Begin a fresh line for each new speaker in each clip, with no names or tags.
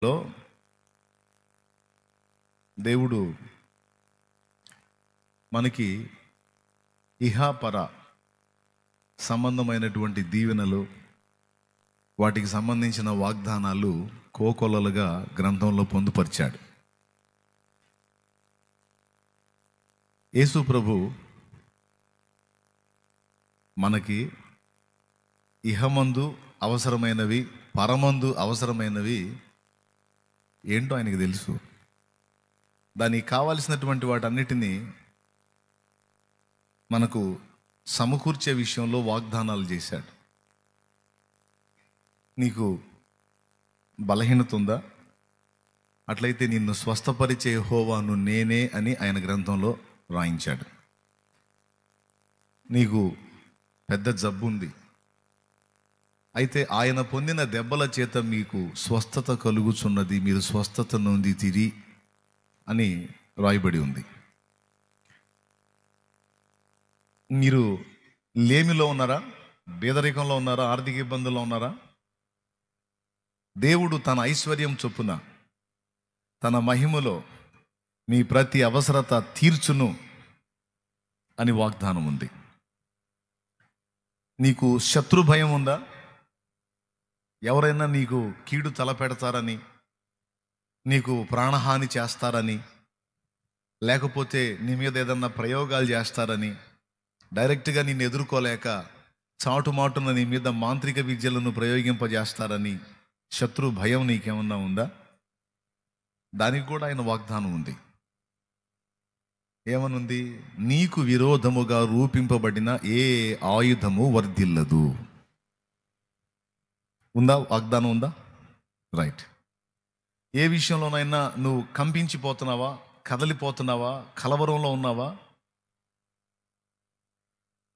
లో దేవుడు మనకి ఇహాపర సంబంధమైనటువంటి దీవెనలు, వాటికి సంబంధించిన వాగ్దానాలు కోకొల్లలుగా గ్రంథంలో పొందుపరిచాడు. యేసు ప్రభు మనకి ఇహమందు అవసరమైనవి, పరమందు అవసరమైనవి ఏంటో ఆయనకి తెలుసు. దానికి కావలసినటువంటి వాటన్నిటినీ మనకు సమకూర్చే విషయంలో వాగ్దానాలు చేశాడు. నీకు బలహీనత ఉందా? అట్లయితే నిన్ను స్వస్థపరిచే యెహోవాను నేనే అని ఆయన గ్రంథంలో రాయించాడు. నీకు పెద్ద జబ్బు ఉంది, అయితే ఆయన పొందిన దెబ్బల చేత మీకు స్వస్థత కలుగుచున్నది, మీరు స్వస్థత నొంది తిరి అని రాయబడి ఉంది. మీరు లేమిలో ఉన్నారా? పేదరికంలో ఉన్నారా? ఆర్థిక ఇబ్బందుల్లో ఉన్నారా? దేవుడు తన ఐశ్వర్యం చొప్పున తన మహిమలో మీ ప్రతి అవసరత తీర్చును అని వాగ్దానం ఉంది. నీకు శత్రు భయం ఉందా? ఎవరైనా నీకు కీడు తలపెడతారని, నీకు ప్రాణహాని చేస్తారని, లేకపోతే నీ మీద ఏదన్నా ప్రయోగాలు చేస్తారని, డైరెక్ట్గా నిన్ను ఎదుర్కోలేక చాటుమాటున నీ మీద మాంత్రిక విద్యలను ప్రయోగింపజేస్తారని శత్రు భయం నీకేమన్నా ఉందా? దానికి కూడా ఆయన వాగ్దానం ఉంది. ఏమనుంది? నీకు విరోధముగా రూపింపబడిన ఏ ఆయుధము వర్ధిల్లదు. ఉందా? వాగ్దానం ఉందా? రైట్. ఏ విషయంలోనైనా నువ్వు కంపించిపోతున్నావా? కదలిపోతున్నావా? కలవరంలో ఉన్నావా?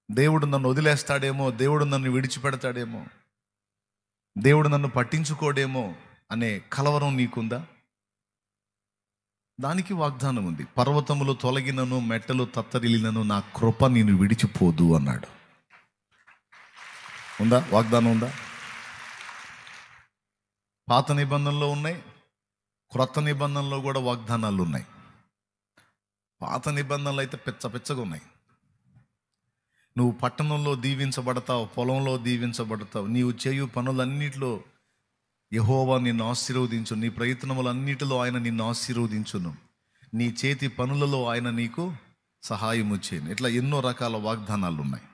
దేవుడు నన్ను వదిలేస్తాడేమో, దేవుడు నన్ను విడిచిపెడతాడేమో, దేవుడు నన్ను పట్టించుకోడేమో అనే కలవరం నీకుందా? దానికి వాగ్దానం ఉంది. పర్వతములు తొలగినను, మెట్టలు తత్తరిల్లినను నా కృప నేను విడిచిపోదు అన్నాడు. ఉందా? వాగ్దానం ఉందా? పాత నిబంధనలో ఉన్నాయి, క్రొత్త నిబంధనలో కూడా వాగ్దానాలు ఉన్నాయి. పాత నిబంధనలు అయితే పిచ్చగా ఉన్నాయి. నువ్వు పట్టణంలో దీవించబడతావు, పొలంలో దీవించబడతావు, నీవు చేయు పనులన్నిటిలో యెహోవా నిన్ను ఆశీర్వదించు, నీ ప్రయత్నములన్నిటిలో ఆయన నిన్ను ఆశీర్వదించును, నీ చేతి పనులలో ఆయన నీకు సహాయము చేయను. ఇట్లా ఎన్నో రకాల వాగ్దానాలు ఉన్నాయి.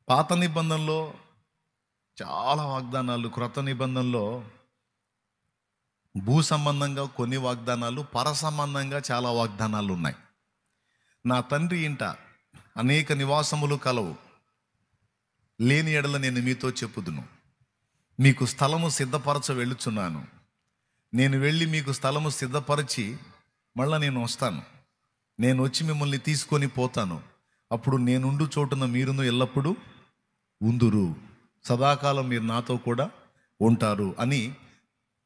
పాత నిబంధనలో చాలా వాగ్దానాలు, క్రొత్త నిబంధనలో భూ సంబంధంగా కొన్ని వాగ్దానాలు, పర సంబంధంగా చాలా వాగ్దానాలు ఉన్నాయి. నా తండ్రి ఇంట అనేక నివాసములు కలవు, లేని ఎడల నేను మీతో చెప్పుదును, మీకు స్థలము సిద్ధపరచ వెళ్ళుచున్నాను, నేను వెళ్ళి మీకు స్థలము సిద్ధపరిచి మళ్ళా నేను వస్తాను, నేను వచ్చి మిమ్మల్ని తీసుకొని పోతాను, అప్పుడు నేనుండు చోటున మీరును ఎల్లప్పుడూ ఉందురు, సదాకాలం మీరు నాతో కూడా ఉంటారు అని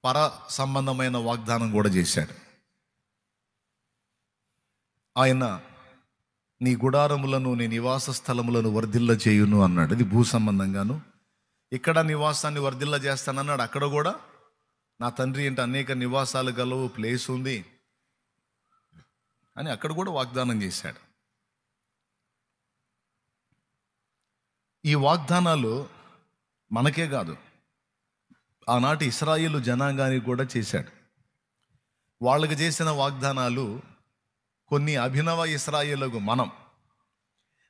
పర సంబంధమైన వాగ్దానం కూడా చేశాడు. ఆయన నీ గుడారములను, నీ నివాస స్థలములను వర్ధిల్ల చేయును అన్నాడు. అది భూ సంబంధంగాను. ఇక్కడ నివాసాన్ని వర్ధిల్ల చేస్తానన్నాడు. అక్కడ కూడా నా తండ్రి అంటే అనేక నివాసాలు గలవు, ప్లేస్ ఉంది అని అక్కడ కూడా వాగ్దానం చేశాడు. ఈ వాగ్దానాలు మనకే కాదు, ఆనాటి ఇశ్రాయేలు జనాంగానికి కూడా చేశాడు. వాళ్ళకి చేసిన వాగ్దానాలు కొన్ని అభినవ ఇశ్రాయేలుకు మనం,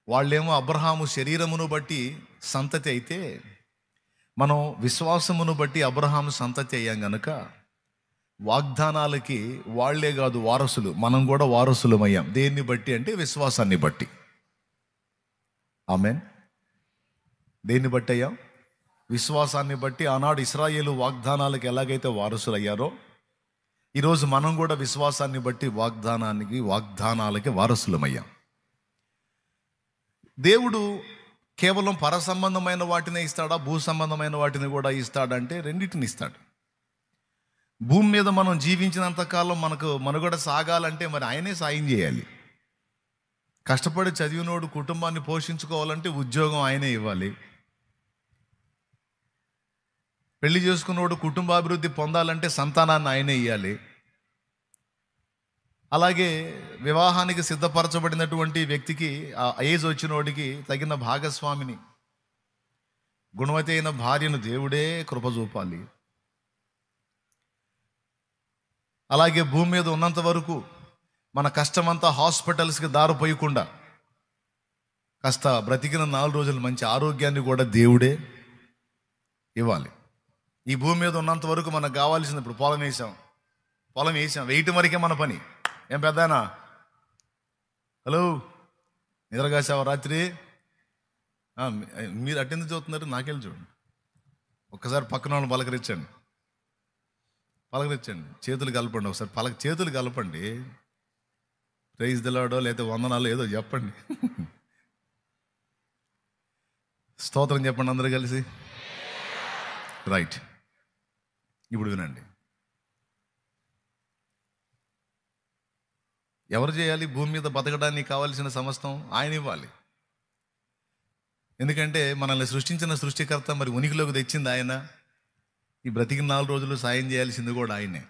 వాళ్ళేమో అబ్రహాము శరీరమును బట్టి సంతతి అయితే, మనం విశ్వాసమును బట్టి అబ్రహాము సంతతి అయ్యాం గనుక వాగ్దానాలకి వాళ్లే కాదు వారసులు, మనం కూడా వారసులమయ్యాం. దేన్ని బట్టి అంటే విశ్వాసాన్ని బట్టి. ఆమేన్. దేన్ని బట్టి అయ్యాం? విశ్వాసాన్ని బట్టి. ఆనాడు ఇశ్రాయేలు వాగ్దానాలకు ఎలాగైతే వారసులు అయ్యారో, ఈరోజు మనం కూడా విశ్వాసాన్ని బట్టి వాగ్దానాలకి వారసులమయ్యాం. దేవుడు కేవలం పర సంబంధమైన వాటినే ఇస్తాడా, భూ సంబంధమైన వాటిని కూడా ఇస్తాడంటే రెండింటిని ఇస్తాడు. భూమి మీద మనం జీవించినంతకాలం మనకు మనుగడ సాగాలంటే మరి ఆయనే సాయం చేయాలి. కష్టపడి చదివినోడు కుటుంబాన్ని పోషించుకోవాలంటే ఉద్యోగం ఆయనే ఇవ్వాలి. పెళ్లి చేసుకున్నవాడు కుటుంబాభివృద్ధి పొందాలంటే సంతానాన్ని ఆయనే ఇవ్వాలి. అలాగే వివాహానికి సిద్ధపరచబడినటువంటి వ్యక్తికి ఆ ఏజ్ వచ్చిన వాడికి తగిన భాగస్వామిని, గుణవతి అయిన భార్యను దేవుడే కృప చూపాలి. అలాగే భూమి మీద ఉన్నంత వరకు మన కష్టమంతా హాస్పిటల్స్కి దారిపోయకుండా కాస్త బ్రతికిన 4 రోజులు మంచి ఆరోగ్యాన్ని కూడా దేవుడే ఇవ్వాలి. ఈ భూమి మీద ఉన్నంత వరకు మనకు కావాల్సింది, ఇప్పుడు పొలం వేసాం వేయటం వరకే మన పని. ఏం పెద్దనా, హలో, నిద్రగాసావా రాత్రి? మీరు అటెందుకు చూస్తున్నారు? నాకెళ్ళి చూడండి. ఒక్కసారి పక్కన వాళ్ళని పలకరించండి, చేతులు కలపండి. ఒకసారి చేతులు కలపండి. ప్రైజ్ ది లార్డ్ లేదా వందనాలు ఏదో చెప్పండి. స్తోత్రం చెప్పండి అందరూ కలిసి. రైట్, ఇప్పుడు వినండి. ఎవరు చేయాలి? భూమి మీద బతకడానికి కావాల్సిన సమస్తం ఆయన ఇవ్వాలి. ఎందుకంటే మనల్ని సృష్టించిన సృష్టికర్త, మరి ఉనికిలోకి తెచ్చింది ఆయన. ఈ బ్రతికిన 4 రోజులు సాయం చేయాల్సింది కూడా ఆయనే.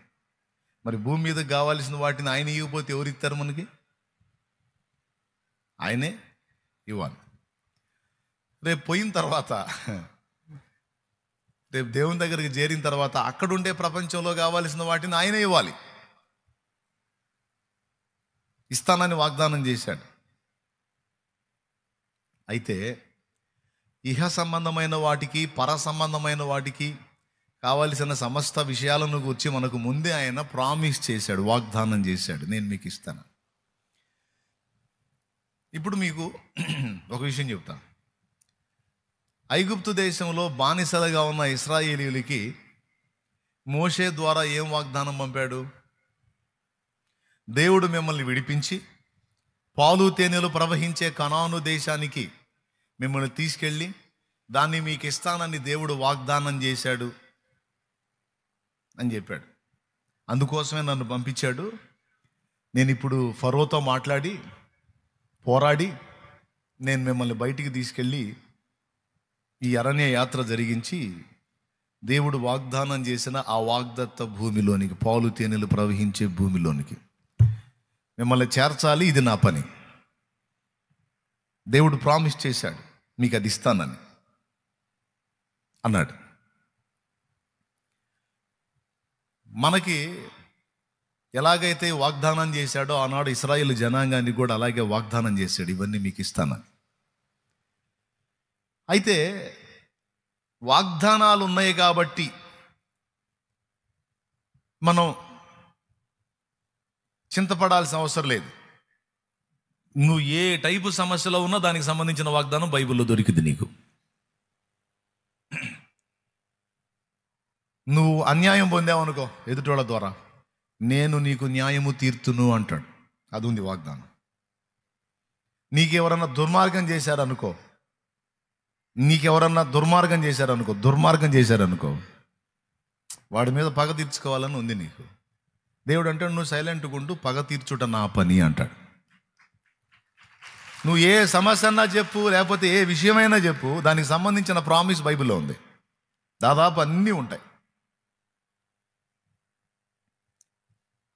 మరి భూమి మీద కావాల్సిన వాటిని ఆయన ఇవ్వకపోతే ఎవరు ఇస్తారు మనకి? ఆయనే ఇవ్వాలి. రేపు పోయిన తర్వాత, రేపు దేవుని దగ్గరికి చేరిన తర్వాత అక్కడుండే ప్రపంచంలో కావాల్సిన వాటిని ఆయనే ఇవ్వాలి. ఇస్తానని వాగ్దానం చేశాడు. అయితే ఇహ సంబంధమైన వాటికి, పర సంబంధమైన వాటికి కావలసిన సమస్త విషయాలను గురించి మనకు ముందే ఆయన ప్రామిస్ చేశాడు, వాగ్దానం చేశాడు, నేను మీకు ఇస్తాను. ఇప్పుడు మీకు ఒక విషయం చెప్తాను. ఐగుప్తు దేశంలో బానిసలుగా ఉన్న ఇశ్రాయేలీయులకి మోషే ద్వారా ఏం వాగ్దానం పంపాడు? దేవుడు మిమ్మల్ని విడిపించి పాలు తేనెలు ప్రవహించే కనాను దేశానికి మిమ్మల్ని తీసుకెళ్ళి దాన్ని మీకు ఇస్తానని దేవుడు వాగ్దానం చేశాడు అని చెప్పాడు. అందుకోసమే నన్ను పంపించాడు. నేను ఇప్పుడు ఫరోతో మాట్లాడి పోరాడి నేను మిమ్మల్ని బయటికి తీసుకెళ్ళి ఈ అరణ్య యాత్ర జరిగించి దేవుడు వాగ్దానం చేసిన ఆ వాగ్దత్త భూమిలోనికి, పాలు తేనెలు ప్రవహించే భూమిలోనికి మిమ్మల్ని చేర్చాలి. ఇది నా పని. దేవుడు ప్రామిస్ చేశాడు, మీకు అది ఇస్తానని అన్నాడు. మనకి ఎలాగైతే వాగ్దానం చేశాడో ఆనాడు ఇశ్రాయేలు జనాంగానికి కూడా అలాగే వాగ్దానం చేశాడు, ఇవన్నీ మీకు ఇస్తానని. అయితే వాగ్దానాలు ఉన్నాయి కాబట్టి మనం చింతపడాల్సిన అవసరం లేదు. నువ్వు ఏ టైపు సమస్యలో ఉన్నా దానికి సంబంధించిన వాగ్దానం బైబిల్లో దొరికింది నీకు. నువ్వు అన్యాయం పొందావనుకో ఎదుటోళ్ళ ద్వారా, నేను నీకు న్యాయము తీర్తును అంటాడు. అది ఉంది వాగ్దానం. నీకెవరన్నా దుర్మార్గం చేశారనుకో, దుర్మార్గం చేశారనుకో వాడి మీద పగ తీర్చుకోవాలని ఉంది నీకు. దేవుడు అంటాడు, నువ్వు సైలెంట్గా ఉండు, పగ తీర్చుట నా పని అంటాడు. నువ్వు ఏ సమస్య అన్నా చెప్పు, లేకపోతే ఏ విషయమైనా చెప్పు, దానికి సంబంధించిన ప్రామిస్ బైబిల్లో ఉంది. దాదాపు అన్నీ ఉంటాయి.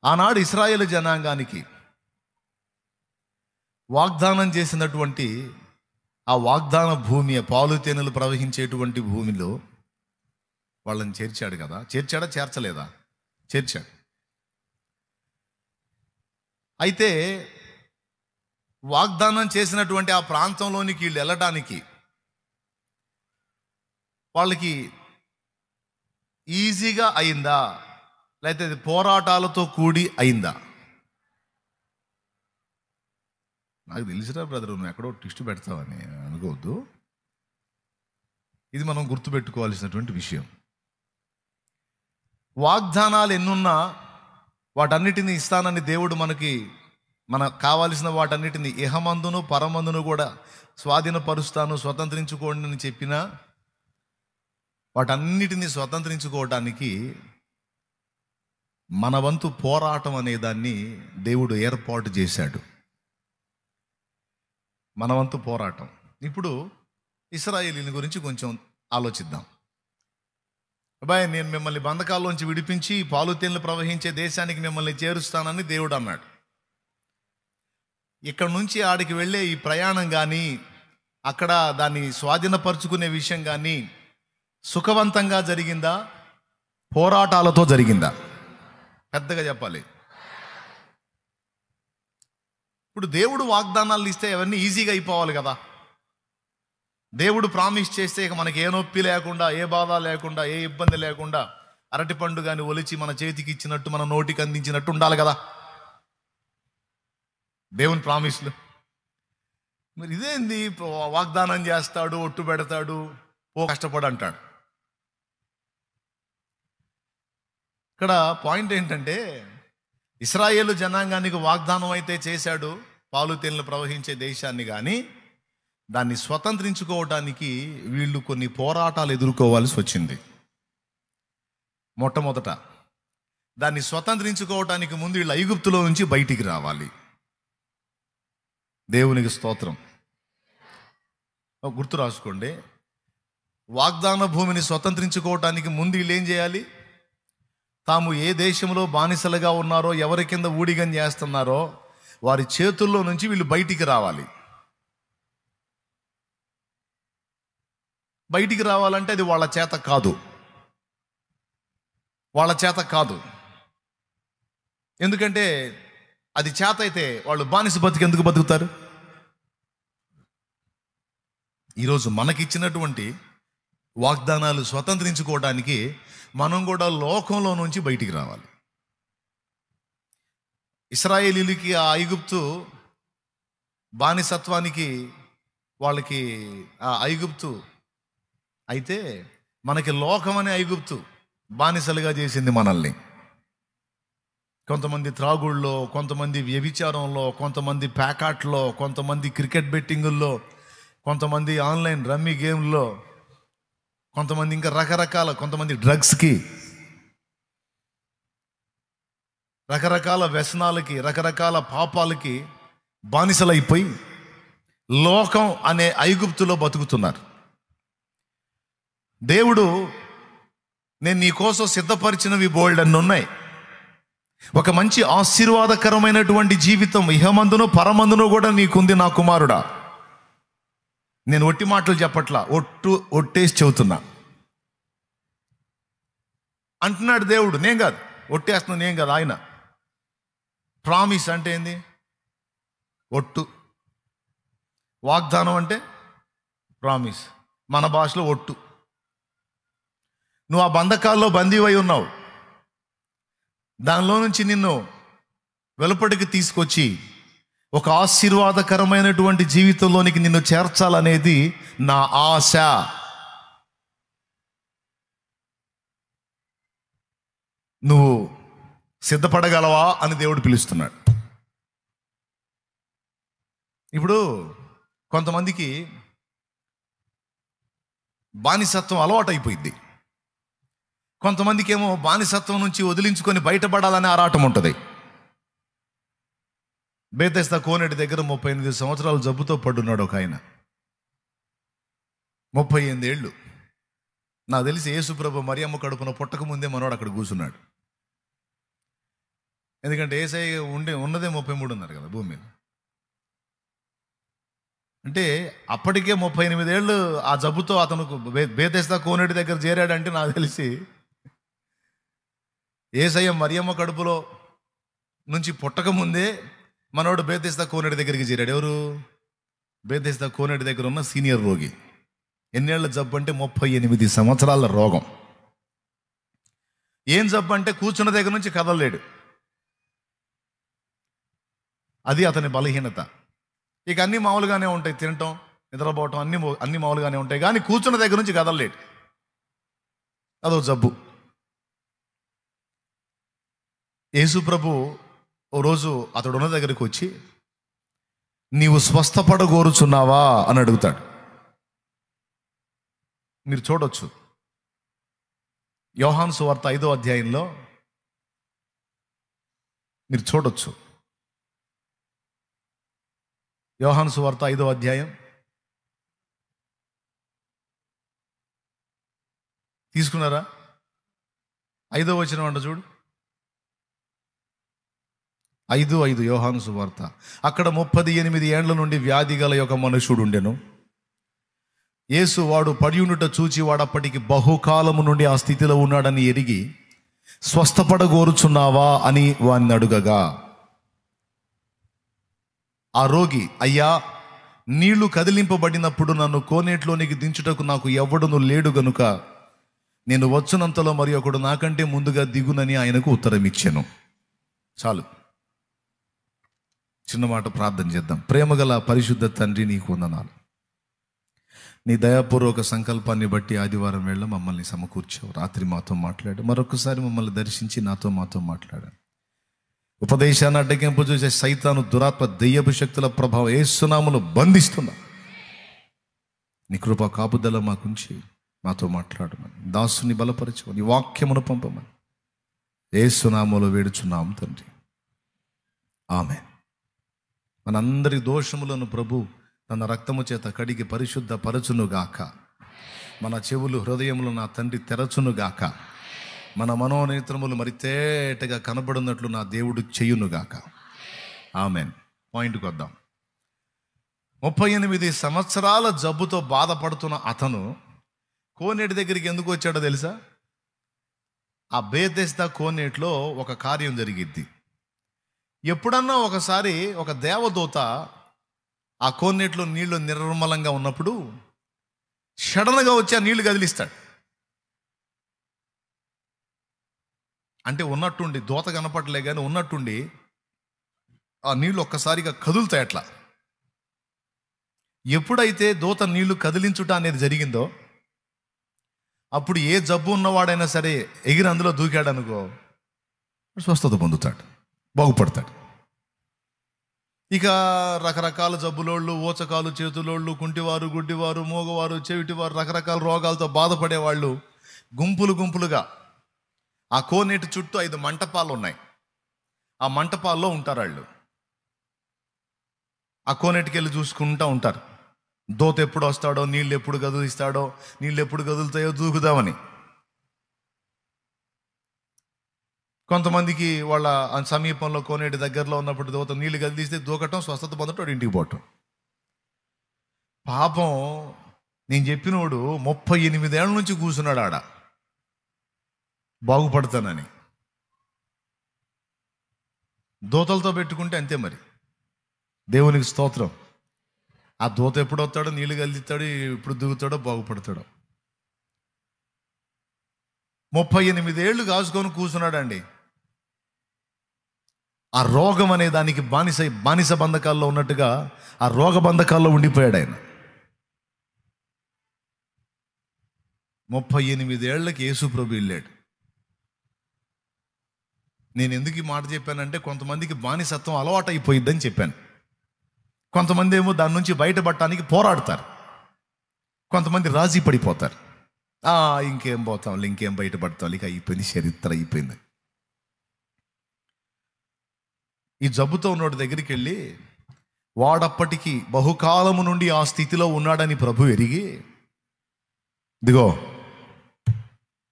ఆనాడు ఇశ్రాయేలు జనాంగానికి వాగ్దానం చేసినటువంటి ఆ వాగ్దాన భూమి, పాలు తేనెలు ప్రవహించేటువంటి భూమిలో వాళ్ళని చేర్చాడు కదా. చేర్చాడా చేర్చలేదా? చేర్చాడు. అయితే వాగ్దానం చేసినటువంటి ఆ ప్రాంతంలోనికి వీళ్ళు వెళ్ళడానికి వాళ్ళకి ఈజీగా అయిందా, లేకపోతే పోరాటాలతో కూడి అయిందా? నాకు తెలిసిరా బ్రదర్, నువ్వు ఎక్కడో ట్విస్ట్ పెడతావని అనుకోవద్దు. ఇది మనం గుర్తుపెట్టుకోవాల్సినటువంటి విషయం. వాగ్దానాలు ఎన్నున్నా వాటన్నిటిని ఇస్తానని దేవుడు మనకు కావాల్సిన వాటన్నిటిని ఇహమందును పరమందును కూడా స్వాధీనపరుస్తాను, స్వతంత్రించుకోండి అని చెప్పినా వాటన్నిటిని స్వతంత్రించుకోవటానికి మన వంతు పోరాటం అనేదాన్ని దేవుడు ఏర్పాటు చేశాడు. మన వంతు పోరాటం. ఇప్పుడు ఇశ్రాయేలీయుల గురించి కొంచెం ఆలోచిద్దాం. అబ్బాయి, నేను మిమ్మల్ని బంధకాల్లోంచి విడిపించి పాలు తేనెలు ప్రవహించే దేశానికి మిమ్మల్ని చేరుస్తానని దేవుడు అన్నాడు. ఇక్కడ నుంచి ఆడికి వెళ్ళే ఈ ప్రయాణం కానీ, అక్కడ దాన్ని స్వాధీనపరుచుకునే విషయం కానీ సుఖవంతంగా జరిగిందా, పోరాటాలతో జరిగిందా? పెద్దగా చెప్పాలి. ఇప్పుడు దేవుడు వాగ్దానాలు ఇస్తే అవన్నీ ఈజీగా అయిపోవాలి కదా. దేవుడు ప్రామిస్ చేస్తే ఇక మనకి ఏ నొప్పి లేకుండా, ఏ బాధ లేకుండా, ఏ ఇబ్బంది లేకుండా అరటిపండు కానీ ఒలిచి మన చేతికి ఇచ్చినట్టు, మన నోటికి అందించినట్టు ఉండాలి కదా దేవుని ప్రామిస్లు. మరి ఇదేంది, వాగ్దానం చేస్తాడు, ఒట్టు పెడతాడు, ఓ కష్టపడు అంటాడు. ఇక్కడ పాయింట్ ఏంటంటే, ఇశ్రాయేలు జనాంగానికి వాగ్దానం అయితే చేశాడు, పాలు తేనెలు ప్రవహించే దేశాన్ని, కానీ దాన్ని స్వతంత్రించుకోవడానికి వీళ్ళు కొన్ని పోరాటాలు ఎదుర్కోవాల్సి వచ్చింది. మొట్టమొదట దాన్ని స్వతంత్రించుకోవడానికి ముందు వీళ్ళు ఐగుప్తులో నుంచి బయటికి రావాలి. దేవునికి స్తోత్రం. గుర్తు రాసుకోండి, వాగ్దాన భూమిని స్వతంత్రించుకోవటానికి ముందు వీళ్ళు ఏం చేయాలి? తాము ఏ దేశంలో బానిసలుగా ఉన్నారో, ఎవరి కింద ఊడిగం చేస్తున్నారో వారి చేతుల్లో నుంచి వీళ్ళు బయటికి రావాలి. బయటికి రావాలంటే అది వాళ్ళ చేత కాదు, వాళ్ళ చేత కాదు. ఎందుకంటే అది చేత అయితే వాళ్ళు బానిస బతికి ఎందుకు బతుకుతారు? ఈరోజు మనకిచ్చినటువంటి వాగ్దానాలు స్వతంత్రించుకోవడానికి మనం కూడా లోకంలో నుంచి బయటికి రావాలి. ఇశ్రాయేలీలకి ఆ ఐగుప్తు బానిసత్వానికి, వాళ్ళకి ఆ ఐగుప్తు అయితే, మనకి లోకం అనే ఐగుప్తు బానిసలుగా చేసింది మనల్ని. కొంతమంది త్రాగుళ్ళలో, కొంతమంది వ్యభిచారంలో, కొంతమంది ప్యాకాట్లో, కొంతమంది క్రికెట్ బెట్టింగుల్లో, కొంతమంది ఆన్లైన్ రమ్మీ గేమ్లో, కొంతమంది ఇంకా రకరకాల, కొంతమంది డ్రగ్స్కి, రకరకాల వ్యసనాలకి, రకరకాల పాపాలకి బానిసలైపోయి లోకం అనే ఐగుప్తులో బతుకుతున్నారు. దేవుడు, నేను నీ కోసం సిద్ధపరిచినవి బోల్డ్ అన్ని ఉన్నాయి. ఒక మంచి ఆశీర్వాదకరమైనటువంటి జీవితం ఇహమందును పరమందును కూడా నీకుంది నా కుమారుడా. నేను ఒట్టి మాటలు చెప్పట్లా, ఒట్టేసి చెబుతున్నా అంటున్నాడు దేవుడు. నేను కాదు ఒట్టేస్తున్నా, నేను కాదు ఆయన. ప్రామిస్ అంటే ఏంది? ఒట్టు. వాగ్దానం అంటే ప్రామిస్, మన భాషలో ఒట్టు. నువ్వు ఆ బంధకాల్లో బందీవై ఉన్నావు, దానిలో నుంచి నిన్ను వెలుపటికి తీసుకొచ్చి ఒక ఆశీర్వాదకరమైనటువంటి జీవితంలోనికి నిన్ను చేర్చాలనేది నా ఆశ. నువ్వు సిద్ధపడగలవా అని దేవుడు పిలుస్తున్నాడు. ఇప్పుడు కొంతమందికి బానిసత్వం అలవాటు అయిపోయింది, కొంతమందికి ఏమో బానిసత్వం నుంచి వదిలించుకొని బయటపడాలనే ఆరాటం ఉంటుంది. బేతెస్దా కోనేటి దగ్గర 38 సంవత్సరాలు జబ్బుతో పడున్నాడు ఒక ఆయన. 38 ఏళ్ళు. నాకు తెలిసి యేసుప్రభు మరియమ్మ కడుపున పుట్టక ముందే మనోడు అక్కడ కూర్చున్నాడు. ఎందుకంటే యేసయ్య ఉన్నదే 33 ఉన్నారు కదా భూమి మీద. అంటే అప్పటికే 38 ఏళ్ళు ఆ జబ్బుతో అతను బేతెస్దా కోనేటి దగ్గర చేరాడంటే నాకు తెలిసి యేసయ్య మరియమ్మ కడుపులో నుంచి పుట్టక ముందే మనోడు బేతెస్దా కోనేటి దగ్గరికి చేరాడు. ఎవరు? బేతెస్దా కోనేటి దగ్గర ఉన్న సీనియర్ రోగి. ఎన్నేళ్ల జబ్బు అంటే 38 సంవత్సరాల రోగం. ఏం జబ్బు అంటే కూర్చున్న దగ్గర నుంచి కదలలేడు. అది అతని బలహీనత. ఇక అన్ని మామూలుగానే ఉంటాయి, తినటం, నిద్రపోవటం, అన్ని మామూలుగానే ఉంటాయి, కానీ కూర్చున్న దగ్గర నుంచి కదలలేడు. అదో జబ్బు. యేసు ప్రభు ఓ రోజు అతడు ఉన్న దగ్గరికి వచ్చి, నీవు స్వస్థపడగోరుచున్నావా అని అడుగుతాడు. మీరు చూడొచ్చు యోహాను సువార్త 5వ అధ్యాయంలో, మీరు చూడొచ్చు యోహాను సువార్త 5వ అధ్యాయం తీసుకున్నారా? 5వ వచనం అంట చూడు, 5:5 యోహాను సువార్త. అక్కడ 38 ఏండ్ల నుండి వ్యాధి గల ఒక మనుషుడు ఉండెను. యేసు వాడు పడి ఉండుట చూచి వాడప్పటికి బహుకాలము నుండి ఆ స్థితిలో ఉన్నాడని ఎరిగి, స్వస్థపడగోరుచున్నావా అని వాడిని అడుగగా, ఆ రోగి, అయ్యా, నీళ్లు కదిలింపబడినప్పుడు నన్ను కోనేట్లోనికి దించుటకు నాకు ఎవ్వడును లేడు గనుక నేను వచ్చునంతలో మరి ఒకడు నాకంటే ముందుగా దిగునని ఆయనకు ఉత్తరం ఇచ్చాను. చాలు, చిన్న మాట ప్రార్థన చేద్దాం. ప్రేమగల పరిశుద్ధ తండ్రి, నీకు వందనాలు. నీ దయాపూర్వక సంకల్పాన్ని బట్టి ఆదివారం వేళ మమ్మల్ని సమకూర్చావు. రాత్రి మాతో మాట్లాడు, మరొకసారి మమ్మల్ని దర్శించి మాతో మాట్లాడాను. ఉపదేశాన్ని అడ్డగింపు చూసే సైతాను, దురాత్మ, దెయ్యపు శక్తుల ప్రభావం యేసునామములో బంధిస్తున్నా. నీ కృప కాపుదల మాకుంచి మాతో మాట్లాడమని, దాసుని బలపరచమని, వాక్యమును పంపమని యేసునామములో వేడుచున్నాం తండ్రి, ఆమేన్. మనందరి దోషములను ప్రభు తన రక్తము చేత కడిగి పరిశుద్ధ పరచునుగాక. మన చెవులు, హృదయములు నా తండ్రి తెరచునుగాక. మన మనోనేత్రములు మరి తేటగా కనబడినట్లు నా దేవుడు చేయునుగాక. ఆమెన్. పాయింట్కి వద్దాం. 38 సంవత్సరాల జబ్బుతో బాధపడుతున్న అతను కోనేటి దగ్గరికి ఎందుకు వచ్చాడో తెలుసా? ఆ బేతెస్దా కోనేటిలో ఒక కార్యం జరిగిద్ది. ఎప్పుడన్నా ఒకసారి ఒక దేవదూత ఆ కోనేటిలో నీళ్లు నిర్మలంగా ఉన్నప్పుడు సడన్గా వచ్చి ఆ నీళ్లు కదిలిస్తాడు. అంటే ఉన్నట్టుండి, దూత కనపడలే కానీ ఉన్నట్టుండి ఆ నీళ్లు ఒక్కసారిగా కదులుతాయి. అట్లా ఎప్పుడైతే దూత నీళ్లు కదిలించుట అనేది జరిగిందో, అప్పుడు ఏ జబ్బు ఉన్నవాడైనా సరే ఎగిరి అందులో దూకాడు అనుకో, స్వస్థత పొందుతాడు, బాగుపడతాడు. ఇక రకరకాల జబ్బులోళ్ళు, ఊచకాలు, చేతులోళ్ళు, కుంటివారు, గుడ్డివారు, మూగవారు, చెవిటివారు, రకరకాల రోగాలతో బాధపడేవాళ్ళు గుంపులుగా ఆ కోనేటి చుట్టూ 5 మంటపాలు ఉన్నాయి. ఆ మంటపాల్లో ఉంటారు వాళ్ళు. ఆ కోనేటికి వెళ్ళి చూసుకుంటూ ఉంటారు. దూత ఎప్పుడు వస్తాడో, నీళ్ళు ఎప్పుడు కదిలిస్తాడో, నీళ్ళు ఎప్పుడు కదులుతాయో దూకుదామని. కొంతమందికి వాళ్ళ సమీపంలో కోనేటి దగ్గరలో ఉన్నప్పుడు దూత నీళ్లు కదిలిస్తే దూకటం, స్వస్థత పొందటం, ఇంటికి పోవటం. పాపం, నేను చెప్పినోడు 38 ఏళ్ళ నుంచి కూర్చున్నాడు ఆడ, బాగుపడతానని. దూతలతో పెట్టుకుంటే అంతే మరి. దేవునికి స్తోత్రం. ఆ దూత ఎప్పుడు వస్తాడో, నీళ్లు కదిలిస్తాడు, ఎప్పుడు దిగుతాడో, బాగుపడతాడో. 38 ఏళ్ళు కాసుకొని కూర్చున్నాడండి. ఆ రోగం అనే దానికి బానిస బంధకాల్లో ఉన్నట్టుగా ఆ రోగ బంధకాల్లో ఉండిపోయాడు ఆయన. 38 ఏళ్ళకి యేసు ప్రభు వెళ్ళాడు. నేను ఎందుకు ఈ మాట చెప్పానంటే, కొంతమందికి బానిసత్వం అలవాటు అయిపోయిద్దని చెప్పాను. కొంతమంది ఏమో దాని నుంచి బయటపడటానికి పోరాడతారు, కొంతమంది రాజీ పడిపోతారు. ఇంకేం పోతాం, ఇంకేం బయటపడతాం, ఇక అయిపోయింది, చరిత్ర అయిపోయింది. ఈ జబ్బుతో ఉన్నోడి దగ్గరికి వెళ్ళి, వాడప్పటికి బహుకాలము నుండి ఆ స్థితిలో ఉన్నాడని ప్రభు ఎరిగి, ఇదిగో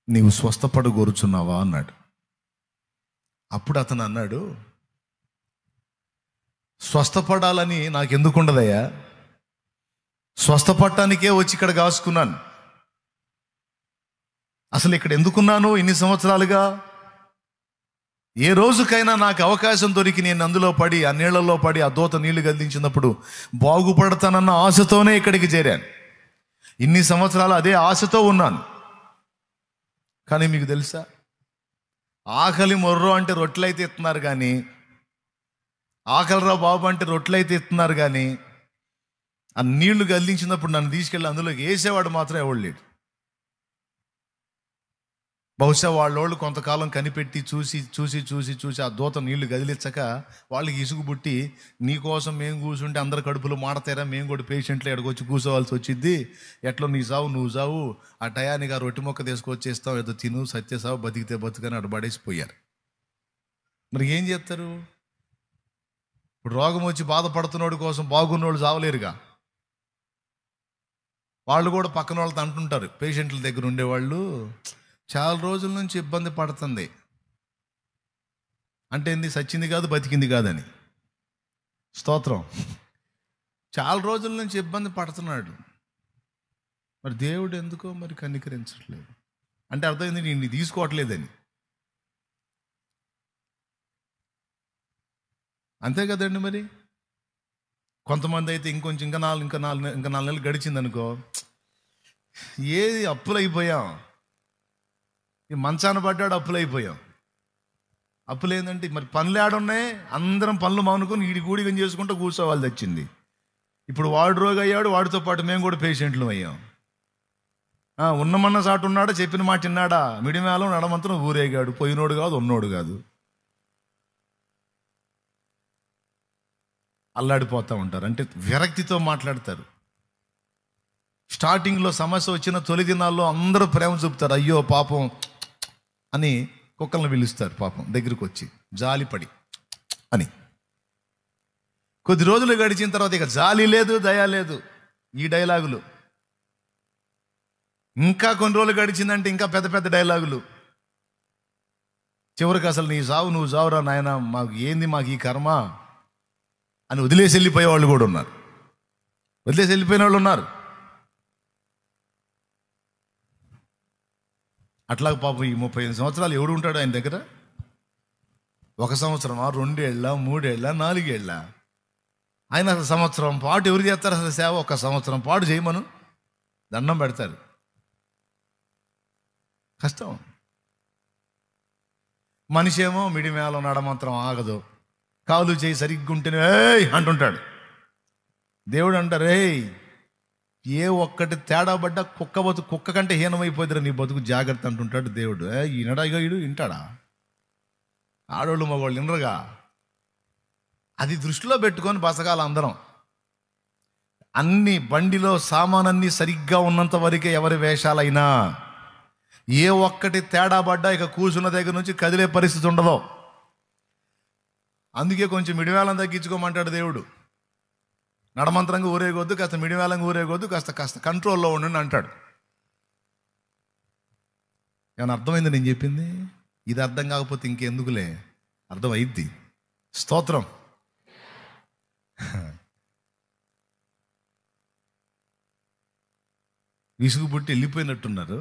నీవు స్వస్థపడగోరుచున్నావా అన్నాడు. అప్పుడు అతను అన్నాడు, స్వస్థపడాలని నాకెందుకు ఉండదయ్యా, స్వస్థపడటానికే వచ్చి ఇక్కడ కాసుకున్నాను. అసలు ఇక్కడ ఎందుకున్నాను ఇన్ని సంవత్సరాలుగా? ఏ రోజుకైనా నాకు అవకాశం దొరికి నేను అందులో పడి, ఆ నీళ్లలో పడి, ఆ దూత నీళ్లు కదిలించినప్పుడు బాగుపడతానన్న ఆశతోనే ఇక్కడికి చేరాను. ఇన్ని సంవత్సరాలు అదే ఆశతో ఉన్నాను. కానీ మీకు తెలుసా, ఆకలి మొర్రో అంటే రొట్టెలైతే ఇస్తున్నారు కానీ, ఆకలిరా బాబు అంటే రొట్టెలైతే ఇస్తున్నారు కానీ, ఆ నీళ్లు కదిలించినప్పుడు నన్ను తీసుకెళ్ళి అందులోకి వేసేవాడు మాత్రం ఎవడు లేడు. బహుశా వాళ్ళోళ్ళు కొంతకాలం కనిపెట్టి చూసి ఆ దూత నీళ్లు కదిలించక వాళ్ళకి ఇసుగు పుట్టి, నీకోసం మేము కూర్చుంటే అందరు కడుపులు మాడతారా, మేము కూడా పేషెంట్లు ఎక్కడికొచ్చి కూర్చోవాల్సి వచ్చింది, ఎట్లా నీ సావు నువ్వు సావు, ఆ టయానికి ఆ రొట్టె మొక్క తీసుకొచ్చేస్తావు, ఏదో తిను సత్యసావు, బతికితే బతుకని అటు పడేసిపోయారు. మరి ఏం చేస్తారు? ఇప్పుడు రోగం వచ్చి బాధపడుతున్నోడి కోసం బాగున్నోళ్ళు చావలేరుగా. వాళ్ళు కూడా పక్కన వాళ్ళతో అంటుంటారు, పేషెంట్ల దగ్గర ఉండేవాళ్ళు, చాలా రోజుల నుంచి ఇబ్బంది పడుతుంది. అంటే ఏంది? సచ్చింది కాదు, బతికింది కాదని. స్తోత్రం. చాలా రోజుల నుంచి ఇబ్బంది పడుతున్నాడు. మరి దేవుడు ఎందుకో మరి కనికరించట్లేదు. అంటే అర్థమైంది, నేను తీసుకోవట్లేదని. అంతే కదండి. మరి కొంతమంది అయితే ఇంకా 4 నెలలు గడిచింది అనుకో, ఏది అప్పులైపోయాం. ఈ మంచాన పడ్డాడు, అప్పులైపోయాం. అప్పులు ఏంటంటే మరి పనులు ఏడున్నాయి? అందరం పనులు మానుకొని ఈడి గూడిగం చేసుకుంటూ కూర్చోవాలి తెచ్చింది. ఇప్పుడు వాడు రోగి అయ్యాడు, వాడితో పాటు మేము కూడా పేషెంట్లు అయ్యాం. ఉన్నమన్న సాటు ఉన్నాడా? చెప్పిన మాట విన్నాడా? మిడిమేళం నడమంతరం ఊరేగాడు. పోయినోడు కాదు, ఉన్నోడు కాదు. అల్లాడిపోతూ ఉంటారు. అంటే విరక్తితో మాట్లాడతారు. స్టార్టింగ్లో సమస్య వచ్చిన తొలి దినాల్లో అందరూ ప్రేమ చూపుతారు. అయ్యో పాపం అని కుక్కలను పిలుస్తారు. పాపం దగ్గరికి వచ్చి జాలిపడి అని. కొద్ది రోజులు గడిచిన తర్వాత ఇక జాలి లేదు, దయ లేదు. ఈ డైలాగులు. ఇంకా కొన్ని రోజులు గడిచిందంటే ఇంకా పెద్ద పెద్ద డైలాగులు. చివరికి అసలు నీ సావు నువ్వు సావురా నాయన, మాకు ఈ కర్మ అని వదిలేసి వెళ్ళిపోయే వాళ్ళు కూడా ఉన్నారు. వదిలేసి వెళ్ళిపోయిన వాళ్ళు ఉన్నారు. అట్లా పాపం ఈ 35 సంవత్సరాలు ఎవడు ఉంటాడు ఆయన దగ్గర? 1 సంవత్సరమా, 2 ఏళ్ళ, 3 ఏళ్ళ, 4 ఏళ్ళ? ఆయన అసలు సంవత్సరం పాటు ఎవరు చేస్తారు అసలు సేవ? 1 సంవత్సరం పాటు చేయమను, దండం పెడతారు. కష్టం. మనిషి ఏమో మిడిమేళం నడమంత్రం ఆగదు. కాలు చేయి సరిగ్గా ఉంటేనే ఏయ్ అంటుంటాడు. దేవుడు అంటారు, ఏ ఒక్కటి తేడా పడ్డా కుక్క కంటే హీనమైపోద్దిరా నీ బతుకు, జాగ్రత్త అంటుంటాడు దేవుడు. ఈనడాగా ఈడు వింటాడా? ఆడోళ్ళు మగవాళ్ళు వినరుగా. అది దృష్టిలో పెట్టుకొని బసగాల అందరం. అన్ని బండిలో సామానన్నీ సరిగ్గా ఉన్నంత వరకే ఎవరి వేషాలైనా. ఏ ఒక్కటి తేడా పడ్డా ఇక కూర్చున్న దగ్గర నుంచి కదిలే పరిస్థితి ఉండదు. అందుకే కొంచెం మిడివేళం తగ్గించుకోమంటాడు దేవుడు. నడమంత్రంగా ఊరేగొద్దు, కాస్త మిడివేళంగా ఊరేగొద్దు, కాస్త కంట్రోల్లో ఉండండి అంటాడు. ఏమైనా అర్థమైంది నేను చెప్పింది? ఇది అర్థం కాకపోతే ఇంకెందుకులే, అర్థమైద్ది. స్తోత్రం. విసుగు పుట్టి వెళ్ళిపోయినట్టున్నారు.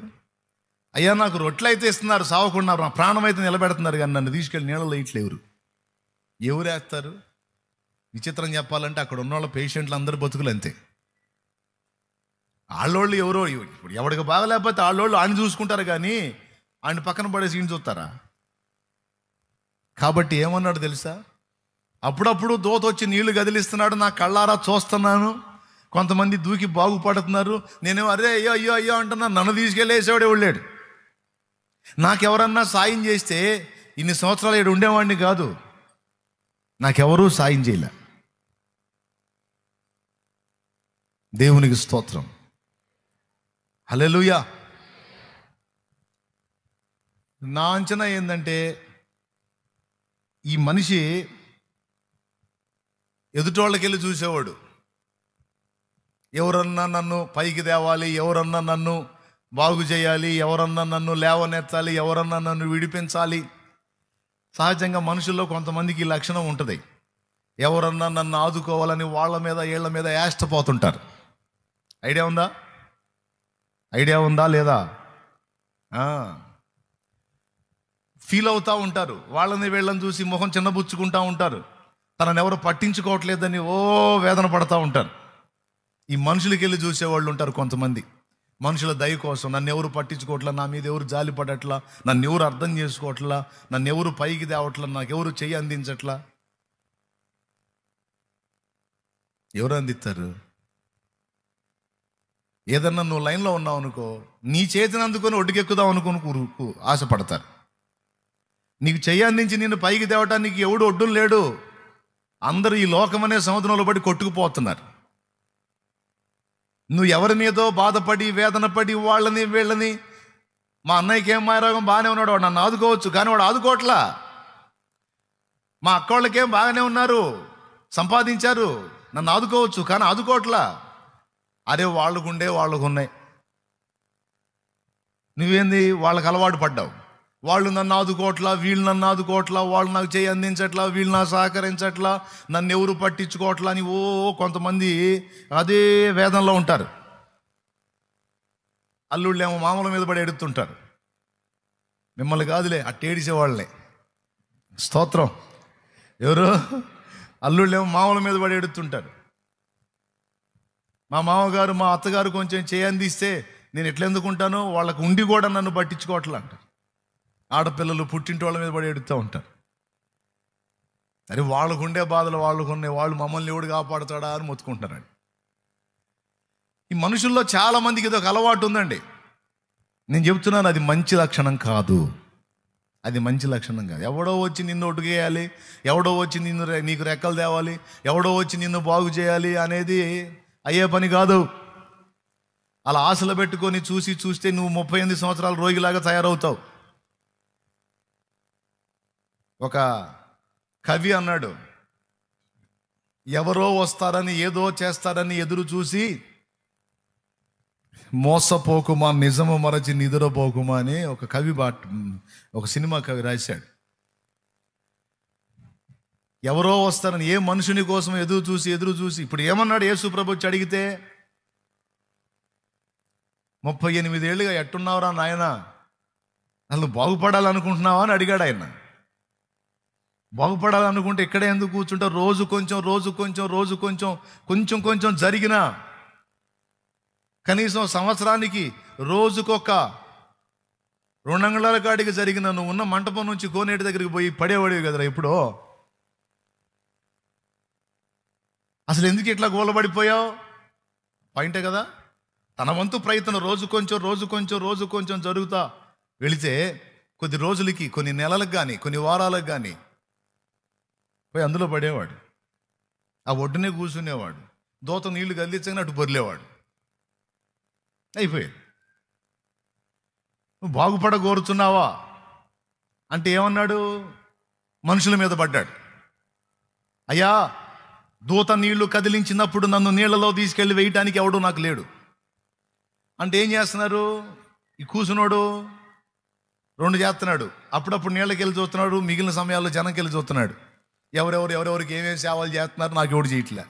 అయ్యా నాకు రొట్టెలు అయితే ఇస్తున్నారు, సావకుండా నా ప్రాణం అయితే నిలబెడుతున్నారు, కానీ నన్ను తీసుకెళ్ళి నీళ్ళలో ఇట్లేవరు ఎవరేస్తారు? విచిత్రం చెప్పాలంటే అక్కడ ఉన్న వాళ్ళ పేషెంట్లు అందరు బతుకులు అంతే. వాళ్ళోళ్ళు ఎవరో ఇప్పుడు ఎవరికి బాగలేకపోతే వాళ్ళోళ్ళు ఆయన చూసుకుంటారు, కానీ ఆయన పక్కన పడేసి ఈయన చూస్తారా? కాబట్టి ఏమన్నాడు తెలుసా? అప్పుడప్పుడు దోత వచ్చి నీళ్లు గదిలిస్తున్నాడు, నా కళ్ళారా చూస్తున్నాను. కొంతమంది దూకి బాగుపడుతున్నారు. నేనేమో అరే అయ్యో అయ్యో అయ్యో అంటున్నాను. నన్ను తీసుకెళ్ళేసేవాడే వెళ్ళాడు. నాకెవరన్నా సాయం చేస్తే ఇన్ని సంవత్సరాలు ఇక్కడ ఉండేవాడిని కాదు. నాకెవరూ సాయం చేయలే. దేవునికి స్తోత్రం. హల్లెలూయా. నా అంచనా ఏంటంటే ఈ మనిషి ఎదుటోళ్ళకి వెళ్ళి చూసేవాడు. ఎవరన్నా నన్ను పైకి తేవాలి, ఎవరన్నా నన్ను బాగు చేయాలి, ఎవరన్నా నన్ను లేవనెత్తాలి, ఎవరన్నా నన్ను విడిపించాలి. సహజంగా మనుషుల్లో కొంతమందికి ఈ లక్షణం ఉంటుంది. ఎవరన్నా నన్ను ఆదుకోవాలని వాళ్ళ మీద వీళ్ళ మీద యాష్టపోతుంటారు. ఐడియా ఉందా లేదా? ఫీల్ అవుతూ ఉంటారు. వాళ్ళని వీళ్ళని చూసి మొహం చిన్నబుచ్చుకుంటూ ఉంటారు. తనని ఎవరు పట్టించుకోవట్లేదని వేదన పడతా ఉంటారు. ఈ మనుషులకి వెళ్ళి చూసేవాళ్ళు ఉంటారు కొంతమంది. మనుషుల దయ కోసం నన్ను ఎవరు పట్టించుకోవట్లా, నా మీద ఎవరు జాలి పడట్లా, నన్ను ఎవరు అర్థం చేసుకోవట్లా, నన్ను ఎవరు పైకి తేవట్లా, నాకెవరు చెయ్యి అందించట్లా. ఎవరు అందిస్తారు? ఏదన్నా నువ్వు లైన్లో ఉన్నావు అనుకో, నీ చేతిని అందుకొని ఒడ్డుకెక్కుదాం అనుకుని ఆశపడతారు. నీకు చెయ్యి అందించి నిన్ను పైకి తేవటానికి ఎవడు ఒడ్డు లేడు. అందరూ ఈ లోకమనే సముద్రంలో పడి కొట్టుకుపోతున్నారు. నువ్వు ఎవరి మీదో బాధపడి వేదన పడి వాళ్ళని వీళ్ళని, మా అన్నయ్యకి ఏం మాయరోగం బాగానే ఉన్నాడు, వాడు నన్ను ఆదుకోవచ్చు, కానీ వాడు ఆదుకోవట్లా. మా అక్క వాళ్ళకేం బాగానే ఉన్నారు, సంపాదించారు, నన్ను ఆదుకోవచ్చు, కానీ ఆదుకోవట్లా. అరే వాళ్ళకుండే వాళ్ళకు ఉన్నాయి. నువ్వేంది వాళ్ళకి అలవాటు పడ్డావు. వాళ్ళు నన్ను ఆదుకోవట్లా, వీళ్ళు నన్ను ఆదుకోవట్లా, వాళ్ళు నాకు చేయి అందించట్లా, వీళ్ళు నాకు సహకరించట్లా, నన్ను ఎవరు పట్టించుకోవట్లా అని కొంతమంది అదే వేదనలో ఉంటారు. అల్లుళ్ళేమో మామూల మీద పడి ఎడుతుంటారు. మిమ్మల్ని కాదులే, అట్టేడిసే వాళ్ళే. స్తోత్రం. ఎవరు? అల్లుళ్ళేమో మామూల మీద పడి ఎడుతుంటారు. మా మామగారు మా అత్తగారు కొంచెం చేయందిస్తే నేను ఎట్లా ఎందుకుంటానో, వాళ్ళకు ఉండి కూడా నన్ను పట్టించుకోవట్లా అంటారు. ఆడపిల్లలు పుట్టింటి వాళ్ళ మీద పడి ఎడుతూ ఉంటారు. అరే వాళ్ళకు ఉండే బాధలు వాళ్ళకున్నాయి, వాళ్ళు మమ్మల్ని ఎవడు కాపాడుతాడా అని మొత్తుకుంటున్నారండి. ఈ మనుషుల్లో చాలా మందికి ఇది ఒక అలవాటు ఉందండి. నేను చెప్తున్నాను, అది మంచి లక్షణం కాదు. అది మంచి లక్షణం కాదు. ఎవడో వచ్చి నిన్ను ఒట్టుకేయాలి, ఎవడో వచ్చి నీకు రెక్కలు తేవాలి, ఎవడో వచ్చి నిన్ను బాగు చేయాలి అనేది అయ్యే పని కాదు. అలా ఆశలు పెట్టుకొని చూస్తే నువ్వు 38 సంవత్సరాల రోగిలాగా తయారవుతావు. ఒక కవి అన్నాడు, ఎవరో వస్తారని ఏదో చేస్తారని ఎదురు చూసి మోసపోకుమా నిజము మరచి నిద్రపోకుమా అని ఒక సినిమా కవి రాశాడు. ఎవరో వస్తారని ఏ మనుషుని కోసం ఎదురు చూసి ఇప్పుడు ఏమన్నాడు యేసు ప్రభు వచ్చి అడిగితే, 38 ఏళ్ళుగా ఎట్టున్నావురా నాయన, అసలు బాగుపడాలనుకుంటున్నావా అని అడిగాడు ఆయన. బాగుపడాలనుకుంటే ఇక్కడే ఎందుకు కూర్చుంటావు? రోజు కొంచెం జరిగినా, కనీసం సంవత్సరానికి రోజుకొక 2 అంగుళాల కాడికి జరిగిన నువ్వు ఉన్న మంటపం నుంచి కోనేటి దగ్గరికి పోయి పడేవాడివి కదరా ఇప్పుడు. అసలు ఎందుకు ఇట్లా గోలబడిపోయావు? పాయింటే కదా. తన వంతు ప్రయత్నం రోజు కొంచెం జరుగుతా వెళితే కొద్ది రోజులకి, కొన్ని నెలలకు కానీ, కొన్ని వారాలకు కానీ పోయి అందులో పడేవాడు. ఆ ఒడ్డునే కూర్చునేవాడు. దోత నీళ్లు గల్లించగానే అటు బొర్లేవాడు. అయిపోయాడు. నువ్వు బాగుపడ కోరుతున్నావా అంటే ఏమన్నాడు? మనుషుల మీద పడ్డాడు. అయ్యా, దూత నీళ్లు కదిలించినప్పుడు నన్ను నీళ్లలో తీసుకెళ్ళి వేయటానికి ఎవడు నాకు లేడు అంటే ఏం చేస్తున్నారు? ఈ కూసునోడు 2 చేస్తున్నాడు. అప్పుడప్పుడు నీళ్ళకి వెళ్ళి చూస్తున్నాడు, మిగిలిన సమయాల్లో జనంకి వెళ్ళి చూస్తున్నాడు. ఎవరెవరికి ఏమేమి సేవలు చేస్తున్నారు, నాకు ఎవడు చేయట్లే.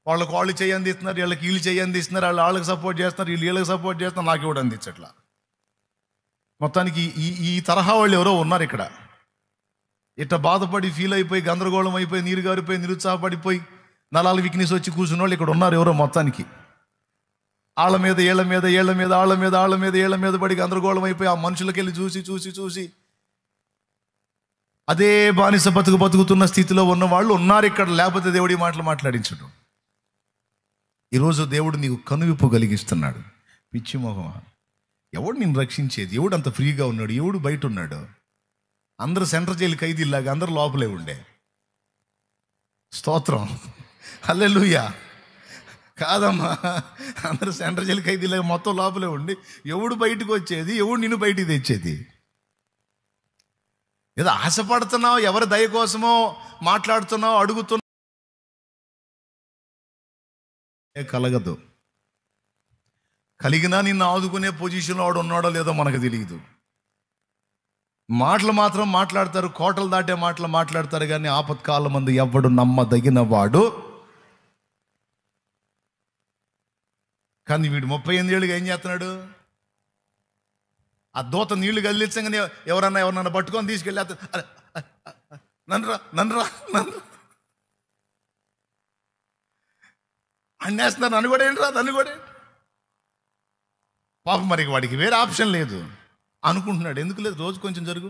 వాళ్ళు చేయి అందిస్తున్నారు, వీళ్ళకి వీళ్ళు చేయి అందిస్తున్నారు, వాళ్ళకి సపోర్ట్ చేస్తున్నారు, వీళ్ళకి సపోర్ట్ చేస్తున్నారు, నాకు ఎవడు అందించట్లా. మొత్తానికి ఈ తరహా వాళ్ళు ఎవరో ఉన్నారు ఇక్కడ. ఇట్లా బాధపడి ఫీల్ అయిపోయి, గందరగోళం అయిపోయి, నీరు గారిపోయి, నిరుత్సాహపడిపోయి, నరాలు వీక్నెస్ వచ్చి కూర్చున్న వాళ్ళు ఇక్కడ ఉన్నారు ఎవరో. మొత్తానికి ఆళ్ళ మీద ఏళ్ళ మీద పడి గందరగోళం అయిపోయి, ఆ మనుషులకి వెళ్ళి చూసి అదే బానిస బతుకుతున్న స్థితిలో ఉన్న వాళ్ళు ఉన్నారు ఇక్కడ. లేకపోతే దేవుడి మాటలు మాట్లాడించడు. ఈరోజు దేవుడు నీకు కనువిప్పు కలిగిస్తున్నాడు. పిచ్చి మొహమా, ఎవడు నిన్ను రక్షించేది? ఎవడు అంత ఫ్రీగా ఉన్నాడు? ఎవడు బయట ఉన్నాడు? అందరూ సెంట్రల్ జైలు ఖైదీలాగా అందరూ లోపలే ఉండే. స్తోత్రం, హల్లెలూయా. కాదమ్మా, అందరూ సెంట్రల్ జైలు ఖైదీలాగా మొత్తం లోపలే ఉండి ఎవడు బయటకు వచ్చేది? ఎవడు నిన్ను బయటికి తెచ్చేది? ఏదో ఆశపడుతున్నావు, ఎవరి దయ కోసమో మాట్లాడుతున్నావు, అడుగుతున్నావు, కలగదు. కలిగినా నిన్ను ఆదుకునే పొజిషన్లో వాడు ఉన్నాడో లేదో మనకు తెలియదు. మాటలు మాత్రం మాట్లాడతారు, కోటలు దాటే మాటలు మాట్లాడతారు, కానీ ఆపత్కాలం మందు ఎవడు నమ్మదగిన వాడు. కానీ వీడు 38 ఏళ్ళుగా ఏం చేస్తున్నాడు? ఆ దూత నీళ్లు కదిలించగానే ఎవరన్నా పట్టుకొని తీసుకెళ్ళి నన్ను అన్నేస్తున్నారు. నన్ను కూడా పాపం. మరి వాడికి వేరే ఆప్షన్ లేదు అనుకుంటున్నాడు. ఎందుకు లేదు? రోజు కొంచెం జరుగు,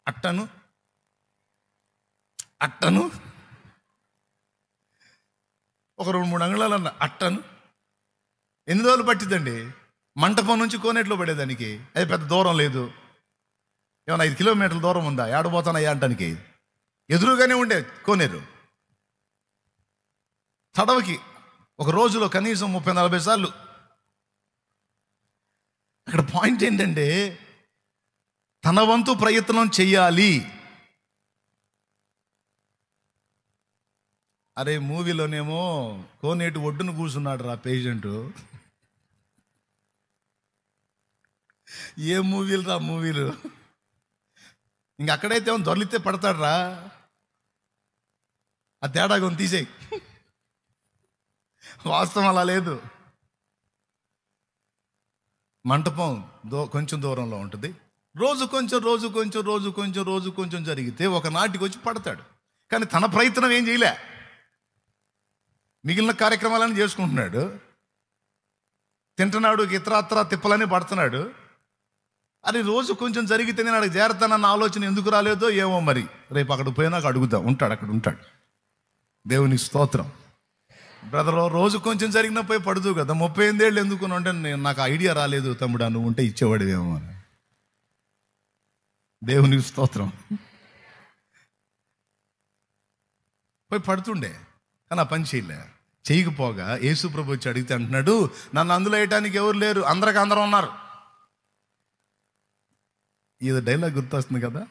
అట్టను ఒక 2-3 అంగుళాలు అన్న అట్టను. ఎన్ని రోజులు పట్టిద్దండి? మంటపం నుంచి కోనేట్లో పడేదానికి అది పెద్ద దూరం లేదు. ఏమన్నా 5 కిలోమీటర్ల దూరం ఉందా? ఏడబోతానయ్యా అంటానికి. ఎదురుగానే ఉండే కోనేరు. తడవకి ఒక రోజులో కనీసం 30-40 సార్లు. అక్కడ పాయింట్ ఏంటంటే, తన వంతు ప్రయత్నం చెయ్యాలి. అరే మూవీలోనేమో కోనేటి ఒడ్డును కూర్చున్నాడు రా పేషెంటు. ఏ మూవీలు రా మూవీలు. ఇంక అక్కడైతే ఏమో దొరికితే పడతాడు రా, ఆ తేడా కొని తీసేయి. వాస్తవం అలా లేదు. మంటపం కొంచెం దూరంలో ఉంటుంది. రోజు కొంచెం జరిగితే ఒకనాటికి వచ్చి పడతాడు. కానీ తన ప్రయత్నం ఏం చేయలే, మిగిలిన కార్యక్రమాలను చేసుకుంటున్నాడు, తింటున్నాడు, ఇతరత్ర తిప్పలని పడుతున్నాడు. అది రోజు కొంచెం జరిగితే నేను అక్కడికి చేరతానన్న ఆలోచన ఎందుకు రాలేదో ఏమో మరి. రేపు అక్కడికి పోయినాక అడుగుదాం. అక్కడ ఉంటాడు. దేవుని స్తోత్రం. బ్రదర్, రోజు కొంచెం జరిగినా పోయి పడుతూ కదా, 38 ఏళ్ళు ఎందుకు అంటే నాకు ఐడియా రాలేదు తమ్ముడా, నువ్వు ఉంటే ఇచ్చేవాడివేమో అని. దేవుని స్తోత్రం. పోయి పడుతుండే, కానీ ఆ పని చేయకపోగా యేసు ప్రభు వచ్చి అడిగితే అంటున్నాడు, నన్ను అందులో వేయటానికి ఎవరు లేరు, అందరూ ఉన్నారు. ఇది డైలాగ్ గుర్తొస్తుంది కదా.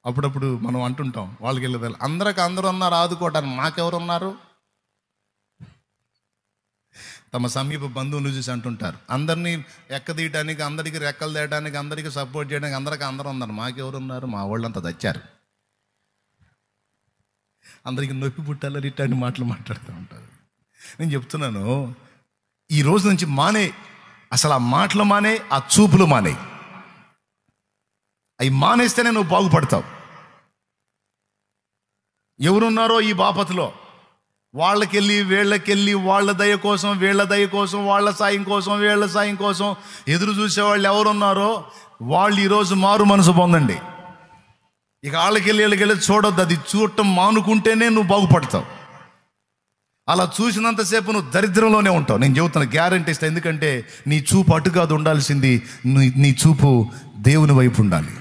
అప్పుడప్పుడు మనం అంటుంటాం, వాళ్ళకి వెళ్ళేదాళ్ళు అందరూ ఉన్నారు ఆదుకోవటానికి, మాకెవరు ఉన్నారు? తమ సమీప బంధువులు చూసి అంటుంటారు, అందరినీ ఎక్కదీయటానికి, అందరికీ రెక్కలు తేయడానికి, అందరికీ సపోర్ట్ చేయడానికి అందరూ ఉన్నారు, మాకెవరు ఉన్నారు? మా వాళ్ళంతా తెచ్చారు. అందరికీ నొప్పి పుట్టాలని ఇట్లాంటి మాటలు మాట్లాడుతూ ఉంటారు. నేను చెప్తున్నాను, ఈ రోజు నుంచి మానే, అసలు ఆ మాటలు మానే, ఆ చూపులు మానే. అవి మానేస్తేనే నువ్వు బాగుపడతావు. ఎవరున్నారో ఈ బాపతిలో, వాళ్ళకెళ్ళి వీళ్ళకెళ్ళి, వాళ్ళ దయ కోసం వీళ్ళ దయ కోసం, వాళ్ళ సాయం కోసం వీళ్ళ సాయం కోసం ఎదురు చూసేవాళ్ళు ఎవరున్నారో వాళ్ళు ఈరోజు మారు మనసు పొందండి. ఇక వీళ్ళకెళ్ళి చూడొద్దు. అది చూడటం మానుకుంటేనే నువ్వు బాగుపడతావు. అలా చూసినంతసేపు నువ్వు దరిద్రంలోనే ఉంటావు. నేను చెబుతాను, గ్యారెంటీ ఇస్తా. ఎందుకంటే నీ చూపు అటు కాదు ఉండాల్సింది, నీ చూపు దేవుని వైపు ఉండాలి.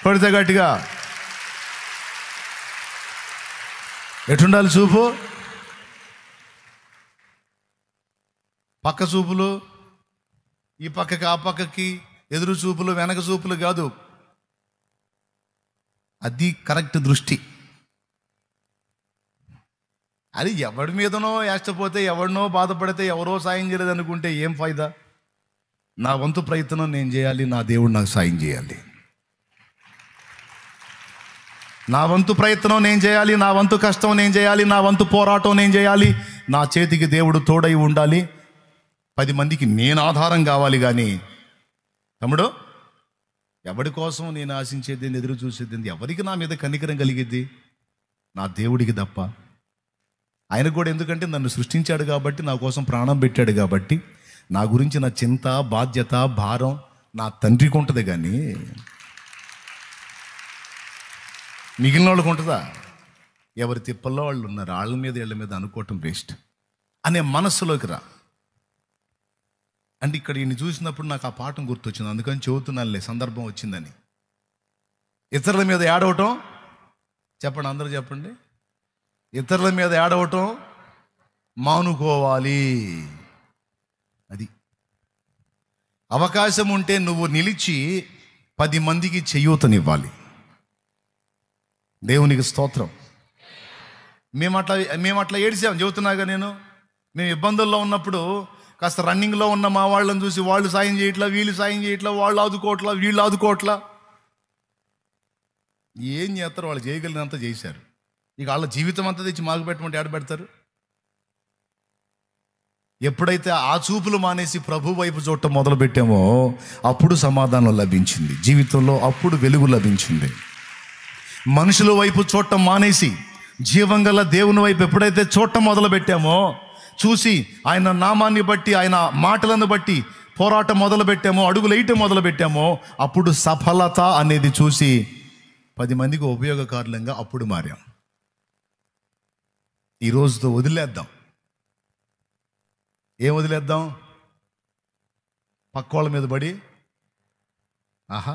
పడితే గట్టిగా ఎటుండాలి చూపు? పక్క చూపులు, ఈ పక్కకి ఆ పక్కకి ఎదురు చూపులు, వెనక చూపులు కాదు. అది కరెక్ట్ దృష్టి. అది ఎవడి మీదనో వేష్టపోతే, ఎవడినో బాధపడితే, ఎవరో సాయం చేయలేదు అనుకుంటే ఏం ఫాయిదా? నా వంతు ప్రయత్నం నేను చేయాలి, నా దేవుడు నాకు సాయం చేయాలి. నా వంతు ప్రయత్నం నేను చేయాలి, నా వంతు కష్టం నేను చేయాలి, నా వంతు పోరాటం నేను చేయాలి. నా చేతికి దేవుడు తోడై ఉండాలి. 10 మందికి నేను ఆధారం కావాలి. కానీ తమ్ముడు, ఎవడి కోసం నేను ఆశించేది, ఎదురు చూసేది, ఎవరికి నా మీద కనికరం కలిగిద్ది? నా దేవుడికి తప్ప. ఆయన కూడా, ఎందుకంటే నన్ను సృష్టించాడు కాబట్టి, నా కోసం ప్రాణం పెట్టాడు కాబట్టి, నా గురించి నా చింత, బాధ్యత, భారం నా తండ్రికి ఉంటుంది. కానీ మిగిలిన వాళ్ళకు ఉంటుందా? ఎవరి తిప్పల్లో వాళ్ళు ఉన్నారు, వాళ్ళ మీద వీళ్ళ మీద అనుకోవటం వేస్ట్ అనే మనస్సులోకి రా. అంటే ఇక్కడ ఈయన చూసినప్పుడు నాకు ఆ పాఠం గుర్తొచ్చింది, అందుకని చెబుతున్నానులే, సందర్భం వచ్చిందని. ఇతరుల మీద ఏడవటం, చెప్పండి, అందరూ చెప్పండి, ఇతరుల మీద ఏడవటం మానుకోవాలి. అది అవకాశం ఉంటే నువ్వు నిలిచి 10 మందికి చేయూతనివ్వాలి. దేవునికి స్తోత్రం. మేము అట్లా ఏడిసాం, చెబుతున్నాగా నేను. మేము ఇబ్బందుల్లో ఉన్నప్పుడు కాస్త రన్నింగ్లో ఉన్న మా వాళ్ళని చూసి, వాళ్ళు సాయం చేయట్లా, వీళ్ళు సాయం చేయట్లా, వాళ్ళు ఆదుకోవట్లా, వీళ్ళు ఆదుకోవట్లా. ఏం చేస్తారు? వాళ్ళు చేయగలిగినంత చేశారు. ఇక వాళ్ళ జీవితం అంతా తెచ్చి మాకు పెట్టమంటే ఏడ పెడతారు? ఎప్పుడైతే ఆ చూపులు మానేసి ప్రభు వైపు చూడటం మొదలు పెట్టామో అప్పుడు సమాధానం లభించింది జీవితంలో, అప్పుడు వెలుగు లభించింది. మనుషుల వైపు చూడటం మానేసి జీవంగల దేవుని వైపు ఎప్పుడైతే చూడటం మొదలు పెట్టామో, చూసి ఆయన నామాన్ని బట్టి, ఆయన మాటలను బట్టి పోరాటం మొదలు పెట్టామో, అడుగులు వేయటం మొదలు పెట్టామో, అప్పుడు సఫలత అనేది చూసి 10 మందికి ఉపయోగకారులంగా అప్పుడు మారాం. ఈ రోజుతో వదిలేద్దాం. ఏం వదిలేద్దాం? పక్కోళ్ళ మీద పడి ఆహా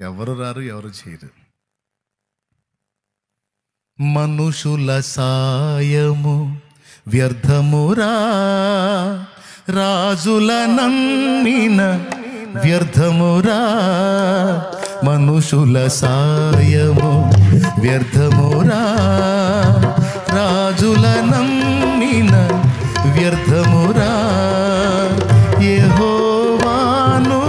ఎవరు రారు, ఎవరు చేయరు. మనుషుల సాయము వ్యర్థమురా, రాజుల నమ్మిన వ్యర్థమురా. మనుషుల సాయము వ్యర్థమురా, రాజుల నమ్మి వ్యర్థమురా. యెహోవాను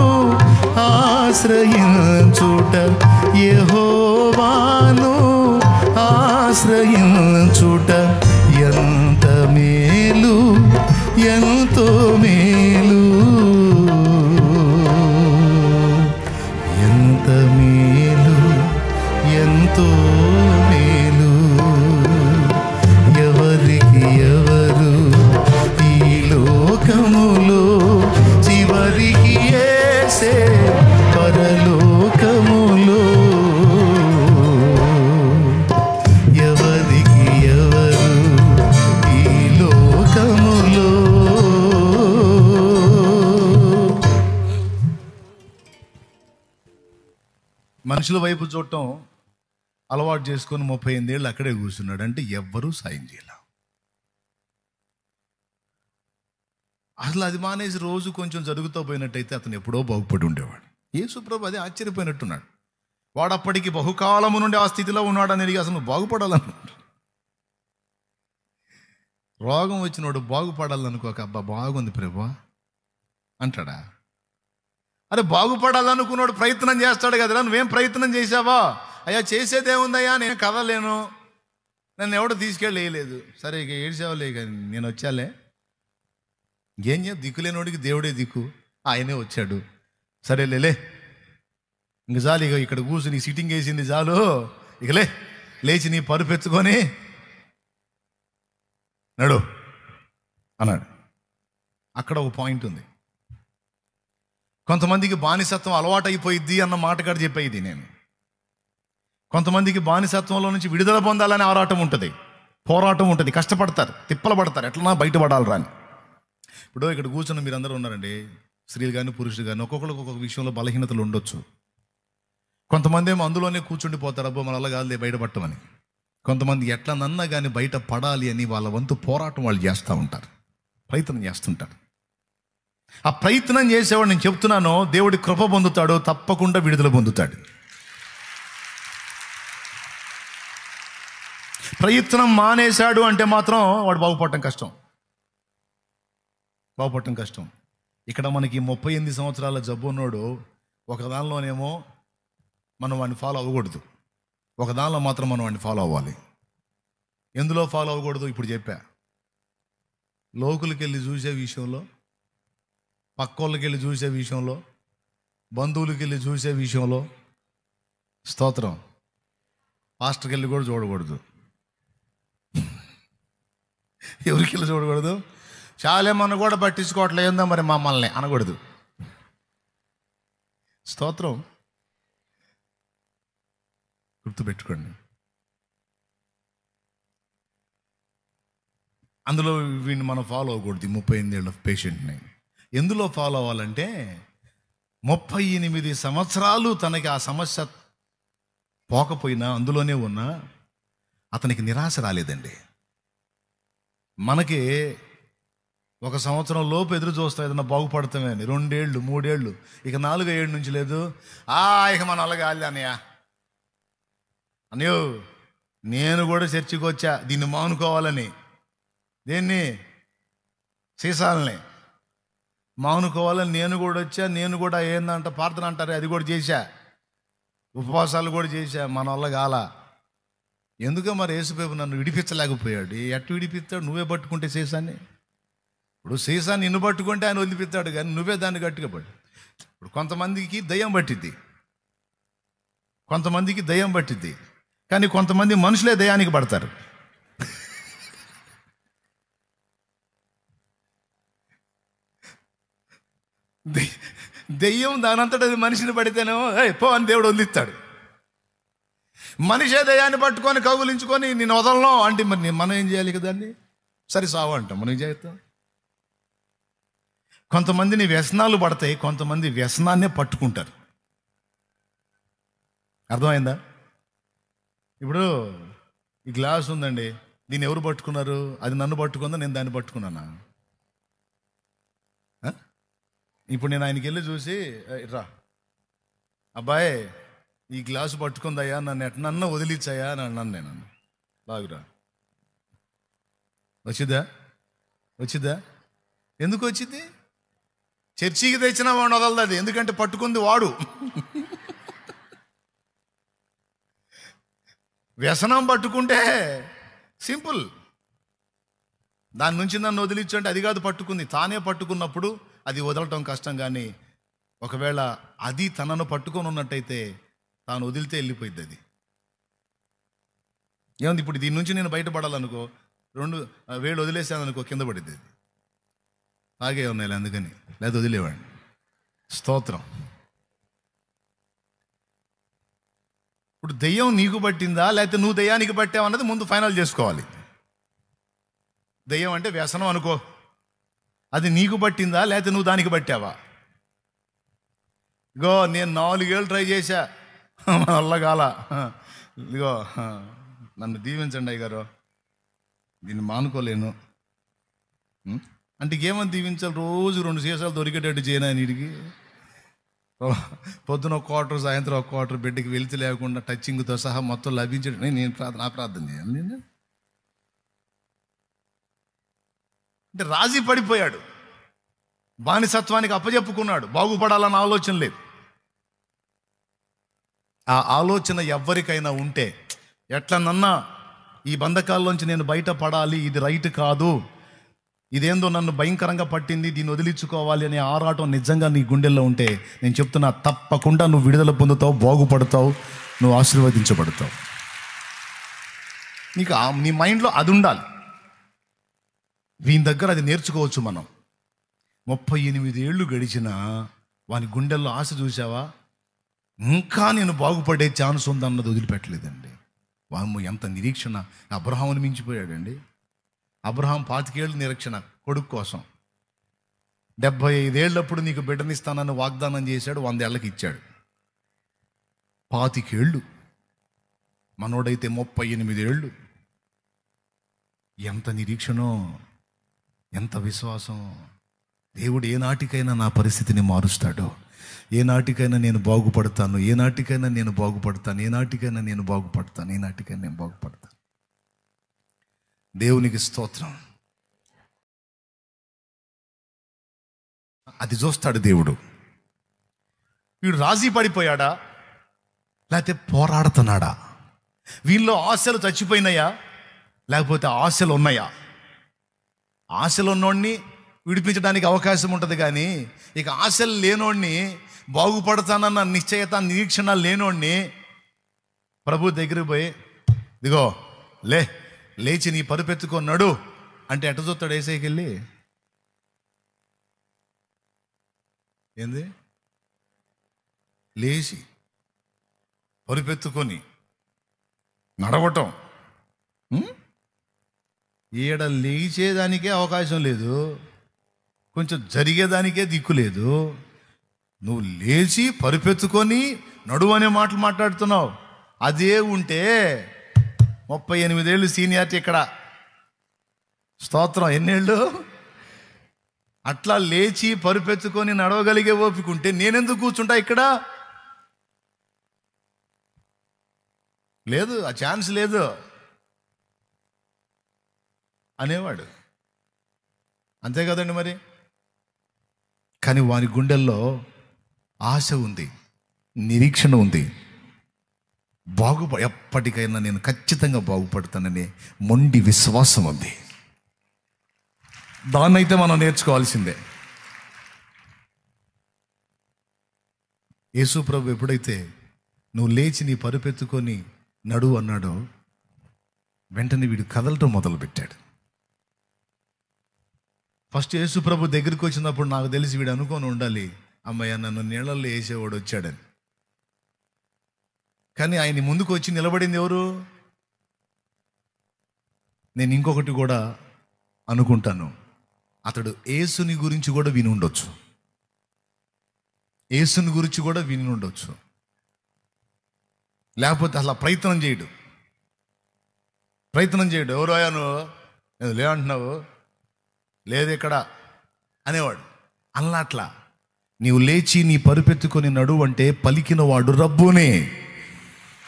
ఆశ్రయించుట, యెహోవాను ఆశ్రయించుట ఎంత మేలు, ఎంతో మేలు, ఎంత మేలు, ఎంతో మేలు. ఎవరికి ఎవరు ఈ లోకములో, చివరికి యేసే పరలోకములో. ఎవరికి ఎవరు ఈ లోకములో. మనుషుల వైపు చూడటం అలవాటు చేసుకొని 38 ఏళ్ళు అక్కడే కూర్చున్నాడు అంటే ఎవ్వరూ సాయం చేయాల. అసలు అది మానేసి రోజు కొంచెం జరుగుతూ పోయినట్టయితే అతను ఎప్పుడో బాగుపడి ఉండేవాడు. యేసుప్రభు అదే ఆశ్చర్యపోయినట్టున్నాడు. వాడు అప్పటికి బహుకాలము నుండి ఆ స్థితిలో ఉన్నాడని అడిగి అసలు బాగుపడాలన్నాడు. రోగం వచ్చినోడు బాగుపడాలనుకోక అబ్బా బాగుంది ప్రభు అంటాడా? అరే బాగుపడాలనుకున్నాడు ప్రయత్నం చేస్తాడు కదరా. నువ్వేం ప్రయత్నం చేసావా? అయ్యా చేసేదేముందయ్యా, నేను కదలేను, నన్ను ఎవడో తీసుకెళ్ళలేదు. సరే ఇక ఏడ్చావులే, ఇక నేను వచ్చాలే. ఏం చేయ, దిక్కులేనోడికి దేవుడే దిక్కు, ఆయనే వచ్చాడు. సరే లేలే, ఇంక చాలు, ఇక ఇక్కడ కూర్చుని సిట్టింగ్ వేసింది చాలు, ఇకలే లేచి నీ పరుపెత్తుకొని నడు అన్నాడు. అక్కడ ఒక పాయింట్ ఉంది. కొంతమందికి బానిసత్వం అలవాటు అయిపోయిద్ది అన్న మాట కాడ చెప్పేది నేను. కొంతమందికి బానిసత్వంలో నుంచి విడుదల పొందాలనే ఆరాటం ఉంటుంది, పోరాటం ఉంటుంది, కష్టపడతారు, తిప్పలు పడతారు, ఎట్లన్నా బయటపడాలి రాని. ఇప్పుడు ఇక్కడ కూర్చున్న మీరు అందరూ ఉన్నారండి, స్త్రీలు కానీ పురుషులు కానీ, ఒక్కొక్కరికి ఒక్కొక్క విషయంలో బలహీనతలు ఉండొచ్చు. కొంతమంది ఏమో అందులోనే కూర్చుండిపోతారు, అబ్బో మన వల్ల కాదులే బయటపడటమని. కొంతమంది ఎట్లనన్నా కానీ బయట పడాలి అని వాళ్ళ వంతు పోరాటం వాళ్ళు చేస్తూ ఉంటారు, ప్రయత్నం చేస్తుంటారు. ఆ ప్రయత్నం చేసేవాడు, నేను చెప్తున్నాను, దేవుడి కృప పొందుతాడు, తప్పకుండా విడుదల పొందుతాడు. ప్రయత్నం మానేశాడు అంటే మాత్రం వాడు బాగుపడటం కష్టం, బాగుపడటం కష్టం. ఇక్కడ మనకి 38 సంవత్సరాల జబ్బు ఉన్నాడు. ఒక దానిలోనేమో మనం వాడిని ఫాలో అవ్వకూడదు, ఒక దానిలో మాత్రం మనం వాడిని ఫాలో అవ్వాలి. ఎందులో ఫాలో అవ్వకూడదు ఇప్పుడు చెప్పా. లోకులకి వెళ్ళి చూసే విషయంలో, పక్కోళ్ళకి వెళ్ళి చూసే విషయంలో, బంధువులకి వెళ్ళి చూసే విషయంలో, స్తోత్రం, పాస్టర్కి వెళ్ళి కూడా చూడకూడదు. ఎవరికి వెళ్ళి చూడకూడదు? చాలేమన్నా కూడా పట్టించుకోవట్లేదు, ఏందో మరి మమ్మల్ని అనకూడదు. స్తోత్రం, గుర్తుపెట్టుకోండి. అందులో వీడిని మనం ఫాలో అవ్వకూడదు. 38 ఏళ్ళ పేషెంట్ని ఎందులో ఫాలో అవ్వాలంటే, 38 సంవత్సరాలు తనకి ఆ సమస్య పోకపోయినా అందులోనే ఉన్నా అతనికి నిరాశ రాలేదండి. మనకి 1 సంవత్సరం లోపు ఎదురు చూస్తాం ఏదన్నా బాగుపడతామే అని, 2 ఏళ్ళు 3 ఏళ్ళు, ఇక 4వ ఏడు నుంచి లేదు. ఇక మన వాళ్ళకి ఆలి అన్నయ్య, అన్నయ్యో నేను కూడా చర్చికి వచ్చా దీన్ని మానుకోవాలని. దేన్ని? సీసాలని మానుకోవాలని నేను కూడా వచ్చా, నేను కూడా ఏందంట ప్రార్థన అంటారే అది కూడా చేశా, ఉపవాసాలు కూడా చేశా, మన వల్ల కాల. ఎందుకో మరి యేసుప్రభు నన్ను విడిపించలేకపోయాడు. ఎట్టు విడిపిస్తాడు? నువ్వే పట్టుకుంటే సీసాన్ని. ఇప్పుడు సీసాన్ని నిన్ను పట్టుకుంటే ఆయన వదిలిపిస్తాడు, కానీ నువ్వే దాన్ని గట్టిగా పట్టు. ఇప్పుడు కొంతమందికి దయ్యం పట్టిద్ది, కొంతమందికి దయ్యం పట్టిద్ది, కానీ కొంతమంది మనుషులే దయ్యానికి పడతారు. దెయ్యం దానంతట అది మనిషిని పడితేనేమో పో అని దేవుడు వదిలిస్తాడు. మనిషే దయ్యాన్ని పట్టుకొని కౌగులించుకొని నేను వదలను అంటే మరి మనం ఏం చేయాలి కదండి? సరే సావు అంటాం, మనం ఏం చేస్తాం? కొంతమందిని వ్యసనాలు పడతాయి, కొంతమంది వ్యసనాన్నే పట్టుకుంటారు. అర్థమైందా? ఇప్పుడు ఈ గ్లాస్ ఉందండి, దీన్ని ఎవరు పట్టుకున్నారు? అది నన్ను పట్టుకుందా, నేను దాన్ని పట్టుకున్నానా? ఇప్పుడు నేను ఆయనకి వెళ్ళి చూసి, రా అబ్బాయి ఈ గ్లాసు పట్టుకుందయ్యా, నన్ను ఎట్నన్నా వదిలిచ్చాయా అని అన్నాను. నేను లాగురా, వచ్చిందా? వచ్చిద్దా? ఎందుకు వచ్చింది? చర్చికి తెచ్చినా వాడు వదలదు అది, ఎందుకంటే పట్టుకుంది వాడు. వ్యసనం పట్టుకుంటే సింపుల్, దాని నుంచి నన్ను వదిలించు అంటే అది కాదు పట్టుకుంది. తానే పట్టుకున్నప్పుడు అది వదలటం కష్టం. కానీ ఒకవేళ అది తనను పట్టుకొని ఉన్నట్టయితే తాను వదిలితే వెళ్ళిపోయింది అది. ఏముంది ఇప్పుడు దీని నుంచి నేను బయటపడాలనుకో, 2 వేలు వదిలేసాను అనుకో, కింద పడింది అది. తాగే ఉన్నాయి అందుకని, లేదా వదిలేవాడిని. స్తోత్రం. ఇప్పుడు దెయ్యం నీకు పట్టిందా లేకపోతే నువ్వు దెయ్యానికి పట్టావు అన్నది ముందు ఫైనల్ చేసుకోవాలి. దెయ్యం అంటే వ్యసనం అనుకో, అది నీకు పట్టిందా లేకపోతే నువ్వు దానికి పట్టావా? ఇగో నేను 4 ఏళ్ళు ట్రై చేశా, వల్ల కాల. ఇగో నన్ను దీవించండి అయ్యగారు, దీన్ని మానుకోలేను అంటే ఏమని దీవించాలి? రోజు 2 సీసాలు దొరికేటట్టు చేయనా నీటికి? పొద్దున 1 క్వార్టర్, సాయంత్రం 1 క్వార్టర్, బిడ్డకి వెళ్తే లేకుండా టచ్చింగ్తో సహా మొత్తం లభించడం నేను ప్రార్థన చేయాలి. నేను అంటే రాజీ పడిపోయాడు, బానిసత్వానికి అప్పచెప్పుకున్నాడు, బాగుపడాలన్న ఆలోచన లేదు. ఆ ఆలోచన ఎవరికైనా ఉంటే ఎట్లనన్నా ఈ బంధకాల్లోంచి నేను బయటపడాలి, ఇది రైట్ కాదు, ఇదేందో నన్ను భయంకరంగా పట్టింది, దీన్ని వదిలించుకోవాలి అనే ఆరాటం నిజంగా నీ గుండెల్లో ఉంటే నేను చెప్తున్నా, తప్పకుండా నువ్వు విడుదల పొందుతావు, బాగుపడతావు, నువ్వు ఆశీర్వదించబడతావు. నీకు నీ మైండ్లో అది ఉండాలి. వీని దగ్గర అది నేర్చుకోవచ్చు మనం. 38 ఏళ్ళు గడిచినా వాని గుండెల్లో ఆశ చూసావా? ఇంకా నేను బాగుపడే ఛాన్స్ ఉందన్నది వదిలిపెట్టలేదండి. వాము ఎంత నిరీక్షణ! అబ్రహాముని మించిపోయాడండి. అబ్రహాం 25 ఏళ్ళు నిరీక్షణ కొడుకు కోసం. 75 ఏళ్ళప్పుడు నీకు బిడ్డనిస్తానని వాగ్దానం చేశాడు, 100 ఏళ్ళకి ఇచ్చాడు. 25 ఏళ్ళు, మనోడైతే 38 ఏళ్ళు. ఎంత నిరీక్షణో, ఎంత విశ్వాసం! దేవుడు ఏ నాటికైనా నా పరిస్థితిని మారుస్తాడు, ఏ నాటికైనా నేను బాగుపడతాను, ఏ నాటికైనా నేను బాగుపడతాను, ఏ నాటికైనా నేను బాగుపడతాను, ఏ నాటికైనా నేను బాగుపడతాను. దేవునికి స్తోత్రం. అది చూస్తాడు దేవుడు. వీడు రాజీ పడిపోయాడా లేకపోతే పోరాడుతున్నాడా? వీళ్ళలో ఆశలు చచ్చిపోయినాయా లేకపోతే ఆశలు ఉన్నాయా? ఆశలు ఉన్నోడిని విడిపించడానికి అవకాశం ఉంటుంది, కానీ ఇక ఆశలు లేనోడిని, బాగుపడతానన్న నిశ్చయత నిరీక్షణ లేనోడిని ప్రభు దగ్గరికి పోయి ఇదిగో లేచి నీ పరుపెత్తుకొన్నాడు అంటే ఎట్ట చూస్తాడు? ఏసైకి వెళ్ళి ఏంది లేచి పరుపెత్తుకొని నడవటం, ఈడ లేచేదానికే అవకాశం లేదు, కొంచెం జరిగేదానికే దిక్కు లేదు. నువ్వు లేచి పరుపెత్తుకొని నడువు అనే మాటలు మాట్లాడుతున్నావు. అదే ఉంటే 38 ఏళ్ళు సీనియారిటీ ఇక్కడ. స్తోత్రం. ఎన్నేళ్ళు? అట్లా లేచి పరుపెత్తుకొని నడవగలిగే ఓపిక ఉంటే నేనెందుకు కూర్చుంటా ఇక్కడ? లేదు, ఆ ఛాన్స్ లేదు అనేవాడు. అంతే కదండి మరి. కానీ వారి గుండెల్లో ఆశ ఉంది, నిరీక్షణ ఉంది. ఎప్పటికైనా నేను ఖచ్చితంగా బాగుపడతాననే మొండి విశ్వాసం ఉంది. దాన్నైతే మనం నేర్చుకోవాల్సిందే. యేసు ప్రభు ఎప్పుడైతే నువ్వు లేచి నీ పరుపెత్తుకొని నడువు అన్నాడో వెంటనే వీడు కదలటం మొదలుపెట్టాడు. ఫస్ట్ యేసు ప్రభు దగ్గరికి వచ్చినప్పుడు నాకు తెలిసి వీడు అనుకొని ఉండాలి, అమ్మయ్య నన్ను నీళ్ళల్లో వేసేవాడు వచ్చాడని. కానీ ఆయన ముందుకు వచ్చి నిలబడింది ఎవరు? నేను ఇంకొకటి కూడా అనుకుంటాను, అతడు యేసుని గురించి కూడా విని ఉండొచ్చు, యేసుని గురించి కూడా విని ఉండొచ్చు. లేకపోతే అసలు ప్రయత్నం చేయడు. ఎవరు అయ్యాను లే అంటున్నావు, లేదు ఇక్కడ అనేవాడు. అట్లా నీవు లేచి నీ పరుపెత్తుకొని నడువు అంటే పలికినవాడు రబ్బునే,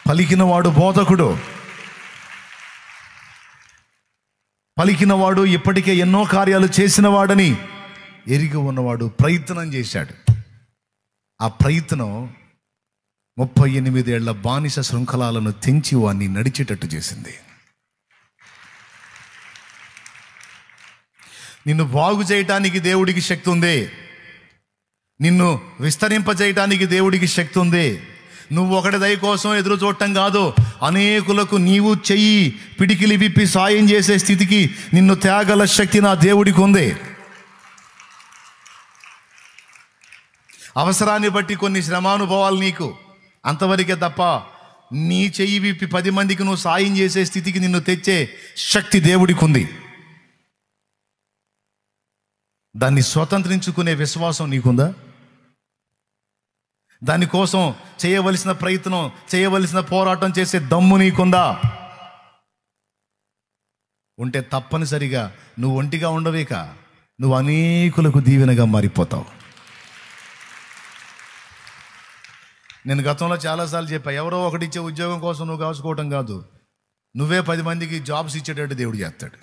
పలికినవాడు బోధకుడు. పలికినవాడు, ఇప్పటికే ఎన్నో కార్యాలు చేసినవాడని ఎరిగి ఉన్నవాడు ప్రయత్నం చేశాడు. ఆ ప్రయత్నం 38 ఏళ్ల బానిస శృంఖలాలను తెంచి వాణ్ణి నడిచేటట్టు చేసింది. నిన్ను బాగు చేయటానికి దేవుడికి శక్తి ఉంది. నిన్ను విస్తరింపజేయటానికి దేవుడికి శక్తి ఉంది. నువ్వు ఒకటి దయ కోసం ఎదురు చూడటం కాదు, అనేకులకు నీవు చెయ్యి పిడికిలి విప్పి సాయం చేసే స్థితికి నిన్ను తేగల శక్తి నా దేవుడికి ఉంది. అవసరాన్ని బట్టి కొన్ని శ్రమానుభవాలు నీకు, అంతవరకే తప్ప నీ చెయ్యి విప్పి 10 మందికి నువ్వు సాయం చేసే స్థితికి నిన్ను తెచ్చే శక్తి దేవుడికి ఉంది. దాన్ని స్వతంత్రించుకునే విశ్వాసం నీకుందా? దానికోసం చేయవలసిన ప్రయత్నం, చేయవలసిన పోరాటం చేసే దమ్ము నీకుందా? ఉంటే తప్పనిసరిగా నువ్వు ఒంటిగా ఉండవేక, నువ్వు అనేకులకు దీవెనగా మారిపోతావు. నేను గతంలో చాలాసార్లు చెప్పా, ఎవరో ఒకటి ఇచ్చే ఉద్యోగం కోసం నువ్వు కాచుకోవటం కాదు, నువ్వే 10 మందికి జాబ్స్ ఇచ్చేటట్టు దేవుడు చేస్తాడు.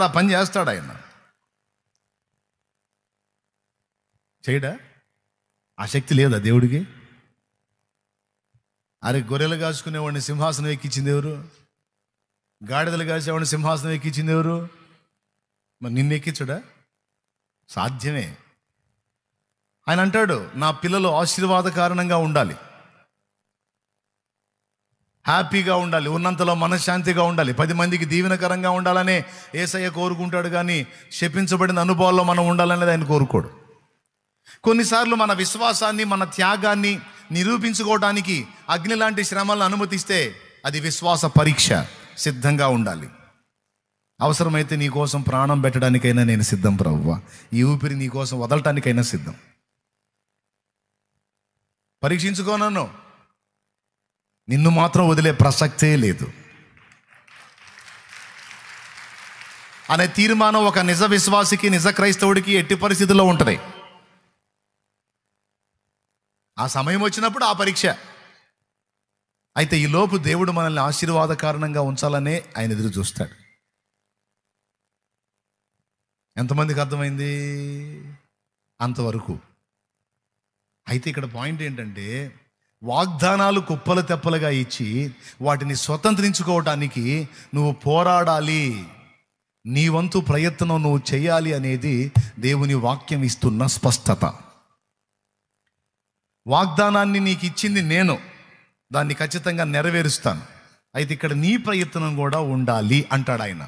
ఆ పని చేస్తాడు ఆయన. చేయడా? ఆ శక్తి లేదా దేవుడికి? అరే, గొర్రెలు కాచుకునేవాడిని సింహాసనం ఎక్కించింది ఎవరు? గాడిదలు కాసేవాడిని సింహాసనం ఎక్కించింది ఎవరు? మరి నిన్ను ఎక్కించడా? సాధ్యమే. ఆయన అంటాడు, నా పిల్లలు ఆశీర్వాద కారణంగా ఉండాలి, హ్యాపీగా ఉండాలి, ఉన్నంతలో మనశ్శాంతిగా ఉండాలి, 10 మందికి దీవెనకరంగా ఉండాలనే యేసయ్య కోరుకుంటాడు. కానీ శపించబడిన అనుభవాల్లో మనం ఉండాలనేది ఆయన కోరుకోడు. కొన్నిసార్లు మన విశ్వాసాన్ని, మన త్యాగాన్ని నిరూపించుకోవడానికి అగ్ని లాంటి శ్రమలను అనుమతిస్తే అది విశ్వాస పరీక్ష. సిద్ధంగా ఉండాలి. అవసరమైతే నీ కోసం ప్రాణం పెట్టడానికైనా నేను సిద్ధం ప్రభువా, ఈ ఊపిరి నీ కోసం వదలటానికైనా సిద్ధం. పరీక్షించుకోనను, నిన్ను మాత్రం వదిలే ప్రసక్తే లేదు అనే తీర్మానం ఒక నిజ విశ్వాసికి, నిజ క్రైస్తవుడికి ఎట్టి పరిస్థితుల్లో ఉంటుంది. ఆ సమయం వచ్చినప్పుడు ఆ పరీక్ష. అయితే ఈ లోపు దేవుడు మనల్ని ఆశీర్వాద కారణంగా ఉంచాలనే ఆయన ఎదురు చూస్తాడు. ఎంతమందికి అర్థమైంది? అంతవరకు. అయితే ఇక్కడ పాయింట్ ఏంటంటే, వాగ్దానాలు కుప్పలు తెప్పలుగా ఇచ్చి వాటిని స్వతంత్రించుకోవటానికి నువ్వు పోరాడాలి, నీ వంతు ప్రయత్నం నువ్వు చేయాలి అనేది దేవుని వాక్యం ఇస్తున్న స్పష్టత. వాగ్దానాన్ని నీకు ఇచ్చింది నేను, దాన్ని ఖచ్చితంగా నెరవేరుస్తాను. అయితే ఇక్కడ నీ ప్రయత్నం కూడా ఉండాలి అంటాడు ఆయన.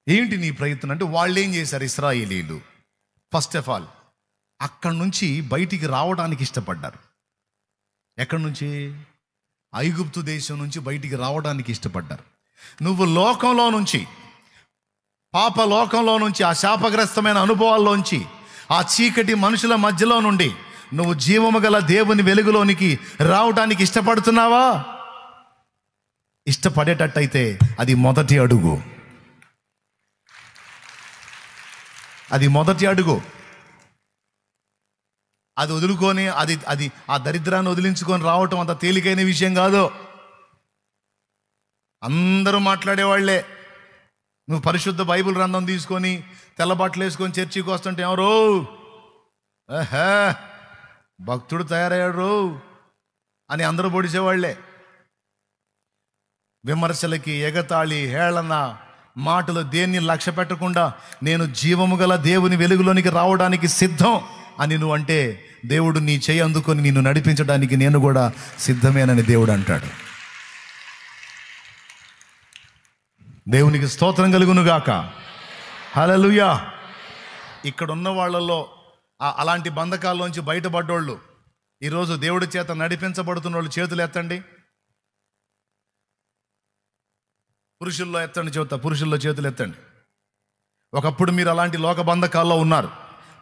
ఏంటి నీ ప్రయత్నం అంటే, వాళ్ళు ఏం చేశారు ఇశ్రాయేలీలు? ఫస్ట్ ఆఫ్ ఆల్ అక్కడి నుంచి బయటికి రావడానికి ఇష్టపడ్డారు. ఎక్కడి నుంచి? ఐగుప్తు దేశం నుంచి బయటికి రావడానికి ఇష్టపడ్డారు. నువ్వు లోకంలో నుంచి, పాప లోకంలో నుంచి, ఆ శాపగ్రస్తమైన అనుభవాల్లోంచి, ఆ చీకటి మనుషుల మధ్యలో నుండి నువ్వు జీవము గల దేవుని వెలుగులోనికి రావడానికి ఇష్టపడుతున్నావా? ఇష్టపడేటట్టయితే అది మొదటి అడుగు. అది మొదటి అడుగు. అది వదులుకొని అది ఆ దరిద్రాన్ని వదిలించుకొని రావటం అంత తేలికైన విషయం కాదు. అందరూ మాట్లాడేవాళ్లే. నువ్వు పరిశుద్ధ బైబిల్ గ్రంథం తీసుకొని తెల్లబట్టలు వేసుకొని చర్చికి వస్తుంటే ఎవరు, ఆహా భక్తుడు తయారయ్యాడు అని అందరూ పొడిచేవాళ్లే. విమర్శలకి, ఎగతాళి, హేళన మాటలు దేన్ని లక్ష్య పెట్టకుండా నేను జీవము గల దేవుని వెలుగులోనికి రావడానికి సిద్ధం అని నువ్వు అంటే, దేవుడు నీ చేయి అందుకొని నిన్ను నడిపించడానికి నేను కూడా సిద్ధమేనని దేవుడు అంటాడు. దేవునికి స్తోత్రం కలుగునుగాక. హల్లెలూయా. ఇక్కడ ఉన్న వాళ్ళలో అలాంటి బంధకాల్లోంచి బయటపడ్డోళ్ళు, ఈరోజు దేవుడి చేత నడిపించబడుతున్న వాళ్ళు చేతులు ఎత్తండి. పురుషుల్లో ఎత్తండి, చెబుతా, పురుషుల్లో చేతులు ఎత్తండి. ఒకప్పుడు మీరు అలాంటి లోక బంధకాల్లో ఉన్నారు,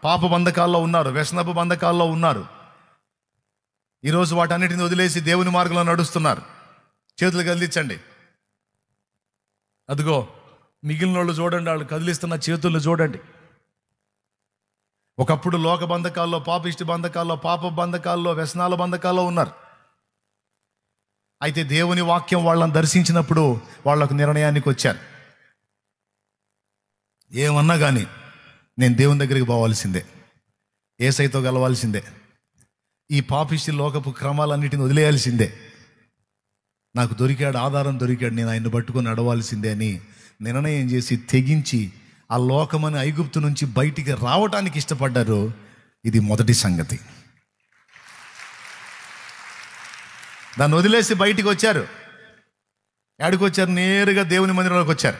పాప బంధకాల్లో ఉన్నారు, వ్యసనపు బంధకాల్లో ఉన్నారు. ఈరోజు వాటన్నిటిని వదిలేసి దేవుని మార్గంలో నడుస్తున్నారు. చేతులు కదిలించండి. అదిగో మిగిలిన వాళ్ళు చూడండి, వాళ్ళు కదిలిస్తున్న చేతులను చూడండి. ఒకప్పుడు లోక బంధకాల్లో, పాపిష్టి బంధకాల్లో, పాప బంధకాల్లో, వ్యసనాల బంధకాల్లో ఉన్నారు. అయితే దేవుని వాక్యం వాళ్ళని దర్శించినప్పుడు వాళ్ళకు నిర్ణయానికి వచ్చారు, ఏమన్నా కానీ నేను దేవుని దగ్గరికి పోవాల్సిందే, యేసయ్యతో కలవాల్సిందే, ఈ పాపిష్టి లోకపు క్రమాలన్నిటిని వదిలేయాల్సిందే, నాకు దొరికాడు, ఆధారం దొరికాడు, నేను ఆయన్ని పట్టుకొని నడవాల్సిందే అని నిర్ణయం చేసి తెగించి ఆ లోకమని ఐగుప్తు నుంచి బయటికి రావటానికి ఇష్టపడ్డారు. ఇది మొదటి సంగతి. దాన్ని వదిలేసి బయటికి వచ్చారు. ఎక్కడికి వచ్చారు? నేరుగా దేవుని మందిరంలోకి వచ్చారు.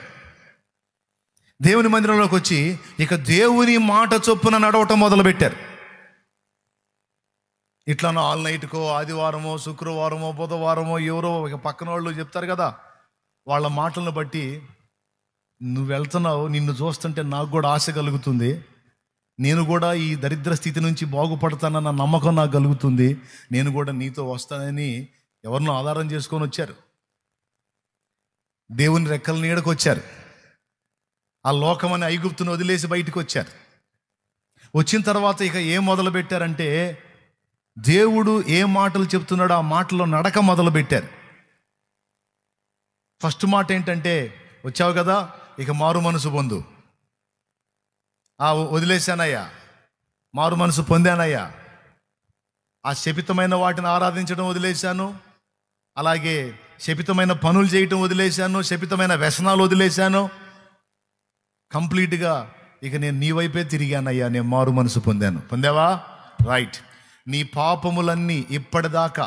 దేవుని మందిరంలోకి వచ్చి ఇక దేవుని మాట చొప్పున నడవటం మొదలుపెట్టారు. ఇట్లా ఆల్ నైట్కో, ఆదివారమో, శుక్రవారమో, బుధవారమో ఎవరో ఇక పక్కన వాళ్ళు చెప్తారు కదా, వాళ్ళ మాటలను బట్టి నువ్వు వెళ్తున్నావు, నిన్ను చూస్తుంటే నాకు కూడా ఆశ కలుగుతుంది, నేను కూడా ఈ దరిద్ర స్థితి నుంచి బాగుపడతానన్న నమ్మకం నాకు కలుగుతుంది, నేను కూడా నీతో వస్తానని ఎవరినో ఆధారం చేసుకొని వచ్చారు. దేవుని రెక్కల నీడకు వచ్చారు. ఆ లోకమని ఐగుప్తును వదిలేసి బయటకు వచ్చారు. వచ్చిన తర్వాత ఇక ఏం మొదలు పెట్టారంటే, దేవుడు ఏ మాటలు చెప్తున్నాడో ఆ మాటలో నడక మొదలు పెట్టారు. ఫస్ట్ మాట ఏంటంటే, వచ్చావు కదా ఇక మారు మనసు పొందు. వదిలేశానయ్యా, మారు మనసు పొందానయ్యా, ఆ శపితమైన వాటిని ఆరాధించడం వదిలేశాను, అలాగే శపితమైన పనులు చేయటం వదిలేశాను, శపితమైన వ్యసనాలు వదిలేశాను, కంప్లీట్గా ఇక నేను నీ వైపే తిరిగానయ్యా, నేను మారు మనసు పొందాను. పొందావా? రైట్. నీ పాపములన్నీ ఇప్పటిదాకా,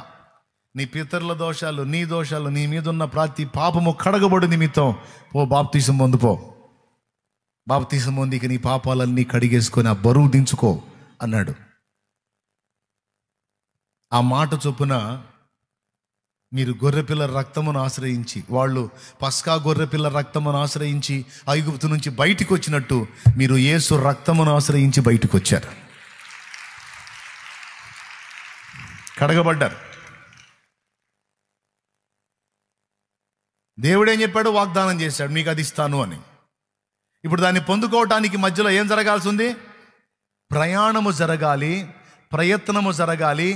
నీ పితరుల దోషాలు, నీ దోషాలు, నీ మీద ఉన్న ప్రతి పాపము కడగబడు నిమిత్తం ఓ బాప్తీసం పొందుపో. బాప్తీసం పొంది ఇక నీ పాపాలన్నీ కడిగేసుకొని ఆ బరువు దించుకో అన్నాడు. ఆ మాట చొప్పున మీరు గొర్రెపిల్ల రక్తమును ఆశ్రయించి, వాళ్ళు పస్కా గొర్రెపిల్ల రక్తమును ఆశ్రయించి ఐగుప్తు నుంచి బయటికి వచ్చినట్టు మీరు యేసు రక్తమును ఆశ్రయించి బయటకు వచ్చారు, కడగబడ్డారు. దేవుడేం చెప్పాడు? వాగ్దానం చేశాడు, మీకు అది ఇస్తాను అని. ఇప్పుడు దాన్ని పొందుకోవటానికి మధ్యలో ఏం జరగాల్సి ఉంది? ప్రయాణము జరగాలి, ప్రయత్నము జరగాలి,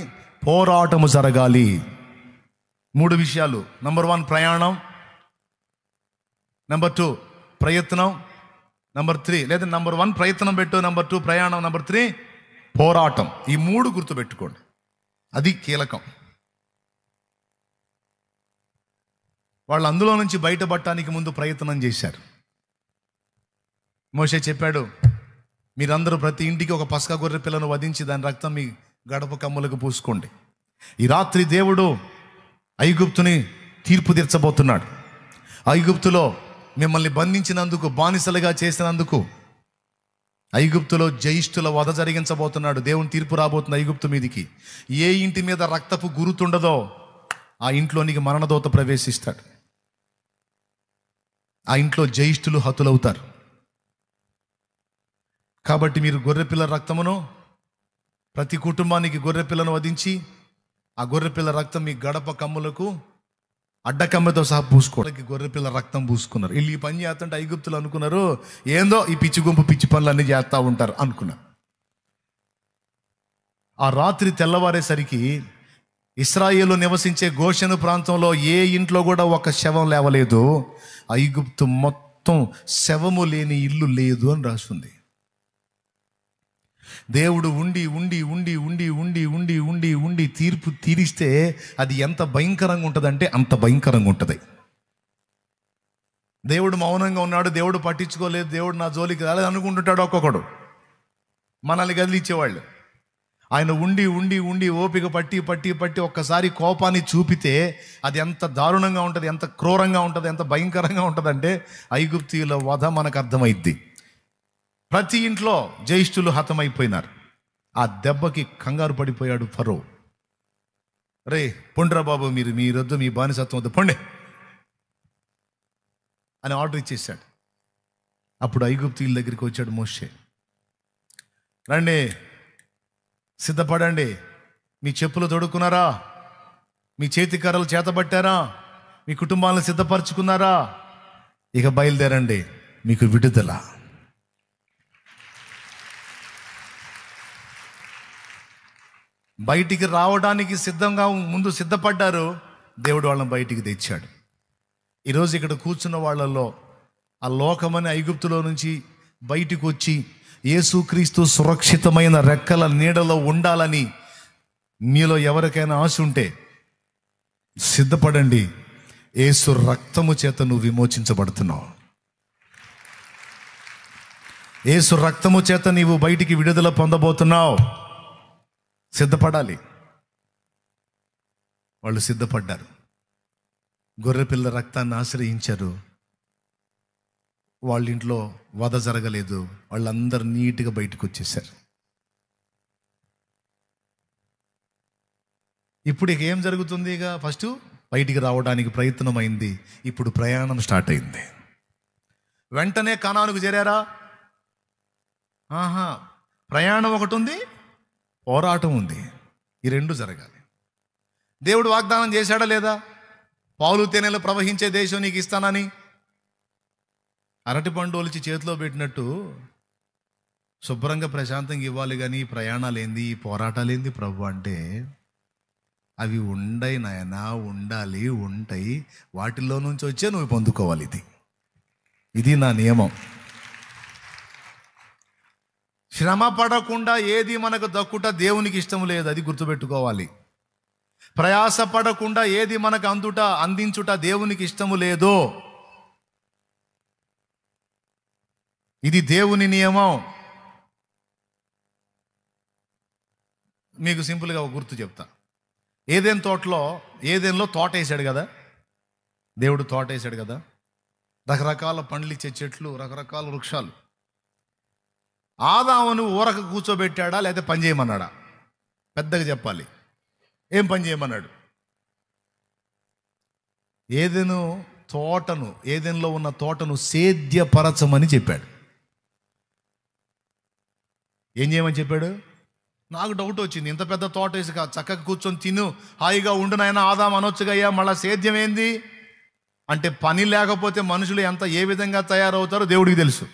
పోరాటము జరగాలి. 3 విషయాలు. నంబర్ 1 ప్రయాణం, నంబర్ 2 ప్రయత్నం, నంబర్ 3 లేదా నంబర్ 1 ప్రయత్నం పెట్టు, నంబర్ 2 ప్రయాణం, నంబర్ 3 పోరాటం. ఈ 3 గుర్తుపెట్టుకోండి, అది కీలకం. వాళ్ళు అందులో నుంచి బయటపడటానికి ముందు ప్రయత్నం చేశారు. మోషే చెప్పాడు, మీరందరూ ప్రతి ఇంటికి ఒక పస్కా గొర్రె పిల్లను వధించి దాని రక్తం మీ గడప కమ్ములకు పూసుకోండి. ఈ రాత్రి దేవుడు ఐగుప్తుని తీర్పు తీర్చబోతున్నాడు. ఐగుప్తులో మిమ్మల్ని బంధించినందుకు, బానిసలుగా చేసినందుకు ఐగుప్తులో జయిష్ఠుల వధ జరిగించబోతున్నాడు. దేవుని తీర్పు రాబోతుంది ఐగుప్తు మీదికి. ఏ ఇంటి మీద రక్తపు గురుతుండదో ఆ ఇంట్లోనికి మరణదూత ప్రవేశిస్తాడు. ఆ ఇంట్లో జయిష్ఠులు హతులవుతారు. కాబట్టి మీరు గొర్రెపిల్ల రక్తమును, ప్రతి కుటుంబానికి గొర్రెపిల్లను వధించి ఆ గొర్రెపిల్ల రక్తం మీ గడప కమ్ములకు అడ్డకమ్మతో సహా పూసుకోవడానికి గొర్రెపిల్ల రక్తం పూసుకున్నారు. వీళ్ళు ఈ పని చేస్తుంటే ఐగుప్తులు అనుకున్నారు, ఏందో ఈ పిచ్చి గుంపు పిచ్చి పనులు అన్నీ చేస్తూ ఉంటారు అనుకున్నారు. ఆ రాత్రి తెల్లవారేసరికి ఇశ్రాయేలు నివసించే గోషెను ప్రాంతంలో ఏ ఇంట్లో కూడా ఒక శవం లేవలేదు. ఐగుప్తు మొత్తం శవము లేని ఇల్లు లేదు అని రాస్తుంది. దేవుడు ఉండి ఉండి ఉండి ఉండి ఉండి ఉండి ఉండి ఉండి తీర్పు తీరిస్తే అది ఎంత భయంకరంగా ఉంటుందంటే అంత భయంకరంగా ఉంటుంది. దేవుడు మౌనంగా ఉన్నాడు, దేవుడు పట్టించుకోలేదు, దేవుడు నా జోలికి రాలేదు అనుకుంటుంటాడు ఒక్కొక్కడు. మనల్ని కదిలిచ్చేవాళ్ళు. ఆయన ఉండి ఉండి ఉండి ఓపిక పట్టి పట్టి పట్టి ఒక్కసారి కోపాన్ని చూపితే అది ఎంత దారుణంగా ఉంటుంది, ఎంత క్రూరంగా ఉంటుంది, ఎంత భయంకరంగా ఉంటుంది అంటే ఐగుప్తీయుల వధ మనకు అర్థమైద్ది. ప్రతి ఇంట్లో జ్యేష్ఠులు హతమైపోయినారు. ఆ దెబ్బకి కంగారు పడిపోయాడు ఫరో. రే పొండ్రా బాబు, మీరొద్దు, మీ బానిసత్వం వద్దు, పొండే అని ఆర్డర్ ఇచ్చేసాడు. అప్పుడు ఐగుప్తీయుల దగ్గరికి వచ్చాడు మోషే. రండి, సిద్ధపడండి, మీ చెప్పులు తొడుక్కున్నారా, మీ చేతి కర్రలు చేతబట్టారా, మీ కుటుంబాలను సిద్ధపరచుకున్నారా, ఇక బయలుదేరండి, మీకు విడుదల. బయటికి రావడానికి సిద్ధంగా ముందు సిద్ధపడ్డారు, దేవుడు వాళ్ళని బయటికి తెచ్చాడు. ఈరోజు ఇక్కడ కూర్చున్న వాళ్ళల్లో ఆ లోకమని ఐగుప్తులో నుంచి బయటికి వచ్చి యేసుక్రీస్తు సురక్షితమైన రెక్కల నీడలో ఉండాలని మీలో ఎవరికైనా ఆశ ఉంటే సిద్ధపడండి. యేసు రక్తము చేత నువ్వు విమోచించబడుతున్నావు. యేసు రక్తము చేత నీవు బయటికి విడుదల పొందబోతున్నావు. సిద్ధపడాలి. వాళ్ళు సిద్ధపడ్డారు. గొర్రెపిల్ల రక్తాన్ని ఆశ్రయించారు. వాళ్ళ ఇంట్లో వధ జరగలేదు. వాళ్ళందరూ నీట్గా బయటకు వచ్చేసారు. ఇప్పుడు ఇక ఏం జరుగుతుంది? ఇక ఫస్ట్ బయటికి రావడానికి ప్రయత్నమైంది. ఇప్పుడు ప్రయాణం స్టార్ట్ అయింది. వెంటనే కనానుకు చేరారా? ప్రయాణం ఒకటి ఉంది, పోరాటం ఉంది. ఈ రెండు జరగాలి. దేవుడు వాగ్దానం చేశాడా లేదా? పాలు తేనెలు ప్రవహించే దేశం నీకు ఇస్తానని. అరటి పండు ఒలిచి చేతిలో పెట్టినట్టు శుభ్రంగా ప్రశాంతంగా ఇవ్వాలి. కానీ ఈ ప్రయాణాలు ఏంది, ఈ పోరాటాలు ఏంది ప్రభు అంటే, అవి ఉండయి నాయనా, ఉండాలి, ఉంటాయి. వాటిల్లో నుంచి వచ్చే నువ్వు పొందుకోవాలి. ఇది నా నియమం. శ్రమ పడకుండా ఏది మనకు దక్కుట దేవునికి ఇష్టం లేదు. అది గుర్తుపెట్టుకోవాలి. ప్రయాస పడకుండా ఏది మనకు అందించుట దేవునికి ఇష్టము లేదు. ఇది దేవుని నియమం. మీకు సింపుల్గా ఒక గుర్తు చెప్తా. ఏదెన్లో తోట వేసాడు కదా దేవుడు. తోట వేసాడు కదా, రకరకాల పండ్లు ఇచ్చే చెట్లు, రకరకాల వృక్షాలు. ఆదామును ఊరక కూర్చోబెట్టాడా లేదా పని చేయమన్నాడా? పెద్దగా చెప్పాలి. ఏం పని చేయమన్నాడు? ఏదెన్లో ఉన్న తోటను సేద్యపరచమని చెప్పాడు. ఏం చేయమని చెప్పాడు? నాకు డౌట్ వచ్చింది. ఇంత పెద్ద తోట వేసి చక్కగా కూర్చొని తిను, హాయిగా ఉండు నాయన ఆదాం అనొచ్చుగయ్యా. మళ్ళా సేద్యం ఏంది అంటే, పని లేకపోతే మనుషులు ఏ విధంగా తయారవుతారో దేవుడికి తెలుసు.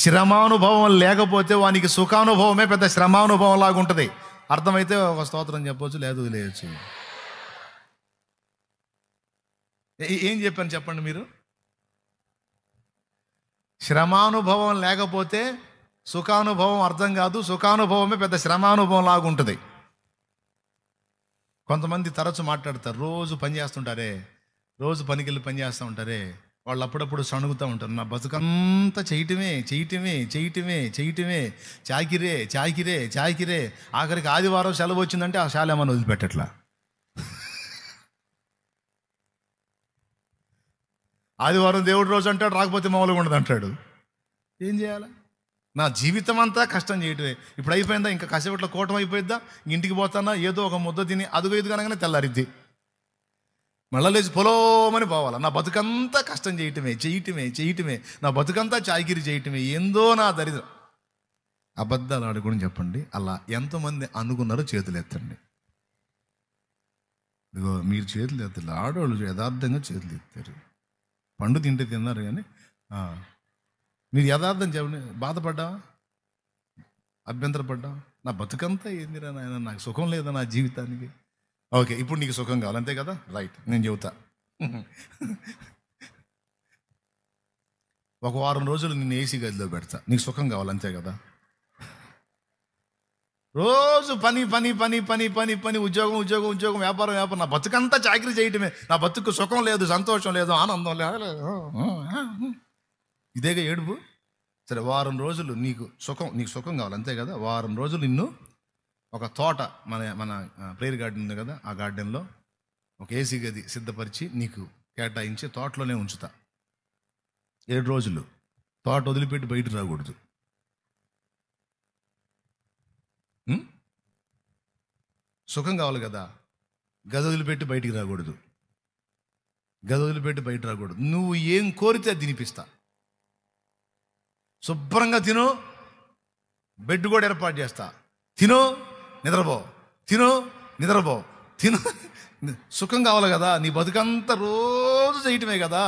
శ్రమానుభవం లేకపోతే వానికి సుఖానుభవమే పెద్ద శ్రమానుభవం లాగా ఉంటుంది. అర్థమైతే ఒక స్తోత్రం చెప్పవచ్చు, లేదు వదిలేయచ్చు. ఏం చెప్పాను చెప్పండి మీరు? శ్రమానుభవం లేకపోతే సుఖానుభవం అర్థం కాదు. సుఖానుభవమే పెద్ద శ్రమానుభవం లాగా ఉంటుంది. కొంతమంది తరచు మాట్లాడతారు. రోజు పని చేస్తుంటారే, రోజు పనికి వెళ్ళి పని చేస్తూ ఉంటారే, వాళ్ళు అప్పుడప్పుడు సణుగుతూ ఉంటారు. నా బతుకంతా చేయటమే, చాకిరే. ఆఖరికి ఆదివారం సెలవు వచ్చిందంటే ఆ శాల ఏమన్నా వదిలిపెట్టట్లా. ఆదివారం దేవుడి రోజు అంటాడు, రాకపోతే మామూలుగా ఉండదు అంటాడు. ఏం చేయాలి? నా జీవితం అంతా కష్టం చేయటమే. ఇప్పుడు అయిపోయిందా? ఇంకా కాసేపట్లో కూటం అయిపోయిద్దా? ఇంటికి పోతానా, ఏదో ఒక ముద్ద తిని అదుగో ఇది కనగానే తెల్లారిద్ది. మళ్ళా లేచి పొలోమని పోవాలా. నా బతుకంతా కష్టం చేయటమే, నా బతుకంతా చాకిరి చేయటమే. ఏందో నా దరిద్రం. అబద్ధాలు ఆడుకుని చెప్పండి. అలా ఎంతమంది అనుకున్నారో చేతులు ఎత్తండి. ఇదిగో మీరు చేతులు ఎత్తారు. ఆడవాళ్ళు యథార్థంగా చేతులు ఎత్తారు. పండు తింటే తిన్నారు కానీ మీరు యథార్థం చెప్పండి. బాధపడ్డావా? అభ్యంతరపడ్డా? నా బతుకంతా ఏందిరా నాయన, నాకు సుఖం లేదా నా జీవితానికి? ఓకే, ఇప్పుడు నీకు సుఖం కావాలి అంతే కదా? రైట్, నేను చెబుతా. ఒక వారం రోజులు నిన్ను ఏసీ గదిలో పెడతా, నీకు సుఖం కావాలి అంతే కదా? రోజు పని, ఉద్యోగం, వ్యాపారం. నా బతుకంతా చాకరీ చేయటమే. నా బతుకు సుఖం లేదు, సంతోషం లేదు, ఆనందం లేదు. ఇదేగా ఏడుపు. సరే, వారం రోజులు నీకు సుఖం కావాలి అంతే కదా? వారం రోజులు నిన్ను ఒక తోట, మన ప్రేయర్ గార్డెన్ ఉంది కదా, ఆ గార్డెన్లో ఒక ఏసీ గది సిద్ధపరిచి నీకు కేటాయించి తోటలోనే ఉంచుతా. 7 రోజులు తోట వదిలిపెట్టి బయటకు రాకూడదు. సుఖం కావాలి కదా, గది వదిలిపెట్టి బయటికి రాకూడదు. నువ్వు ఏం కోరితే అది తినిపిస్తా. శుభ్రంగా తిను, బెడ్ కూడా ఏర్పాటు చేస్తా. తిను, నిద్రపో. సుఖం కావాలి కదా, నీ బతుకంతా రోజు చేయటమే కదా.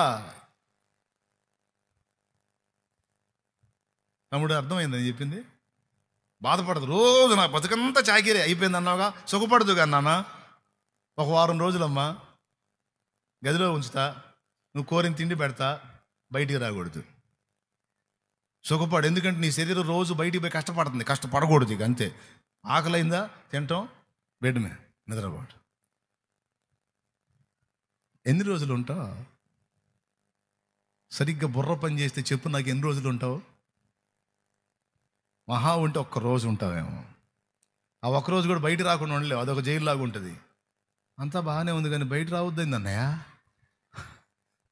తమ్ముడు, అర్థమైందని చెప్పింది? బాధపడదు. రోజు నా బతుకంతా చాకిరే అయిపోయింది అన్నావుగా, సుఖపడదు కానీ నాన్న. ఒక వారం రోజులమ్మా, గదిలో ఉంచుతా, నువ్వు కోరిన తిండి పెడతా, బయటికి రాకూడదు. సుఖపడు, ఎందుకంటే నీ శరీరం రోజు బయటికి పోయి కష్టపడుతుంది, కష్టపడకూడదు. ఇక అంతే. ఆకలైందా తింటాం, బెడ్ మీద నిద్రపోవడం. ఎన్ని రోజులు ఉంటావు? సరిగ్గా బుర్ర పని చేస్తే చెప్పు, నాకు ఎన్ని రోజులు ఉంటావు? మహా ఉంటే ఒక్క రోజు ఉంటావేమో. ఆ ఒక్కరోజు కూడా బయట రాకుండా ఉండలేవు, అదొక జైలు లాగా ఉంటుంది. అంతా బాగానే ఉంది కానీ బయట రావద్దండి అన్నయ్య.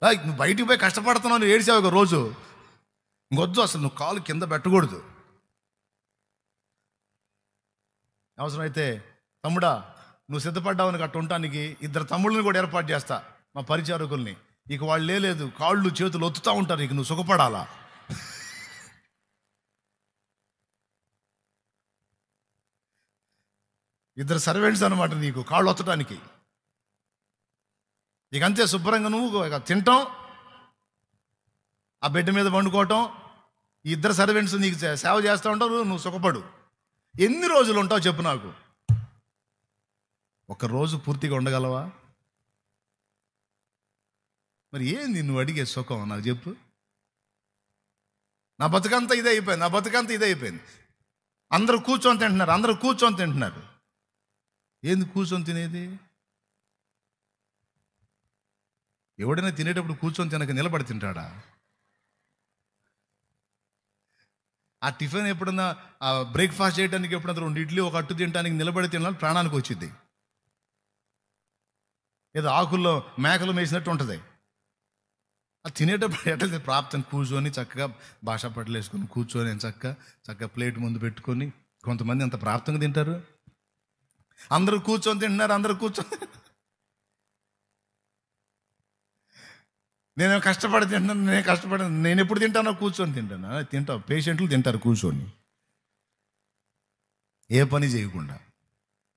నువ్వు బయటికి పోయి కష్టపడుతున్నావు, నువ్వు ఏడ్చావు ఒక రోజు, ఇంకొద్దు, అసలు నువ్వు కాలు కింద పెట్టకూడదు. అవసరమైతే తమ్ముడా నువ్వు సిద్ధపడ్డావని అట్టు ఉండటానికి 2 తమ్ముళ్ళని కూడా ఏర్పాటు చేస్తా, మా పరిచారకుల్ని. ఇక వాళ్ళు లేదు, కాళ్ళు చేతులు ఒత్తుతూ ఉంటారు, ఇక నువ్వు సుఖపడాలా. 2 సర్వెంట్స్ అనమాట నీకు కాళ్ళు ఒత్తడానికి. ఇక అంతే, శుభ్రంగా నువ్వు తింటాం, ఆ బెడ్ మీద పండుకోవటం, 2 సర్వెంట్స్ నీకు సేవ చేస్తూ ఉంటారు, నువ్వు సుఖపడు. ఎన్ని రోజులు ఉంటావు చెప్పు నాకు? ఒక రోజు పూర్తిగా ఉండగలవా? మరి ఏంది నువ్వు అడిగే సుఖం నాకు చెప్పు? నా బతుకంతా ఇదే అయిపోయింది. అందరూ కూర్చొని తింటున్నారు. ఏంది కూర్చొని తినేది? ఎవడైనా తినేటప్పుడు కూర్చొని తినక నిలబడి తింటాడా? ఆ టిఫిన్ ఎప్పుడన్నా, ఆ బ్రేక్ఫాస్ట్ చేయడానికి ఎప్పుడన్నా 2 ఇడ్లీ 1 అట్టు తినడానికి నిలబడి తినాలని ప్రాణానికి వచ్చింది. ఏదో ఆకుల్లో మేకలు మేసినట్టు ఉంటుంది. అది తినేటప్పుడు ఎట్లా ప్రాప్తం కూర్చొని చక్కగా భాషా పట్టలు వేసుకొని కూర్చొని చక్కగా ప్లేట్ ముందు పెట్టుకొని, కొంతమంది అంత ప్రాప్తంగా తింటారు. అందరూ కూర్చొని తింటున్నారు. నేను కష్టపడి తింటున్నాను, నేను ఎప్పుడు తింటానో కూర్చొని తింటావు. పేషెంట్లు తింటారు కూర్చొని, ఏ పని చేయకుండా.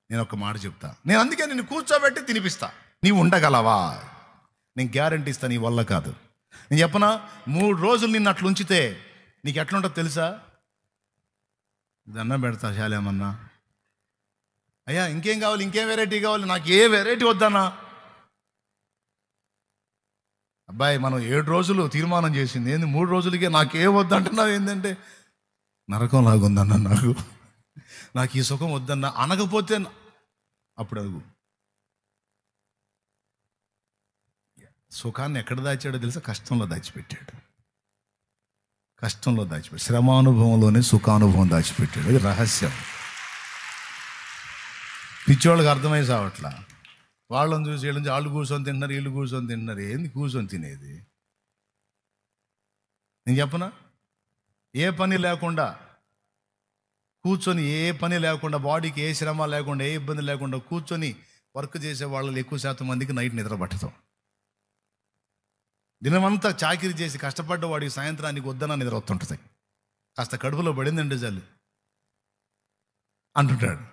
నేను ఒక మాట చెప్తా, నేను అందుకే నిన్ను కూర్చోబెట్టి తినిపిస్తా. నీవు ఉండగలవా? నేను గ్యారంటీ ఇస్తా, నీ వల్ల కాదు. నేను చెప్పనా, 3 రోజులు నిన్ను అట్లా ఉంచితే నీకు ఎట్లుంటుందో తెలుసా? దండం పెడతా, శాలేమన్నా అయ్యా ఇంకేం కావాలి, ఇంకేం వెరైటీ కావాలి, నాకు ఏ వెరైటీ వద్దన్నా. అబ్బాయి మనం 7 రోజులు తీర్మానం చేసింది, ఏంది 3 రోజులకే నాకే వద్దంటున్నావు? ఏంటంటే నరకం లాగుందన్న, నాకు ఈ సుఖం వద్దన్నా అనకపోతే అప్పుడు అడుగు. సుఖాన్ని ఎక్కడ దాచాడో తెలుసా? కష్టంలో దాచిపెట్టాడు. శ్రమానుభవంలోనే సుఖానుభవం దాచిపెట్టాడు. అది రహస్యం. పిచ్చోళ్ళకి అర్థమై సావట్లా. వాళ్ళని చూసి వీళ్ళని, వాళ్ళు కూర్చొని తింటున్నారు, వీళ్ళు కూర్చొని తింటున్నారు. ఏంది కూర్చొని తినేది? నేను చెప్పనా, ఏ పని లేకుండా కూర్చొని, ఏ పని లేకుండా, బాడీకి ఏ శ్రమ లేకుండా, ఏ ఇబ్బంది లేకుండా కూర్చొని వర్క్ చేసే వాళ్ళు ఎక్కువ శాతం మందికి నైట్ నిద్ర పట్టడం. దినమంతా చాకిరి చేసి కష్టపడ్డ వాడికి సాయంత్రానికి వద్దన నిద్ర వస్తుంటుంది. కాస్త కడుపులో పడిందండి జల్లు అంటుంటాడు.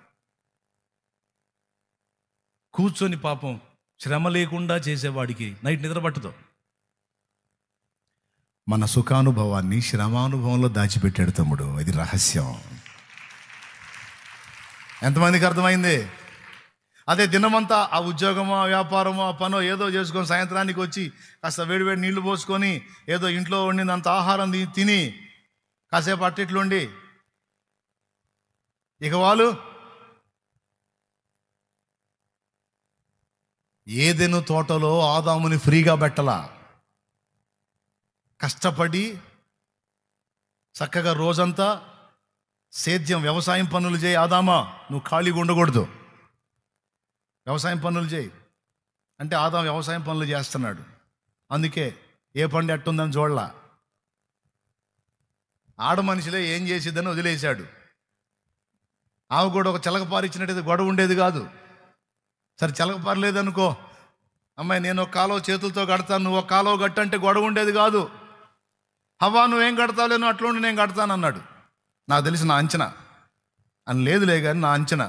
కూర్చొని పాపం శ్రమ లేకుండా చేసేవాడికి నైట్ నిద్ర పట్టదు. మన సుఖానుభవాన్ని శ్రమానుభవంలో దాచిపెట్టాడు తమ్ముడు. ఇది రహస్యం. ఎంతమందికి అర్థమైంది? అదే దినమంతా ఆ ఉద్యోగమో, ఆ వ్యాపారమో, ఆ పనో ఏదో చేసుకొని సాయంత్రానికి వచ్చి కాస్త వేడివేడి నీళ్లు పోసుకొని ఏదో ఇంట్లో వండినంత ఆహారం తిని కాసేపు అట్టిట్లుండి ఇక వాళ్ళు ఏదెను తోటలో ఆదాముని ఫ్రీగా పెట్టలా. కష్టపడి చక్కగా రోజంతా సేద్యం, వ్యవసాయం పనులు చేయి. ఆదామా నువ్వు ఖాళీగా ఉండకూడదు, వ్యవసాయం పనులు చేయి అంటే ఆదాం వ్యవసాయం పనులు చేస్తున్నాడు. అందుకే ఏ పండు ఎట్టుందని చూడలా. ఆడ మనిషిలే ఏం చేసిద్దని వదిలేశాడు. ఆమె కూడా ఒక చిలకపారిచ్చినట్టయితే గొడవ ఉండేది కాదు. సరే చిలకపారలేదనుకో, అమ్మాయి నేను ఒక కాలువ చేతులతో కడతాను, నువ్వు ఒక కాలువ కట్టంటే గొడవ ఉండేది కాదు. హవ్వా నువ్వేం కడతావులే, నువ్వు అట్లుండి నేను కడతాను అన్నాడు. నాకు తెలిసి నా అంచనా అని లేదులే కానీ నా అంచనా.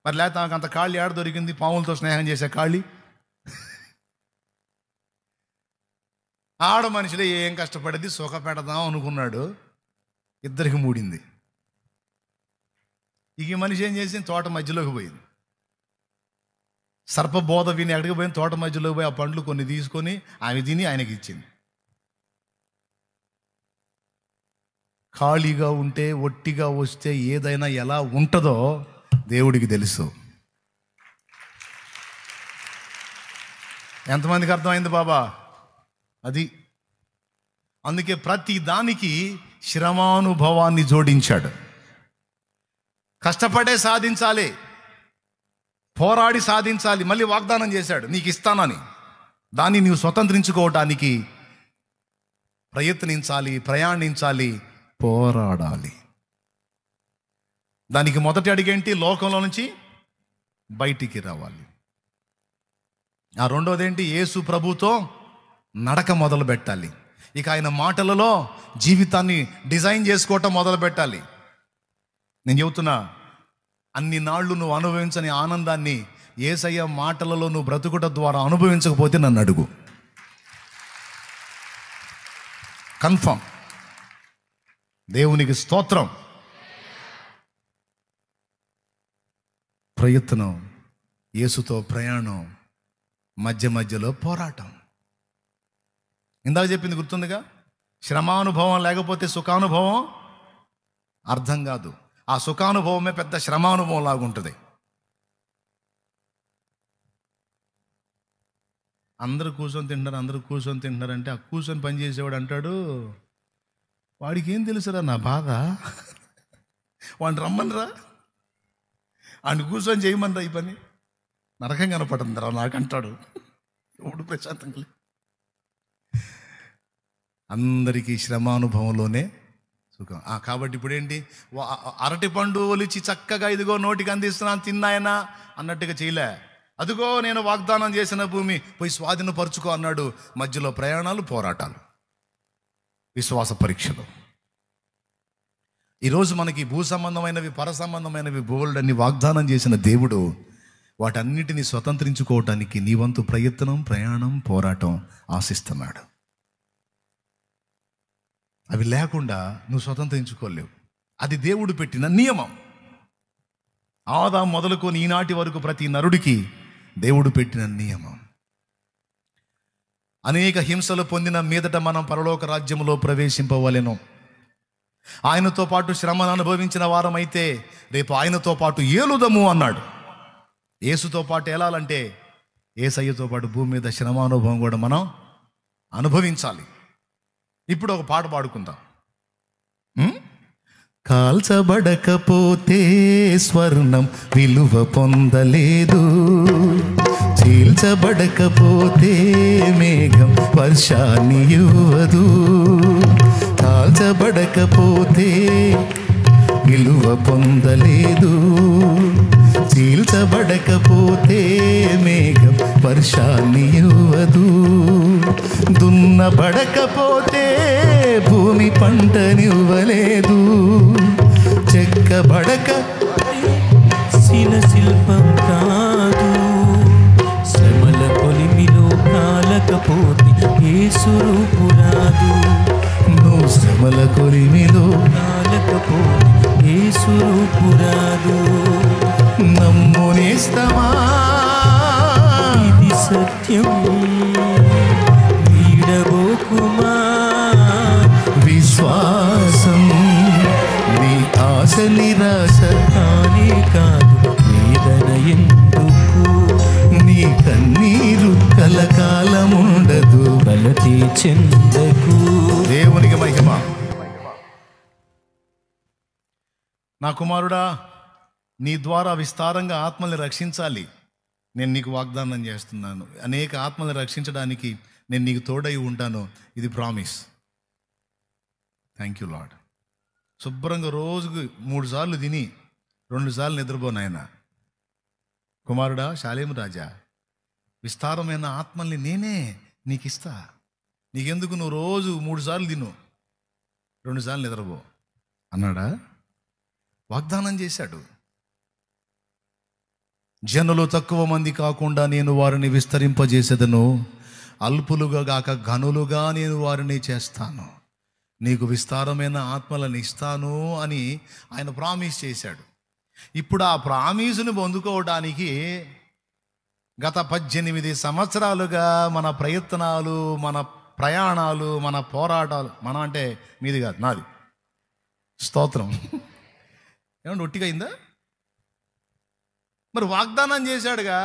మరి లేకపోతే ఆమెకు అంత ఖాళీ ఆడ దొరికింది, పాములతో స్నేహం చేసే ఖాళీ. ఆడ మనిషిలో ఏం కష్టపడేది, సుఖ పెడదాం అనుకున్నాడు. ఇద్దరికి మూడింది. ఇక ఈ మనిషి ఏం చేసింది, తోట మధ్యలోకి పోయింది. సర్పబోధ విని ఎక్కడికి పోయిన తోట మధ్యలో పోయి ఆ పండ్లు కొన్ని తీసుకొని ఆమె తిని ఆయనకి ఇచ్చింది. ఖాళీగా ఉంటే, ఒట్టిగా వస్తే ఏదైనా ఎలా ఉంటుందో దేవుడికి తెలుసు. ఎంతమందికి అర్థమైంది బాబా? అది అందుకే ప్రతి దానికి శ్రమానుభవాన్ని జోడించాడు. కష్టపడే సాధించాలి, పోరాడి సాధించాలి. మళ్ళీ వాగ్దానం చేశాడు, నీకు ఇస్తానని. దాన్ని నీవు స్వతంత్రించుకోవటానికి ప్రయత్నించాలి, ప్రయాణించాలి, పోరాడాలి. దానికి మొదటి అడిగేంటి? లోకంలో నుంచి బయటికి రావాలి. ఆ రెండోది ఏంటి? యేసు ప్రభుతో నడక మొదలు పెట్టాలి. ఇక ఆయన మాటలలో జీవితాన్ని డిజైన్ చేసుకోవటం మొదలు పెట్టాలి. నేను చెబుతున్నా, అన్ని నాళ్ళు నువ్వు అనుభవించని ఆనందాన్ని యేసయ్య మాటలలో నువ్వు బ్రతుకుట ద్వారా అనుభవించకపోతే నన్ను అడుగు. కన్ఫర్మ్. దేవునికి స్తోత్రం. ప్రయత్నం, యేసుతో ప్రయాణం, మధ్య మధ్యలో పోరాటం. ఇందాక చెప్పింది గుర్తుందిగా, శ్రమానుభవం లేకపోతే సుఖానుభవం అర్థం కాదు. ఆ సుఖానుభవమే పెద్ద శ్రమానుభవం లాగుంటుంది. అందరూ కూర్చొని తింటున్నారు అంటే ఆ కూర్చొని పని చేసేవాడు అంటాడు, వాడికి ఏం తెలుసురా నా బాధ, వాడిని రమ్మనరా, వాడిని కూర్చొని చేయమనరా ఈ పని, నరకం కనపడుతుందిరా నాకు అంటాడు. ఇప్పుడు ప్రశాంతంగా అందరికీ శ్రమానుభవంలోనే సుఖం. కాబట్టి ఇప్పుడు ఏంటి? అరటి పండు ఒలిచి చక్కగా ఇదిగో నోటికి అందిస్తున్నాను తిన్నాయనా అన్నట్టుగా చేయలే. అదిగో నేను వాగ్దానం చేసిన భూమి పోయి స్వాధీనపరుచుకో అన్నాడు. మధ్యలో ప్రయాణాలు, పోరాటాలు, విశ్వాస పరీక్షలు. ఈరోజు మనకి భూ సంబంధమైనవి, పర సంబంధమైనవి బోల్డన్ని వాగ్దానం చేసిన దేవుడు వాటన్నిటిని స్వతంత్రించుకోవటానికి నీ వంతు ప్రయత్నం, ప్రయాణం, పోరాటం ఆశిస్తున్నాడు. అవి లేకుండా నువ్వు స్వతంత్రించుకోలేవు. అది దేవుడు పెట్టిన నియమం. ఆదాం మొదలుకొని ఈనాటి వరకు ప్రతి నరుడికి దేవుడు పెట్టిన నియమం. అనేక హింసలు పొందిన మీదట మనం పరలోక రాజ్యములో ప్రవేశింపవలెను. ఆయనతో పాటు శ్రమను అనుభవించిన వారమైతే రేపు ఆయనతో పాటు ఏలుదము అన్నాడు. యేసుతో పాటు ఏలాలంటే యేసయ్యతో పాటు భూమి మీద శ్రమానుభవం కూడా మనం అనుభవించాలి. ఇప్పుడు ఒక పాట పాడుకుందాం. కాల్చబడకపోతే స్వర్ణం విలువ పొందలేదు, చీల్చబడకపోతే మేఘం వర్షాన్ని ఇవ్వదు. కాల్చబడకపోతే విలువ పొందలేదు, చీల్చబడకపోతే మేఘం వర్షాన్ని ఇవ్వదు. దున్నబడకపోతే భూమి పంటనివ్వలేదు, చెక్కబడక
శిల్పం కాదు. శ్రమల కొలిమిలో కాలకపోతే యేసు రూపు రాదు.
నువ్వు శ్రమల కొలిమిలో
కాలకపోతే యేసు రూపు రాదు.
నమ్మునేస్తమా,
ఇది సత్యం, వీడబోకుమా.
విశ్వాసం నీ ఆశ నిరాశ
కానే కాదు, వేదన ఎందుకు.
నీ కన్నీరు కలకాలముండదు,
కలతే చెందకు.
దేవునికి మహిమ. నా కుమారుడా, నీ ద్వారా విస్తారంగా ఆత్మల్ని రక్షించాలి. నేను నీకు వాగ్దానం చేస్తున్నాను. అనేక ఆత్మల్ని రక్షించడానికి నేను నీకు తోడై ఉంటాను. ఇది ప్రామిస్. Thank you lord. శుభ్రంగా రోజుకు 3 సార్లు తిని 2 సార్లు నిద్రపోనాయన. కుమారుడా, శాలేము రాజా, విస్తారమైన ఆత్మల్ని నేనే నీకు ఇస్తా. నీకెందుకు? నువ్వు రోజు 3 సార్లు తిను, 2 సార్లు నిద్రపో అన్నాడా? వాగ్దానం చేశాడు. జనులు తక్కువ మంది కాకుండా నేను వారిని విస్తరింపజేసేదను, అల్పులుగా గాక ఘనులుగా నేను వారిని చేస్తాను, నీకు విస్తారమైన ఆత్మలను ఇస్తాను అని ఆయన ప్రామిస్ చేశాడు. ఇప్పుడు ఆ ప్రామిస్ని పొందుకోవడానికి గత 18 సంవత్సరాలుగా మన ప్రయత్నాలు, మన ప్రయాణాలు, మన పోరాటాలు, మన అంటే మీది కాదు నాది, స్తోత్రం. ఏమంటే ఒట్టిగా అయిందా? మరి వాగ్దానం చేశాడుగా,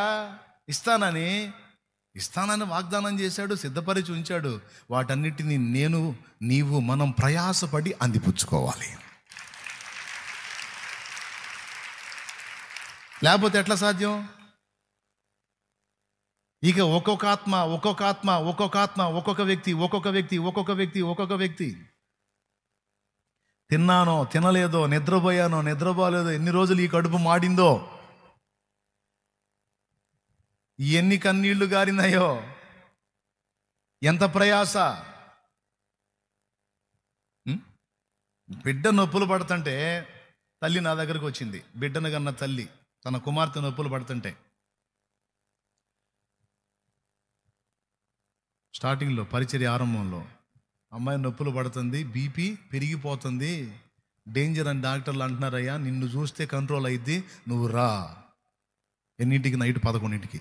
ఇస్తానని వాగ్దానం చేశాడు, సిద్ధపరిచి ఉంచాడు. వాటన్నిటిని నీవు మనం ప్రయాసపడి అందిపుచ్చుకోవాలి. లేకపోతే ఎట్లా సాధ్యం? ఇక ఒక్కొక్క వ్యక్తి తిన్నానో తినలేదో, నిద్రపోలేదో, ఎన్ని రోజులు ఈ కడుపు మాడిందో, ఎన్ని కన్నీళ్లు గారినాయో, ఎంత ప్రయాస. బిడ్డ నొప్పులు పడుతుంటే తల్లి నా దగ్గరకు వచ్చింది. బిడ్డను కన్న తల్లి తన కుమార్తె నొప్పులు పడుతుంటే, స్టార్టింగ్లో పరిచర్య ఆరంభంలో అమ్మాయి నొప్పులు పడుతుంది, బీపీ పెరిగిపోతుంది, డేంజర్ అని డాక్టర్లు అంటున్నారయ్యా, నిన్ను చూస్తే కంట్రోల్ అయ్యిద్ది, నువ్వు రా. ఎన్నింటికి? నైట్ 11ంటికి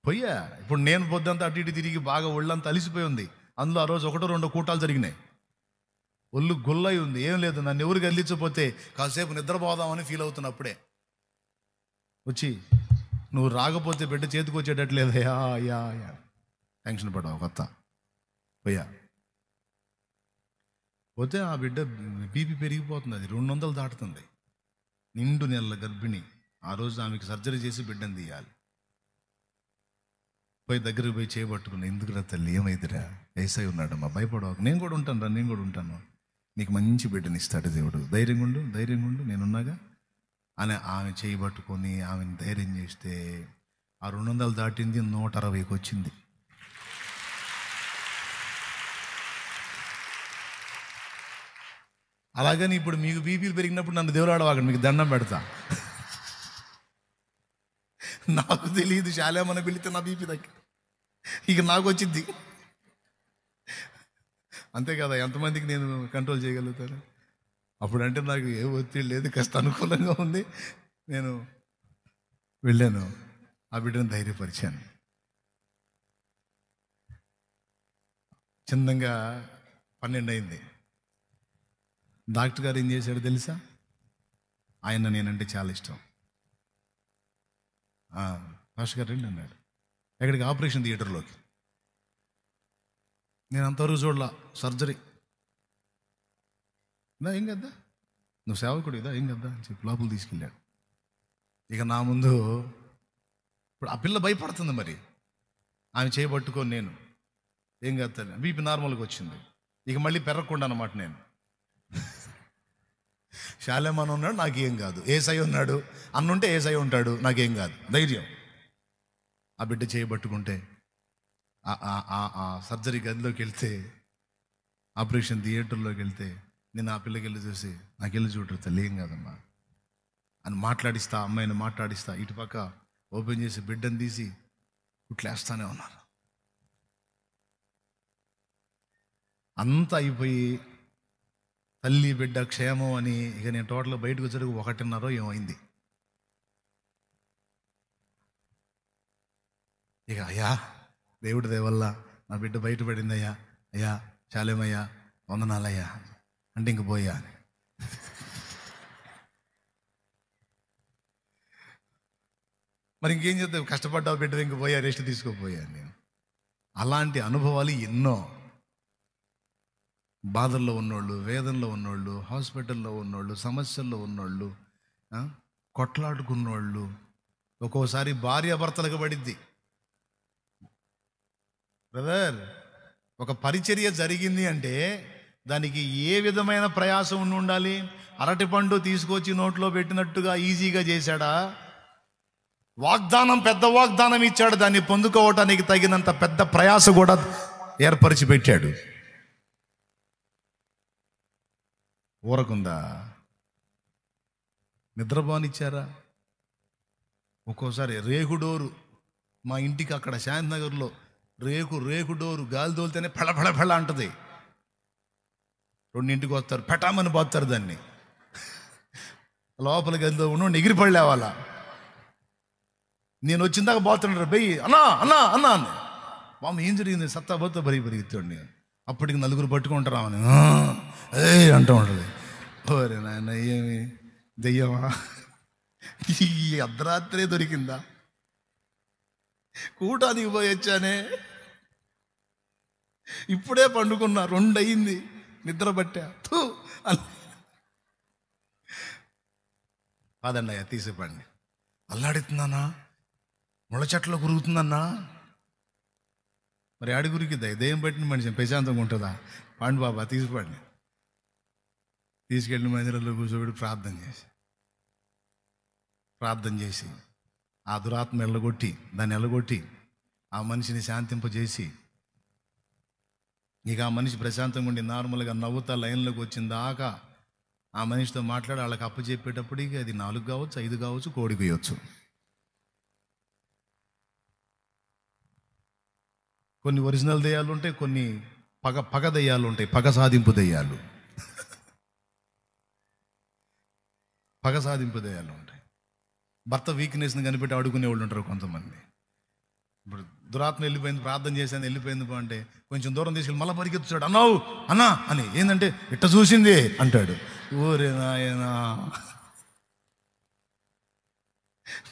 పోయా. ఇప్పుడు నేను పొద్దంతా అటు ఇటు తిరిగి బాగా ఒళ్ళంతా అలిసిపోయి ఉంది. అందులో ఆ రోజు 1-2 కూటాలు జరిగినాయి. ఒళ్ళు గుల్లయి ఉంది, ఏం లేదు. నన్ను ఎవరు కదిలించకపోతే కాసేపు నిద్రపోదామని ఫీల్ అవుతున్నప్పుడే వచ్చి, నువ్వు రాకపోతే బిడ్డ చేతికి వచ్చేటట్లేదయ్యా, అయ్యా టెన్షన్ పడ్డావు కొత్త. పోతే ఆ బిడ్డ బీపీ పెరిగిపోతుంది, అది 200 దాటుతుంది. నిండు నెలల గర్భిణి. ఆ రోజు ఆమెకి సర్జరీ చేసి బిడ్డను తీయాలి. దగ్గరికి పోయి చేయబట్టుకున్నా. ఎందుకురా తల్లి, ఏమైందిరా? ఏసై ఉన్నాడమ్మా, భయపడవు, నేను కూడా ఉంటాను, నీకు మంచి బిడ్డని ఇస్తాడు దేవుడు, ధైర్యంగా ఉండు, నేనున్నాగా అని ఆమె చేయబట్టుకొని ఆమెను ధైర్యం చేస్తే ఆ 200 దాటింది, 160కి వచ్చింది. అలాగని ఇప్పుడు మీకు బీపీలు పెరిగినప్పుడు నన్ను దేవుడు ఆడవాకండి, మీకు దండం పెడతా. నాకు తెలియదు, శాలేమని పిలిస్తే నా బీపీ దగ్గర ఇక నాకు వచ్చింది. అంతే కదా, ఎంతమందికి నేను కంట్రోల్ చేయగలుగుతాను? అప్పుడంటే నాకు ఏ ఒత్తిడి లేదు, కాస్త అనుకూలంగా ఉంది. నేను వెళ్ళాను, ఆ బిడ్డను ధైర్యపరిచాను. చిన్నగా 12 అయింది. డాక్టర్ గారు ఏం చేశాడు తెలుసా? ఆయన నేనంటే చాలా ఇష్టం. పాస్టర్ గారు రండి అన్నాడు. ఎక్కడికి? ఆపరేషన్ థియేటర్లోకి. నేను అంతవరకు చూడలా. సర్జరీ. ఏం కదా, నువ్వు సేవకుడు ఇదా, ఏం కదా అని చెప్పి లోపల తీసుకెళ్ళాడు. ఇక నా ముందు ఇప్పుడు ఆ పిల్ల భయపడుతుంది. మరి ఆమె చేయబట్టుకొని నేను ఏం కదా, బీపీ నార్మల్గా వచ్చింది. ఇక మళ్ళీ పెరగకుండా అన్నమాట. నేను శాలేమన్ ఉన్నాడు, నాకేం కాదు. ఏసై ఉన్నాడు, అన్నుంటే ఏసై ఉంటాడు, నాకేం కాదు, ధైర్యం. ఆ బిడ్డ చేయబట్టుకుంటే ఆ సర్జరీ గదిలోకి వెళ్తే, ఆపరేషన్ థియేటర్లోకి వెళ్తే, నేను ఆ పిల్లకి వెళ్ళి చూసి, నాకెళ్ళి చూడరు తల్లి, ఏం కాదమ్మా అని మాట్లాడిస్తా, అమ్మాయిని మాట్లాడిస్తా, ఇటుపక్క ఓపెన్ చేసి బిడ్డను తీసి కుట్లేస్తానే ఉన్నారు. అంతా అయిపోయి తల్లి బిడ్డ క్షేమం అని ఇక నేను టోటల్ బయటకు వచ్చేసరికి 1:30 ఏమైంది. ఇక అయ్యా దేవుడి దయవల్ల నా బిడ్డ బయటపడింది అయ్యా, అయ్యా చాలేమయ్యా, వందనాలయ్యా అంటే ఇంక పోయా. మరి ఇంకేం చేద్దాం, కష్టపడ్డావు బిడ్డ, ఇంక పోయా, రెస్ట్ తీసుకోపోయాను నేను. అలాంటి అనుభవాలు ఎన్నో. బాధల్లో ఉన్నోళ్ళు, వేదనలో ఉన్నోళ్ళు, హాస్పిటల్లో ఉన్నోళ్ళు, సమస్యల్లో ఉన్నోళ్ళు, కొట్లాడుకున్నోళ్ళు, ఒక్కోసారి భార్యాభర్తలకు పడిద్ది. బ్రదర్, ఒక పరిచర్య జరిగింది అంటే దానికి ఏ విధమైన ప్రయాసం ఉండాలి? అరటిపండు తీసుకొచ్చి నోట్లో పెట్టినట్టుగా ఈజీగా చేశాడా? వాగ్దానం, పెద్ద వాగ్దానం ఇచ్చాడు, దాన్ని పొందుకోవటానికి తగినంత పెద్ద ప్రయాస కూడా ఏర్పరిచి పెట్టాడు. ఊరకుందా? నిద్రపోనిచ్చారా? ఒక్కోసారి రేకుడోరు, మా ఇంటికి అక్కడ శాంతినగర్లో రేకు డోరు గాలి తోలితేనే ఫళ అంటది. 2ంటికి వస్తారు, పెటామని పోతారు దాన్ని. లోపల గదిలో ఉన్న ఎగిరిపడలేవాలా. నేను వచ్చిందాక పోతున్నాడు బెయ్యి అన్నా అన్నా అన్నా అని. బామ్మ ఏం జరిగింది? సత్తా పోతే పరిగెత్తాడు. అప్పటికి నలుగురు పట్టుకుంటారా అని ఏ అంటూ ఉంటుంది. ఓరే నాయన ఏమి దెయ్యమా, ఈ అర్ధరాత్రే దొరికిందా? కూటానికి పోయి వచ్చానే, ఇప్పుడే పండుకున్నా, 2 అయింది, నిద్ర పట్టా కాదండి అయ్యా తీసేపండి. అల్లాడుతుందన్నా, ముళ్ళ చెట్లో గురుగుతుందన్నా. మరి ఆడి గురికి దయ్యం పెట్టిన మనిషి ప్రశాంతంగా ఉంటుందా? పండు బాబా తీసిపండి. తీసుకెళ్ళిన మందిరంలో కూర్చోబెట్టి ప్రార్థన చేసి ఆ దురాత్మ దాన్ని ఎల్లగొట్టి ఆ మనిషిని శాంతింపజేసి ఇక ఆ మనిషి ప్రశాంతంగా ఉండి నార్మల్గా నవ్వుతా లైన్లోకి వచ్చిన దాకా ఆ మనిషితో మాట్లాడి వాళ్ళకి అప్పచెప్పేటప్పటికి అది 4 కావచ్చు, 5 కావచ్చు, కోడి కొయ్యొచ్చు. కొన్ని ఒరిజినల్ దెయ్యాలు ఉంటాయి, కొన్ని పగ దెయ్యాలు ఉంటాయి, పగ సాధింపు దెయ్యాలు ఉంటాయి. భర్త వీక్నెస్ని కనిపెట్టి అడుగునే వాళ్ళు ఉంటారు కొంతమంది. ఇప్పుడు దురాత్మ వెళ్ళిపోయింది, ప్రార్థన చేశాను, వెళ్ళిపోయింది అంటే కొంచెం దూరం తీసుకెళ్ళి మళ్ళీ పరిగెత్తుతాడు. అన్నావు అన్నా అని. ఏంటంటే ఇట్ట చూసింది అంటాడు. ఊరే నాయనా,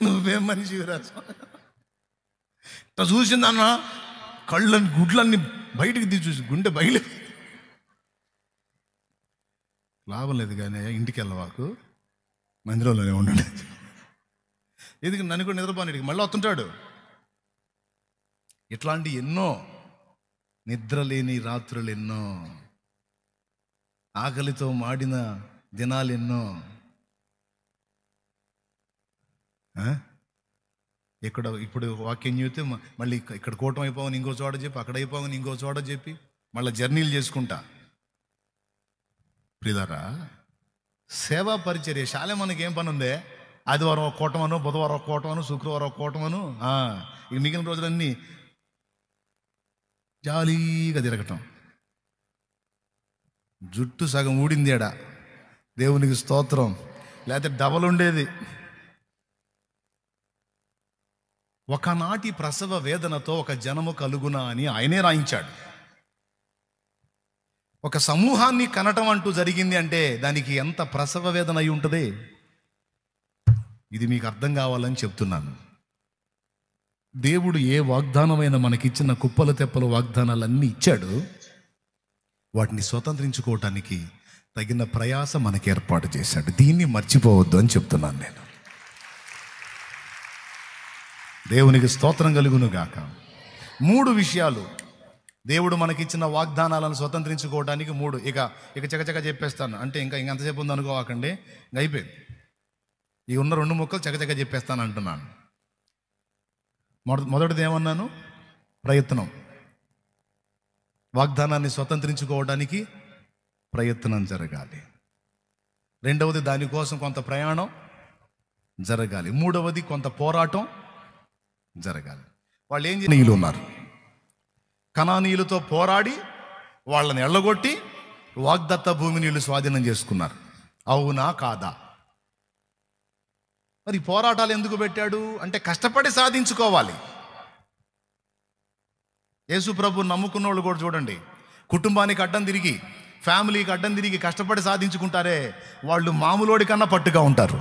నువ్వేం మనిషి రాజు, ఇట్ట చూసింది అన్నా, కళ్ళని గుడ్లన్నీ బయటికి తీసి గుండె బయలు. లాభం లేదు కానీ ఇంటికి వెళ్ళవాకు, మందిరంలోనే ఉండండి. ఎందుకు నన్ను కూడా నిద్రపోనిడికి మళ్ళీ వస్తుంటాడు. ఇట్లాంటి ఎన్నో నిద్రలేని రాత్రులు ఎన్నో, ఆకలితో మాడిన దినాలు ఎన్నో. ఇప్పుడు వాక్యం చెబితే మళ్ళీ ఇక్కడ కూటం అయిపోవని ఇంకో చోట చెప్పి, అక్కడ అయిపోవని ఇంకో చోట చెప్పి మళ్ళీ జర్నీలు చేసుకుంటా. ప్రియులారా, సేవా పరిచర్య శాల మనకేం పని ఉందే? ఆదివారం ఒక కూటమను, బుధవారం ఒక కూటమను, శుక్రవారం ఒక కూటమను, ఈ మిగిలిన రోజులన్నీ జాలీగా తిరగటం. జుట్టు సగం ఊడింది ఎడా, దేవునికి స్తోత్రం. లేకపోతే డబల్ ఉండేది. ఒకనాటి ప్రసవ వేదనతో ఒక జనము కలుగునా అని ఆయనే రాయించాడు. ఒక సమూహాన్ని కనటం అంటూ జరిగింది అంటే దానికి ఎంత ప్రసవ వేదన అయి ఉంటుంది. ఇది మీకు అర్థం కావాలని చెప్తున్నాను. దేవుడు ఏ వాగ్దానమైన మనకిచ్చిన కుప్పలు తెప్పలు వాగ్దానాలన్నీ ఇచ్చాడు. వాటిని స్వతంత్రించుకోవటానికి తగిన ప్రయాస మనకి ఏర్పాటు చేశాడు. దీన్ని మర్చిపోవద్దు అని చెప్తున్నాను నేను. దేవునికి స్తోత్రం కలుగును గాక. 3 విషయాలు దేవుడు మనకిచ్చిన వాగ్దానాలను స్వతంత్రించుకోవడానికి 3. ఇక చకచక చెప్పేస్తాను. అంటే ఇంకా ఎంతసేపు ఉంది అనుకోవాకండి, ఇంక అయిపోయింది. ఈ ఉన్న 2 ముక్కలు చకచక చెప్పేస్తాను అంటున్నాను. మొదటిది ఏమన్నాను? ప్రయత్నం. వాగ్దానాన్ని స్వతంత్రించుకోవడానికి ప్రయత్నం జరగాలి. రెండవది దానికోసం కొంత ప్రయాణం జరగాలి. మూడవది కొంత పోరాటం జరగాలి. వాళ్ళు ఏం నీళ్ళు ఉన్నారు, కనానీయులతో పోరాడి వాళ్ళని ఎళ్ళగొట్టి వాగ్దత్త భూమిని వీళ్ళు స్వాధీనం చేసుకున్నారు. అవునా కాదా? మరి పోరాటాలు ఎందుకు పెట్టాడు అంటే కష్టపడి సాధించుకోవాలి. యేసు ప్రభు నమ్ముకున్న వాళ్ళు కూడా చూడండి, కుటుంబానికి అడ్డం తిరిగి, ఫ్యామిలీకి అడ్డం తిరిగి కష్టపడి సాధించుకుంటారే, వాళ్ళు మామూలోడి కన్నా పట్టుగా ఉంటారు.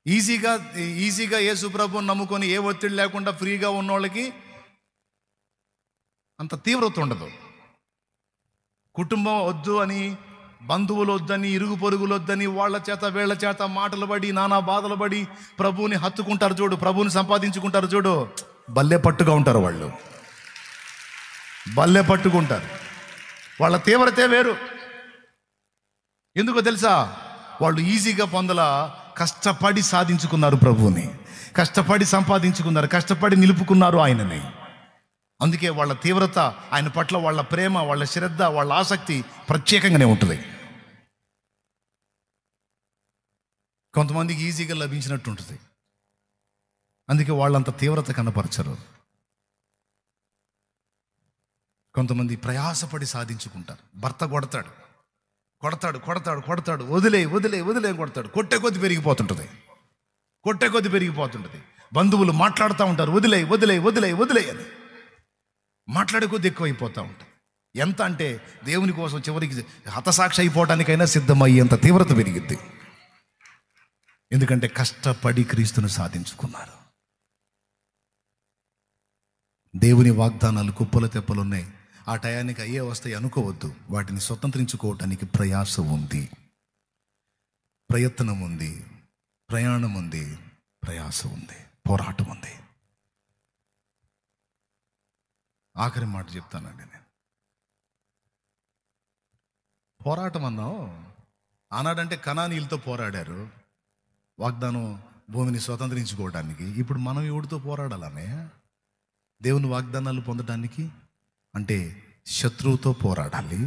ఈజీగా యేసు ప్రభుని నమ్ముకొని ఏ ఒత్తిడి లేకుండా ఫ్రీగా ఉన్న వాళ్ళకి అంత తీవ్రత ఉండదు. కుటుంబం వద్దు అని, బంధువులు వద్దని, ఇరుగు పొరుగులు వద్దని వాళ్ళ చేత వీళ్ళ చేత మాటలు పడి, నానా బాధలు పడి ప్రభువుని హత్తుకుంటారు చూడు, ప్రభువుని సంపాదించుకుంటారు చూడు, బల్లె పట్టుగా ఉంటారు వాళ్ళు. బల్లె పట్టుకుంటారు. వాళ్ళ తీవ్రతే వేరు. ఎందుకో తెలుసా? వాళ్ళు ఈజీగా కష్టపడి సాధించుకున్నారు ప్రభువుని, కష్టపడి సంపాదించుకున్నారు, కష్టపడి నిలుపుకున్నారు ఆయనని. అందుకే వాళ్ళ తీవ్రత, ఆయన పట్ల వాళ్ళ ప్రేమ, వాళ్ళ శ్రద్ధ, వాళ్ళ ఆసక్తి ప్రత్యేకంగానే ఉంటుంది. కొంతమందికి ఈజీగా లభించినట్టు ఉంటుంది, అందుకే వాళ్ళంత తీవ్రత కనపరచరు. కొంతమంది ప్రయాసపడి సాధించుకుంటారు. భర్త కొడతాడు, వదిలే కొడతాడు, కొట్టే కొద్ది పెరిగిపోతుంటుంది. బంధువులు మాట్లాడుతూ ఉంటారు, వదిలే వదిలే వదిలే వదిలే అని. మాట్లాడే కొద్ది ఎక్కువైపోతూ ఉంటారు. ఎంత అంటే దేవుని కోసం చివరికి హతసాక్షి అయిపోవటానికైనా సిద్ధమయ్యేంత తీవ్రత పెరిగిద్ది. ఎందుకంటే కష్టపడి క్రీస్తును సాధించుకున్నారు. దేవుని వాగ్దానాలు కుప్పల తెప్పలున్నాయి. ఆ టయానికి అయ్యే వస్తాయి అనుకోవద్దు. వాటిని స్వతంత్రించుకోవటానికి ప్రయాస ఉంది, ప్రయత్నం ఉంది, ప్రయాణం ఉంది, ప్రయాస ఉంది, పోరాటం ఉంది. ఆఖరి మాట చెప్తానండి నేను. పోరాటం అన్నావు. ఆనాడంటే కనానీయులతో పోరాడారు వాగ్దానం భూమిని స్వతంత్రించుకోవడానికి. ఇప్పుడు మనం ఎవరితో పోరాడాలనే? దేవుని వాగ్దానాలు పొందడానికి అంటే శత్రువుతో పోరాడాలి.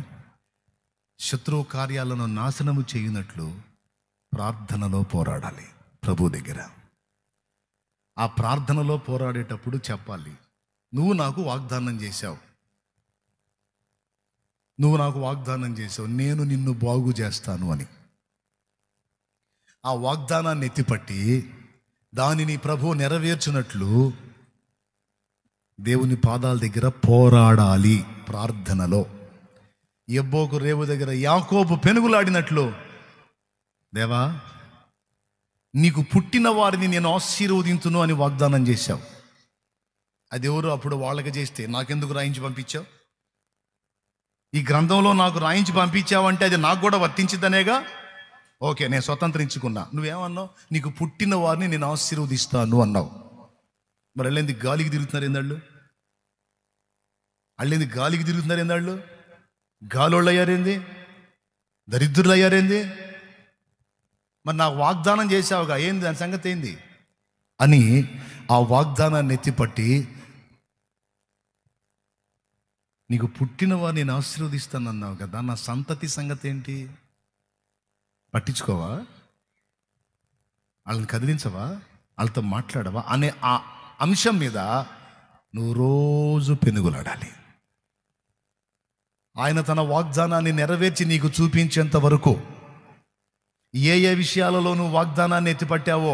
శత్రువు కార్యాలను నాశనము చేయనట్లు ప్రార్థనలో పోరాడాలి ప్రభు దగ్గర. ఆ ప్రార్థనలో పోరాడేటప్పుడు చెప్పాలి, నువ్వు నాకు వాగ్దానం చేశావు, నువ్వు నాకు వాగ్దానం చేశావు, నేను నిన్ను బాగు చేస్తాను అని. ఆ వాగ్దానాన్ని ఎత్తిపట్టి దానిని ప్రభు నెరవేర్చినట్లు దేవుని పాదాల దగ్గర పోరాడాలి ప్రార్థనలో. యబ్బోకు రేవు దగ్గర యాకోబు పెనుగులాడినట్లు, దేవా నీకు పుట్టిన వారిని నేను ఆశీర్వదించును అని వాగ్దానం చేశావు. అది ఎవరు అప్పుడు వాళ్ళకి చేస్తే నాకెందుకు రాయించి పంపించావు? ఈ గ్రంథంలో నాకు రాయించి పంపించావంటే అది నాకు కూడా వర్తించిద్దనేగా. ఓకే, నేను స్వతంత్రించుకున్నా. నువ్వేమన్నావు? నీకు పుట్టిన వారిని నేను ఆశీర్వదిస్తాను అన్నావు. మరి అళ్ళేంది గాలికి తిరుగుతున్నారు ఏందాళ్ళు? అళ్ళేంది గాలికి తిరుగుతున్నారు ఏందాళ్ళు? గాలోళ్ళు అయ్యారేంది? దరిద్రులు అయ్యారేంది? మరి నాకు వాగ్దానం చేసావుగా, ఏంది దాని సంగతి ఏంది అని ఆ వాగ్దానాన్ని ఎత్తిపట్టి, నీకు పుట్టిన వారిని నేను ఆశీర్వదిస్తాను అన్నావు కదా, నా సంతతి సంగతి ఏంటి? పట్టించుకోవా? వాళ్ళని కదిలించవా? వాళ్ళతో మాట్లాడవా అనే ఆ అంశం మీద నువ్వు రోజు పెనుగులాడాలి. ఆయన తన వాగ్దానాన్ని నెరవేర్చి నీకు చూపించేంత వరకు, ఏ ఏ విషయాలలో నువ్వు వాగ్దానాన్ని ఎత్తిపట్టావో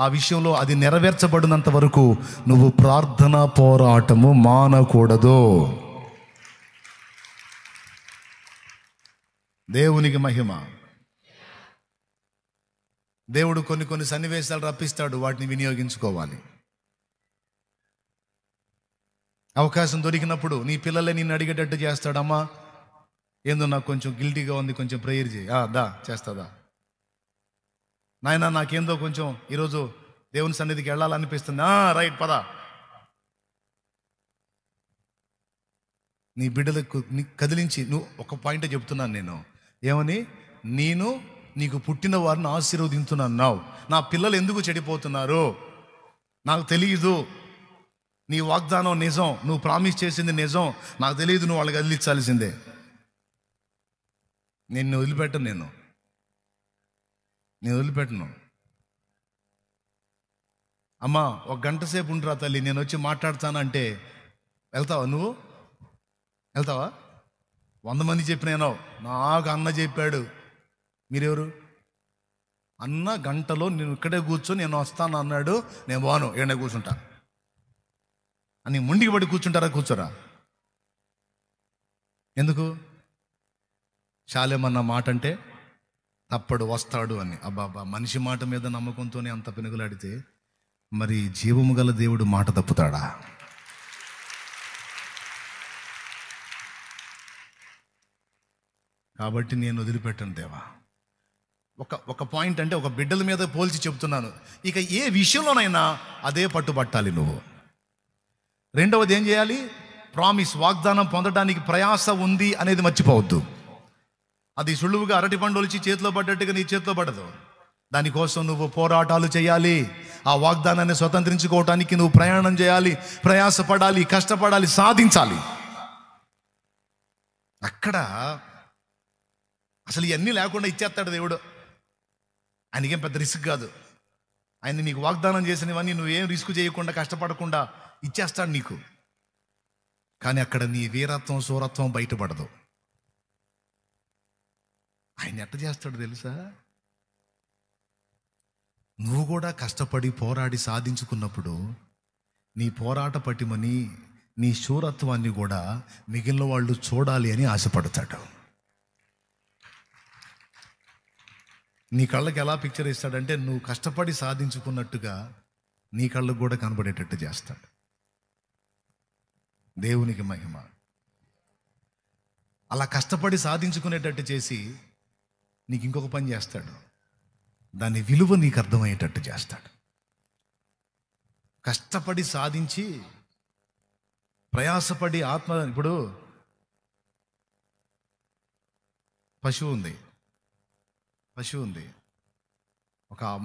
ఆ విషయంలో అది నెరవేర్చబడినంత వరకు నువ్వు ప్రార్థన పోరాటము మానకూడదు. దేవునికి మహిమ. దేవుడు కొన్ని కొన్ని సన్నివేశాలు రప్పిస్తాడు, వాటిని వినియోగించుకోవాలి. అవకాశం దొరికినప్పుడు నీ పిల్లలే నిన్ను అడిగేటట్టు చేస్తాడమ్మా, ఏందో నాకు కొంచెం గిల్టీగా ఉంది, కొంచెం ప్రేయర్ చేయి. దా చేస్తుందా? నాయన నాకేందో కొంచెం ఈరోజు దేవుని సన్నిధికి వెళ్ళాలనిపిస్తుంది. రైట్ పద. నీ బిడ్డలకు కదిలించి నువ్వు ఒక పాయింట్ చెప్తున్నాను నేను. ఏమని? నేను నీకు పుట్టిన వారిని ఆశీర్వదించున్నావు. నా పిల్లలు ఎందుకు చెడిపోతున్నారు నాకు తెలియదు. నీ వాగ్దానం నిజం, నువ్వు ప్రామిస్ చేసింది నిజం, నాకు తెలియదు. నువ్వు వాళ్ళకి కదిలించాల్సిందే. నిన్ను వదిలిపెట్టను, నేను వదిలిపెట్టను. అమ్మా ఒక గంట సేపు ఉంటురా తల్లి, నేను వచ్చి మాట్లాడతానంటే వెళ్తావా? నువ్వు వెళ్తావా? 100 మంది చెప్పినేనో, నాకు అన్న చెప్పాడు. మీరెవరు? అన్న గంటలో నేను ఇక్కడే కూర్చొని నేను వస్తాను అన్నాడు, నేను పోను, ఏడే కూర్చుంటా అని ముండికి పడి కూర్చుంటారా? కూర్చోరా? ఎందుకు? చాలేమన్న మాట అంటే తప్పడు, వస్తాడు అని. అబ్బాబా, మనిషి మాట మీద నమ్మకంతోనే అంత పెనుగులాడితే మరి జీవము గల దేవుడు మాట తప్పుతాడా? కాబట్టి నేను వదిలిపెట్టను దేవా. ఒక పాయింట్ అంటే ఒక బిడ్డల మీద పోల్చి చెప్తున్నాను. ఇక ఏ విషయంలోనైనా అదే పట్టుబట్టాలి నువ్వు. రెండవది ఏం చేయాలి? ప్రామిస్, వాగ్దానం పొందడానికి ప్రయాస ఉంది అనేది మర్చిపోవద్దు. అది సులువుగా అరటి పండు ఒలిచి చేతిలో పడ్డట్టుగా నీ చేతిలో పడదు. దానికోసం నువ్వు పోరాటాలు చేయాలి. ఆ వాగ్దానాన్ని స్వతంత్రించుకోవటానికి నువ్వు ప్రయాణం చేయాలి, ప్రయాసపడాలి, కష్టపడాలి, సాధించాలి. అక్కడ అసలు ఇవన్నీ లేకుండా ఇచ్చేస్తాడు దేవుడు. ఆయనకేం పెద్ద రిస్క్ కాదు. ఆయన నీకు వాగ్దానం చేసినవన్నీ నువ్వేం రిస్క్ చేయకుండా, కష్టపడకుండా ఇచ్చేస్తాడు నీకు. కానీ అక్కడ నీ వీరత్వం, శూరత్వం బయటపడదు. ఆయన ఎట్ట చేస్తాడు తెలుసా? నువ్వు కూడా కష్టపడి పోరాడి సాధించుకున్నప్పుడు నీ పోరాట పటిమని, నీ శూరత్వాన్ని కూడా మిగిలిన వాళ్ళు చూడాలి అని ఆశపడతాడు. నీ కళ్ళకి ఎలా పిక్చర్ ఇస్తాడంటే నువ్వు కష్టపడి సాధించుకున్నట్టుగా నీ కళ్ళకు కూడా కనబడేటట్టు చేస్తాడు. దేవునికి మహిమ. అలా కష్టపడి సాధించుకునేటట్టు చేసి నీకు ఇంకొక పని చేస్తాడు, దాని విలువ నీకు అర్థమయ్యేటట్టు చేస్తాడు. కష్టపడి సాధించి ప్రయాసపడి ఇప్పుడు పశువు ఉంది.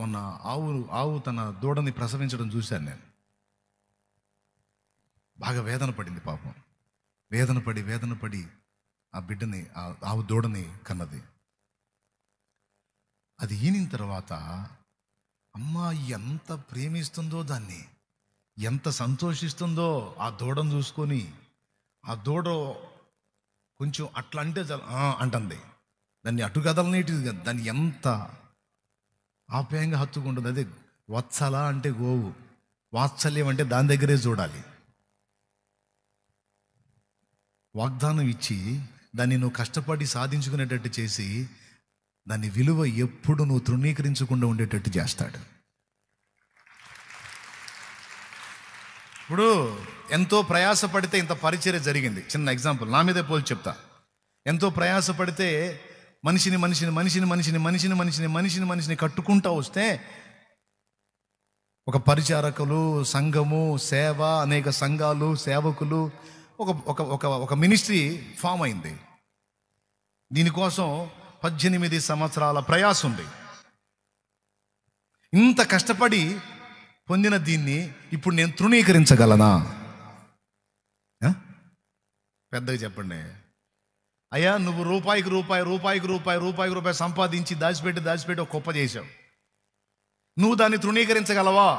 మొన్న ఆవు తన దూడని ప్రసవించడం చూశాను నేను. బాగా వేదన పడింది పాపం. వేదన పడి ఆ బిడ్డని, ఆ ఆవు దూడని కన్నది. అది ఈనిన తర్వాత అమ్మ ఎంత ప్రేమిస్తుందో దాన్ని, ఎంత సంతోషిస్తుందో ఆ దూడను చూసుకొని. ఆ దూడ కొంచెం అట్లా అంటే అంటుంది, దాన్ని అటు కదలనేటిది కదా, దాన్ని ఎంత ఆప్యాయంగా హత్తుకుంటుంది. అదే వత్సల అంటే గోవు, వాత్సల్యం అంటే దాని దగ్గరే చూడాలి. వాగ్దానం ఇచ్చి దాన్ని నువ్వు కష్టపడి సాధించుకునేటట్టు చేసి దాని విలువ ఎప్పుడు నువ్వు తృణీకరించకుండా ఉండేటట్టు చేస్తాడు. ఇప్పుడు ఎంతో ప్రయాసపడితే ఇంత పరిచర్య జరిగింది. చిన్న ఎగ్జాంపుల్ నా మీదే పోల్చి చెప్తా. ఎంతో ప్రయాసపడితే మనిషిని కట్టుకుంటూ వస్తే ఒక పరిచారకులు, సంఘము, సేవ, అనేక సంఘాలు, సేవకులు, ఒక మినిస్ట్రీ ఫామ్ అయింది. దీనికోసం 18 సంవత్సరాల ప్రయాసం ఉంది. ఇంత కష్టపడి పొందిన దీన్ని ఇప్పుడు నేను తృణీకరించగలనా? పెద్దగా చెప్పండి. అయ్యా, నువ్వు రూపాయికి సంపాదించి దాచిపెట్టి ఒక కుప్ప చేశావు. నువ్వు దాన్ని తృణీకరించగలవా?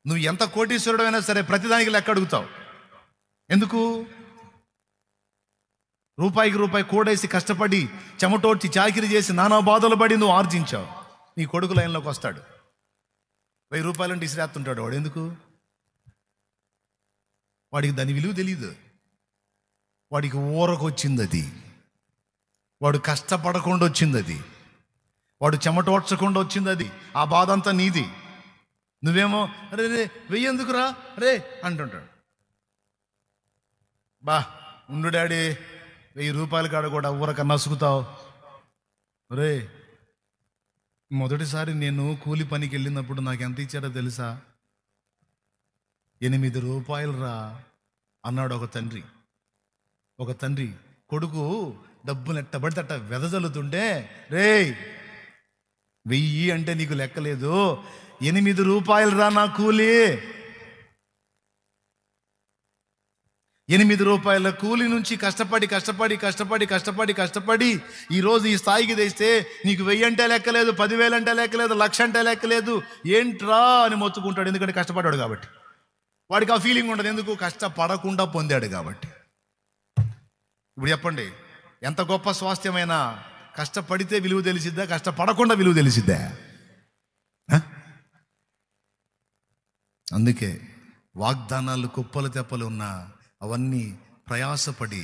నువ్వు ఎంత కోటీశ్వరుడు అయినా సరే ప్రతిదానికి లెక్క అడుగుతావు. ఎందుకు? రూపాయి కూడేసి కష్టపడి చెమటోడ్చి చాకిరి చేసి నానా బాధలు పడి నువ్వు ఆర్జించావు. నీ కొడుకు లైన్లోకి వస్తాడు, 1000 రూపాయలంటే ఇసిరేస్తుంటాడు వాడు. ఎందుకు? వాడికి దాని విలువ తెలియదు. వాడికి ఊరకు వచ్చింది అది, వాడు కష్టపడకుండా వచ్చింది అది, వాడు చెమటోడ్చకుండా వచ్చింది అది. ఆ బాధ అంతా నీది. నువ్వేమో అరే వెయ్యేందుకురా రే అంటుంటాడు. ఉండు డాడీ, 1000 రూపాయల కాడ కూడా ఊరకన్నా నసుకుతావు. రే, మొదటిసారి నేను కూలి పనికి వెళ్ళినప్పుడు నాకు ఎంత ఇచ్చారో తెలుసా? 8 రూపాయలు రా అన్నాడు ఒక తండ్రి. కొడుకు డబ్బులు ఎట్టబడితే అట్ట వెదజల్లుతుంటే, రే 1000 అంటే నీకు లెక్కలేదు, 8 రూపాయలు రా నా కూలి. 8 రూపాయల కూలి నుంచి కష్టపడి ఈరోజు ఈ స్థాయికి తెస్తే నీకు 1000 అంటే లెక్కలేదు, 10,000 అంటే లెక్కలేదు, 1,00,000 అంటే లెక్కలేదు. ఏంట్రా అని మొత్తుకుంటాడు. ఎందుకంటే కష్టపడ్డాడు కాబట్టి. వాడికి ఆ ఫీలింగ్ ఉండదు. ఎందుకు? కష్టపడకుండా పొందాడు కాబట్టి. ఇప్పుడు చెప్పండి, ఎంత గొప్ప స్వాస్థ్యమైనా కష్టపడితే విలువ తెలిసిద్దా, కష్టపడకుండా విలువ తెలిసిద్దా? అందుకే వాగ్దానాలు కుప్పలు తెప్పలు ఉన్నా అవన్నీ ప్రయాసపడి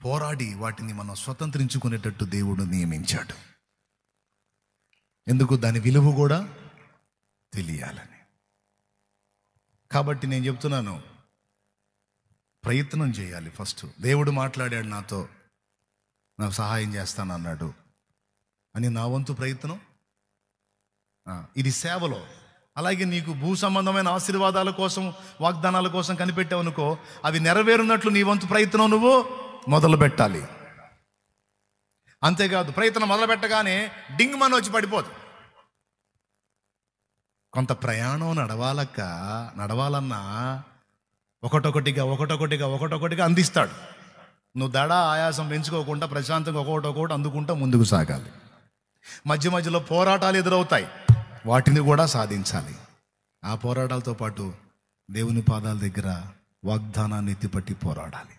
పోరాడి వాటిని మనం స్వతంత్రించుకునేటట్టు దేవుడు నియమించాడు. ఎందుకు? దాని విలువ కూడా తెలియాలని. కాబట్టి నేను చెప్తున్నాను, ప్రయత్నం చేయాలి. ఫస్ట్ దేవుడు మాట్లాడాడు నాతో, నాకు సహాయం చేస్తానన్నాడు అని నా వంతు ప్రయత్నం. ఇది సేవలో. అలాగే నీకు భూ సంబంధమైన ఆశీర్వాదాల కోసం, వాగ్దానాల కోసం కనిపెట్టావు అనుకో, అవి నెరవేరున్నట్లు నీ వంతు ప్రయత్నం నువ్వు మొదలు పెట్టాలి. అంతేకాదు, ప్రయత్నం మొదలు పెట్టగానే డింగ్ మన వచ్చి పడిపోదు. కొంత ప్రయాణం నడవాలన్నా ఒకటొకటిగా అందిస్తాడు. నువ్వు ఆయాసం పెంచుకోకుండా ప్రశాంతంగా ఒక్కొక్కటి అందుకుంటా ముందుకు సాగాలి. మధ్యలో పోరాటాలు ఎదురవుతాయి, వాటిని కూడా సాధించాలి. ఆ పోరాటాలతో పాటు దేవుని పాదాల దగ్గర వాగ్దానాన్ని ఎత్తిపట్టి పోరాడాలి.